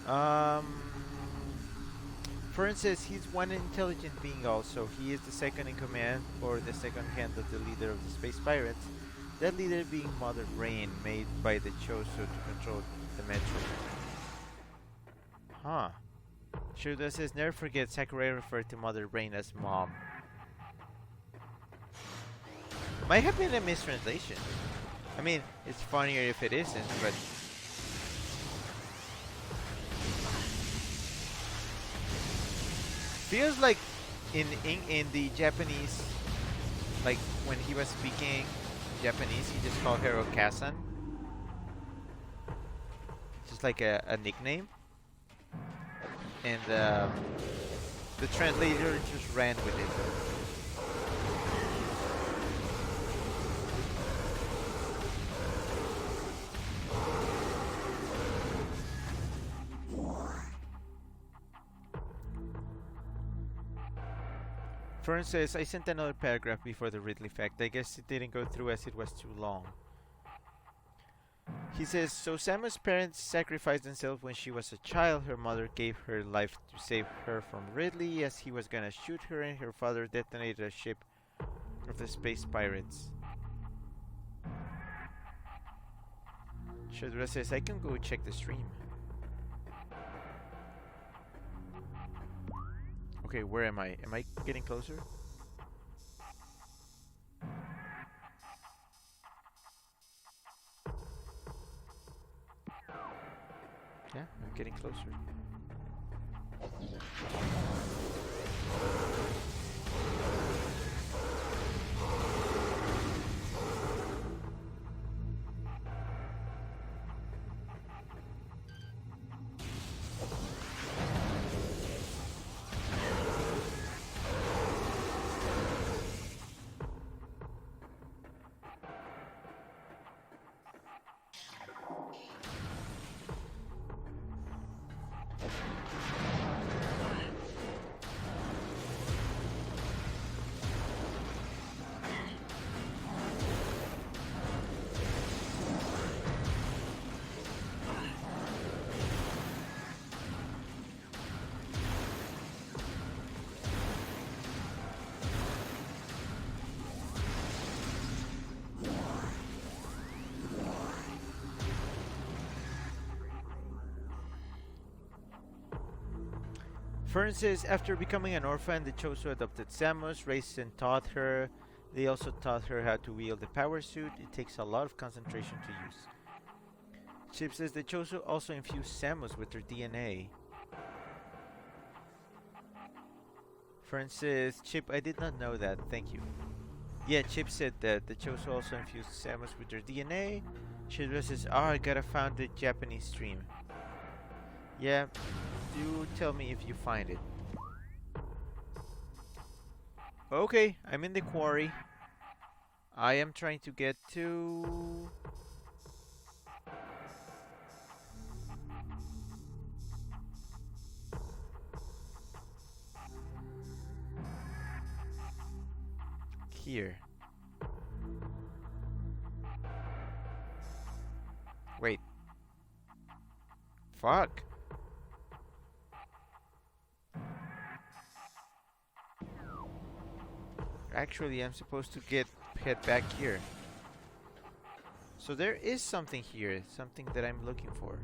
Um, Fern says he's one intelligent being also. He is the second in command, or the second hand of the leader of the space pirates. That leader being Mother Brain, made by the Choso to control the Metro. Huh. Shuda says never forget Sakurai referred to Mother Brain as Mom. Might have been a mistranslation. I mean, it's funnier if it isn't, but... Feels like in the Japanese, like when he was speaking Japanese, he just called her Okasan. Just like a nickname. And the translator just ran with it. Fern says, I sent another paragraph before the Ridley fact. I guess it didn't go through as it was too long. He says, so Samu's parents sacrificed themselves when she was a child. Her mother gave her life to save her from Ridley as he was gonna shoot her, and her father detonated a ship of the space pirates. Shadra says, I can go check the stream. Okay, where am I? Am I getting closer? Yeah, I'm getting closer. Fern says, after becoming an orphan, the Choso adopted Samus, raised and taught her. They also taught her how to wield the power suit. It takes a lot of concentration to use. Chip says the Choso also infused Samus with their DNA. Fern says, Chip, I did not know that. Thank you. Yeah, Chip said that the Choso also infused Samus with their DNA. Chip says, oh, I gotta find the Japanese stream. Yeah, do tell me if you find it. Okay, I'm in the quarry. I am trying to get to... here. Wait. Fuck. Actually, I'm supposed to head back here. So there is something here, something that I'm looking for.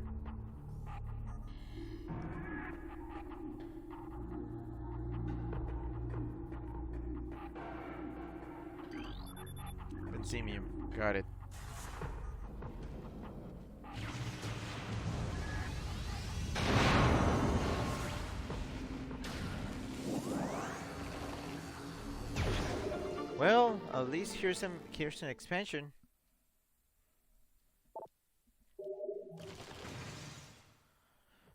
Benzemium, got it. Well, at least here's an expansion.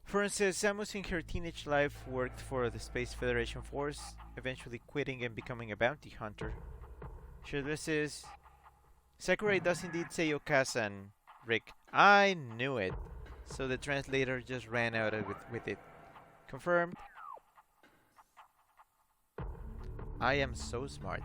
For instance, Samus in her teenage life worked for the Space Federation Force, eventually quitting and becoming a bounty hunter. Shadra says, Sakurai does indeed say Okasan, Rick. I knew it. So the translator just ran out with it. Confirmed. I am so smart.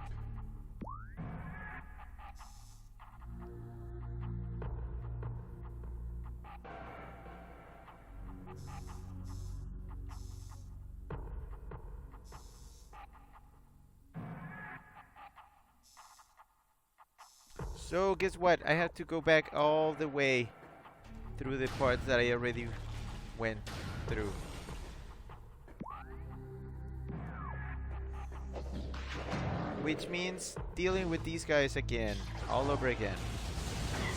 So guess what? I have to go back all the way through the parts that I already went through. Which means dealing with these guys again, all over again.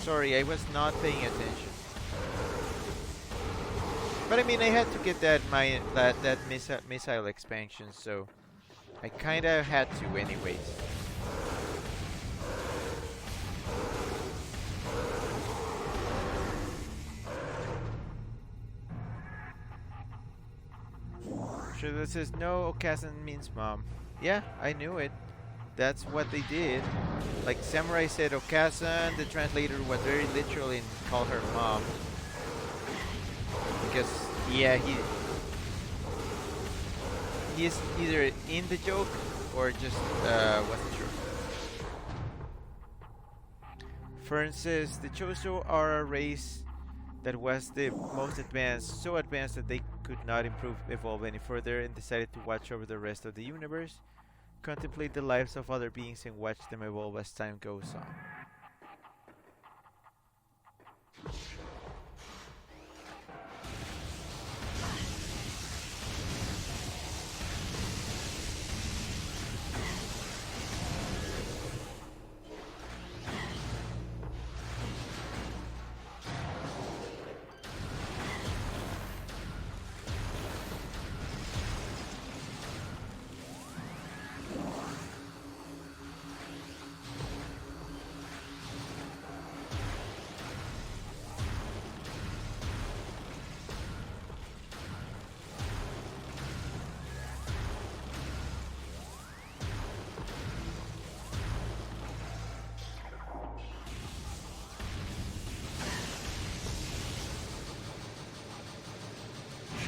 Sorry, I was not paying attention. But I mean, I had to get that missile expansion, so I kinda had to anyways. Sure, that says no, Okazan means mom. Yeah, I knew it. That's what they did. Like Samurai said Okazan, the translator was very literal and called her mom. Because yeah, he's either in the joke or just wasn't sure. Fern says the Choso are a race that was the most advanced, so advanced that they could not evolve any further, and decided to watch over the rest of the universe, contemplate the lives of other beings, and watch them evolve as time goes on.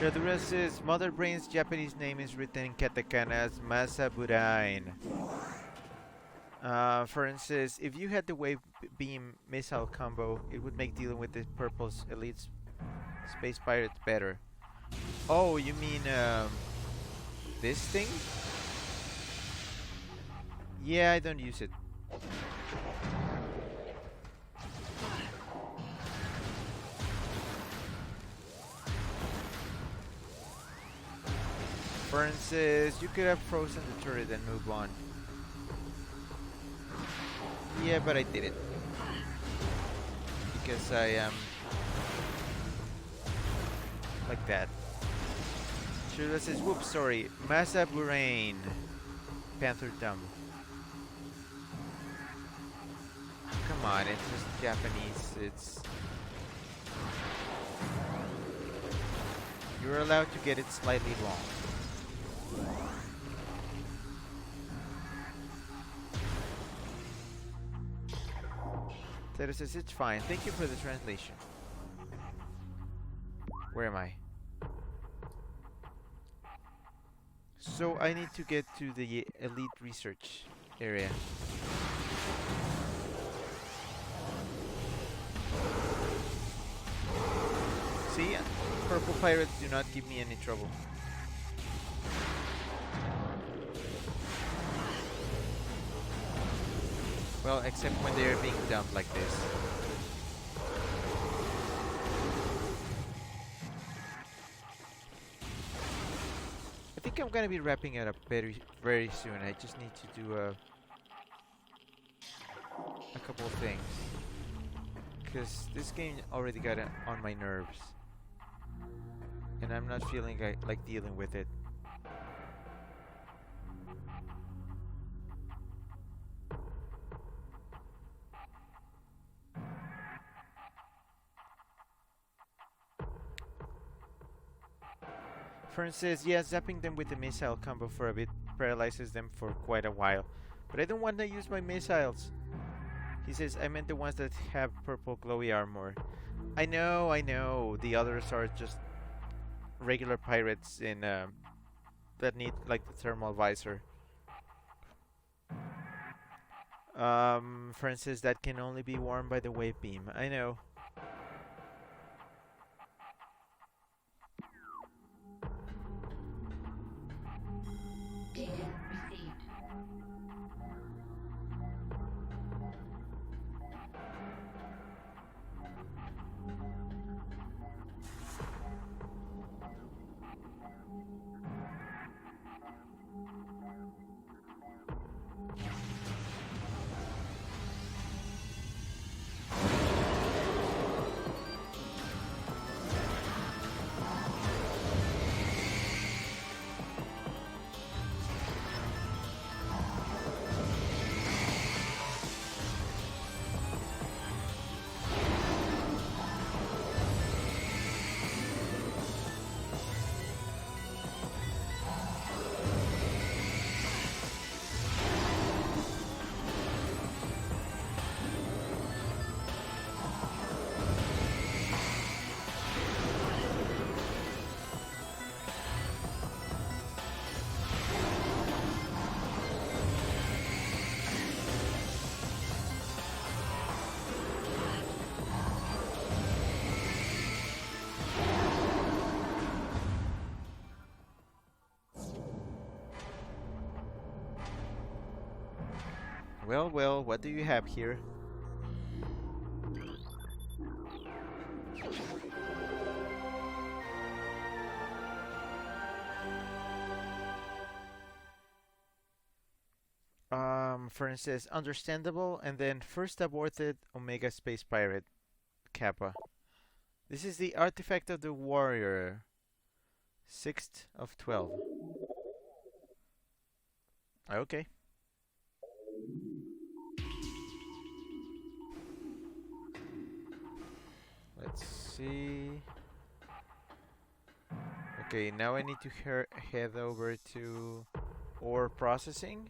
Shadura says Mother Brain's Japanese name is written in katakana as Masaburain. Fern says if you had the wave beam missile combo, it would make dealing with the purple's elite space pirates better. Oh, you mean this thing? Yeah, I don't use it. Fern says you could have frozen the turret and move on. Yeah, but I did it. Because I am like that. Shirley says, whoops, sorry. Masa Burain. Panther Dumb. Come on, it's just Japanese. It's... You're allowed to get it slightly wrong. Teta says it's fine. Thank you for the translation. Where am I? So I need to get to the elite research area. See? Purple pirates do not give me any trouble. Well, except when they're being dumped like this. I think I'm gonna be wrapping it up very soon. I just need to do a couple of things. Because this game already got on my nerves. And I'm not feeling like dealing with it. Fern says, yeah, zapping them with the missile combo for a bit paralyzes them for quite a while. But I don't want to use my missiles. He says, I meant the ones that have purple glowy armor. I know. The others are just regular pirates in that need like the thermal visor. Fern says that can only be worn by the wave beam. I know. Well, well, what do you have here? For instance, understandable, and then first aborted Omega Space Pirate Kappa. This is the artifact of the warrior. 6th of 12. Okay. Let's see. Okay, now I need to head over to ore processing.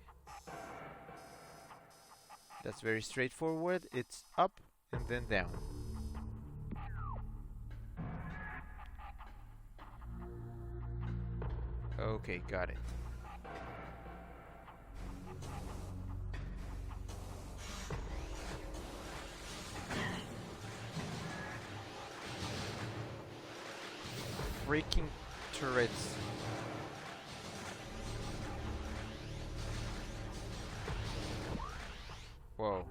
That's very straightforward. It's up and then down. Okay, got it. Freaking turrets. Whoa.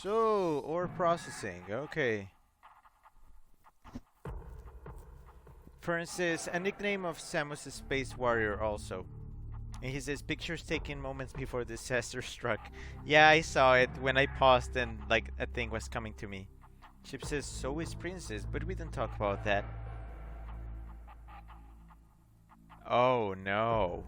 So, ore processing, okay. For instance, a nickname of Samus is Space Warrior also. And he says, pictures taken moments before disaster struck. Yeah, I saw it when I paused and like a thing was coming to me. Chip says, so is Princess, but we didn't talk about that. Oh no.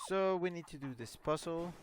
So we need to do this puzzle.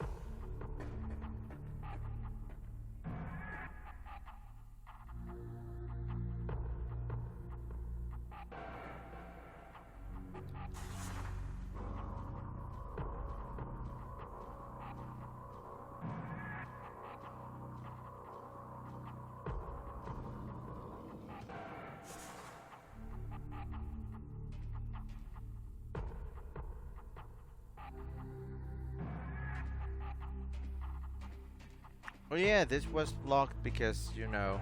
Oh yeah, this was blocked because, you know,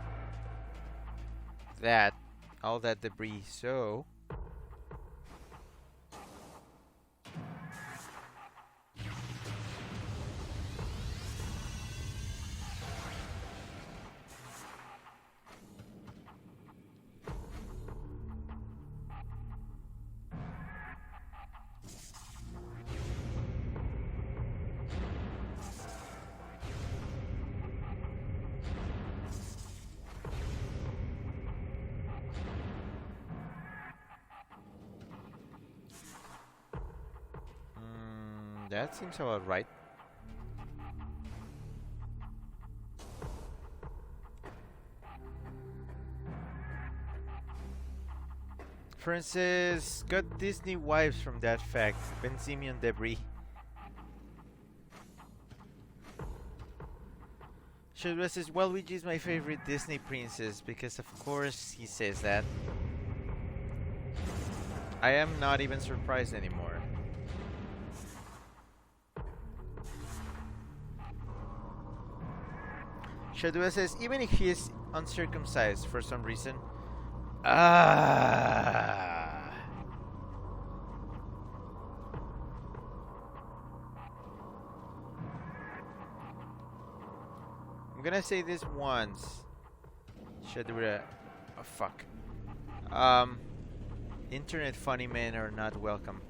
that, all that debris, so... that seems about right. Francis got Disney wives from that fact. Benzemian debris. Shadowrest says, Waluigi is my favorite Disney princess because of course he says that. I am not even surprised anymore. Shadowrest says, even if he is uncircumcised for some reason. Ah. I'm gonna say this once. Shadowrest. Oh, fuck. Internet funny men are not welcome.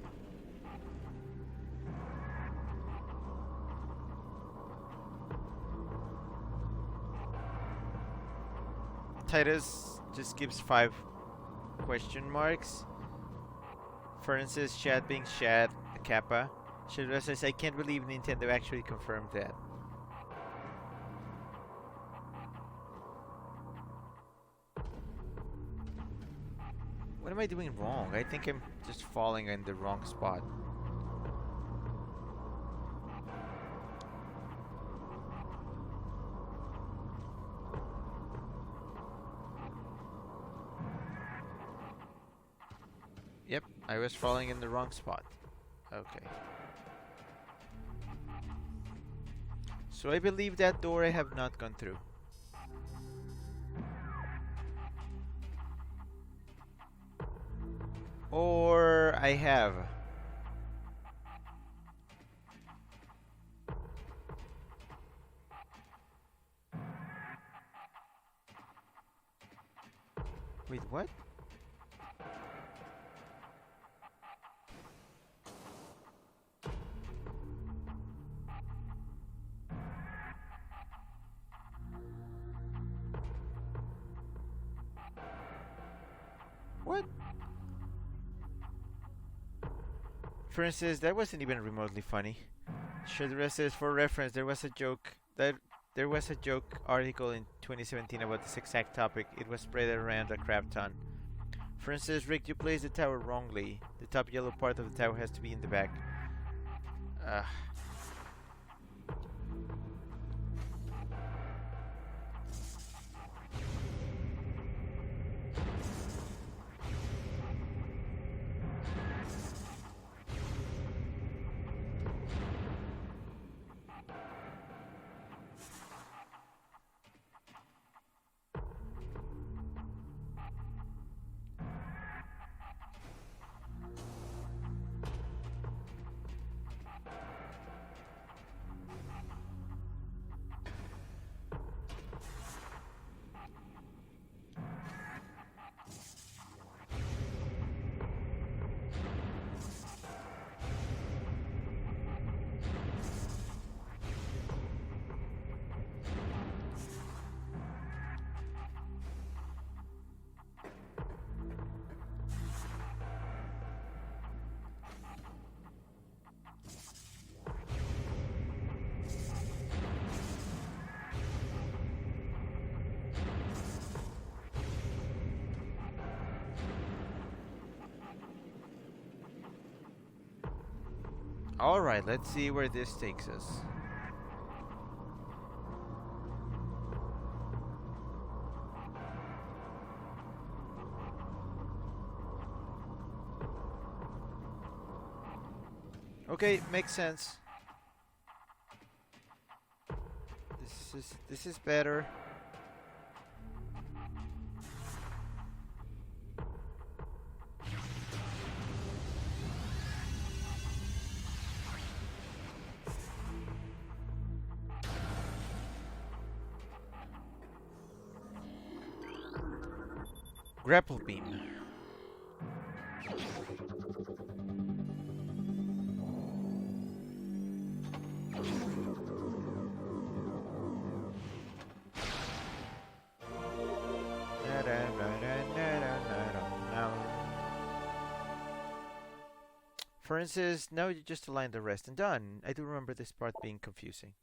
Titus just gives 5 question marks. Fern says Shad being Shad, Kappa. Shadowrest says, I can't believe Nintendo actually confirmed that. What am I doing wrong? I think I'm just falling in the wrong spot. Yep, I was falling in the wrong spot. Okay. So I believe that door I have not gone through. Or I have. Wait, what? What? For instance, that wasn't even remotely funny. Shadowrest says, for reference, there was a joke article in 2017 about this exact topic. It was spread around a crap ton. For instance, Rick, you placed the tower wrongly. The top yellow part of the tower has to be in the back. Alright, let's see where this takes us. Okay, makes sense. This is better. Grapple beam. For instance, now you just align the rest and done. I do remember this part being confusing.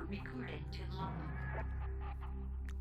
Recording to long.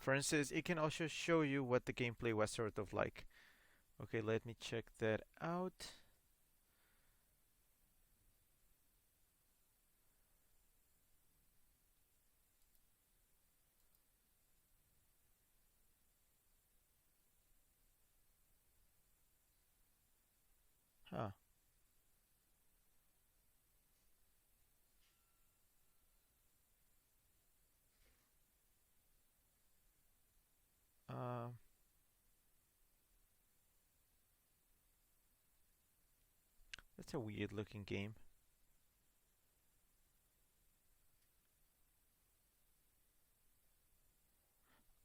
For instance, it can also show you what the gameplay was sort of like. Okay, let me check that out. Huh. Um, that's a weird looking game.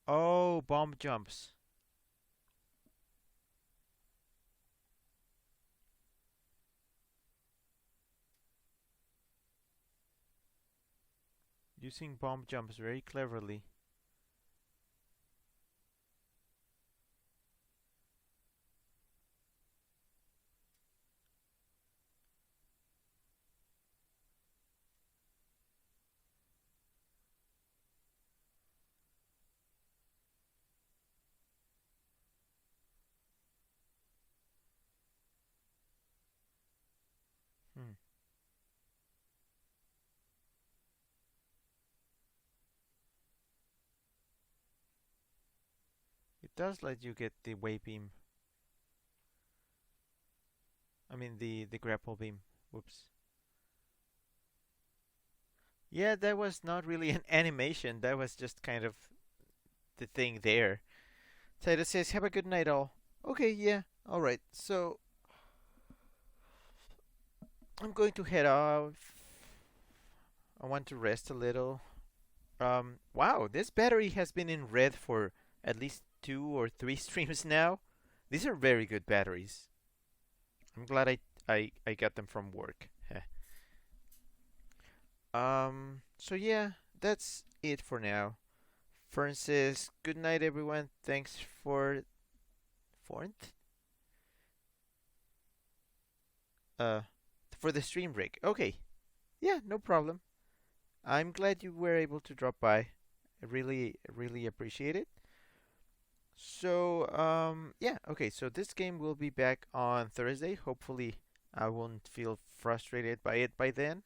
Oh, bomb jumps. Using bomb jumps very cleverly. Hmm. It does let you get the wave beam. I mean the grapple beam. Whoops. Yeah, that was not really an animation. That was just kind of the thing there. Taylor says, "Have a good night, all." Okay, yeah, all right. So I'm going to head off. I want to rest a little. Wow, this battery has been in red for at least 2 or 3 streams now. These are very good batteries. I'm glad I got them from work. So yeah, that's it for now. Fern says, good night, everyone. Thanks for uh for the stream break. Okay, yeah, no problem. I'm glad you were able to drop by. I really appreciate it. So, yeah, okay, so this game will be back on Thursday. Hopefully, I won't feel frustrated by it by then.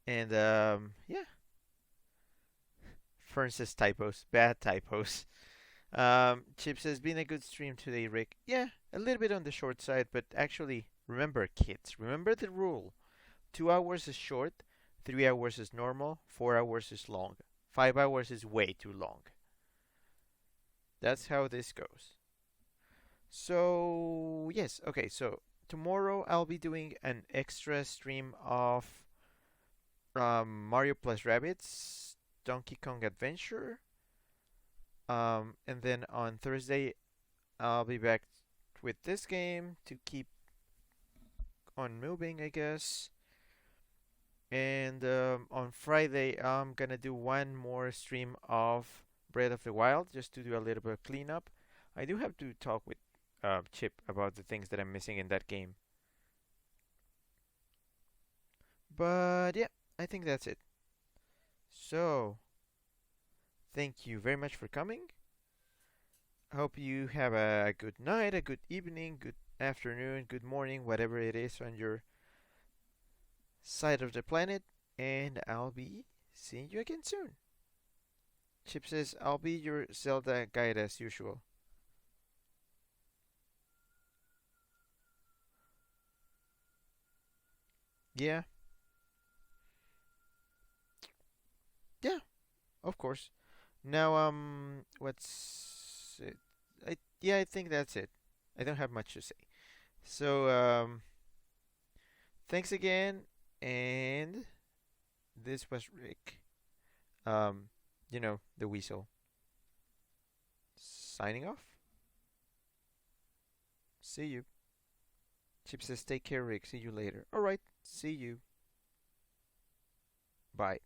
And, yeah, Fern says typos, bad typos. Chip says, been a good stream today, Rick. Yeah, a little bit on the short side, but actually, remember, kids, remember the rule. 2 hours is short, 3 hours is normal, 4 hours is long, 5 hours is way too long. That's how this goes. So, yes, okay, so tomorrow I'll be doing an extra stream of Mario plus Rabbids Donkey Kong Adventure. And then on Thursday, I'll be back with this game to keep on moving, I guess. And on Friday, I'm gonna do one more stream of Breath of the Wild just to do a little bit of cleanup. I do have to talk with Chip about the things that I'm missing in that game. But yeah, I think that's it. So, thank you very much for coming. I hope you have a good night, a good evening, good afternoon, good morning, whatever it is on your side of the planet. And I'll be seeing you again soon. Chip says, I'll be your Zelda guide as usual. Yeah, yeah, of course. Now, what's it? Yeah, I think that's it. I don't have much to say. So, thanks again, and this was Rick. Um, the weasel. Signing off. See you. Chip says, take care, Rick. See you later. All right. See you. Bye.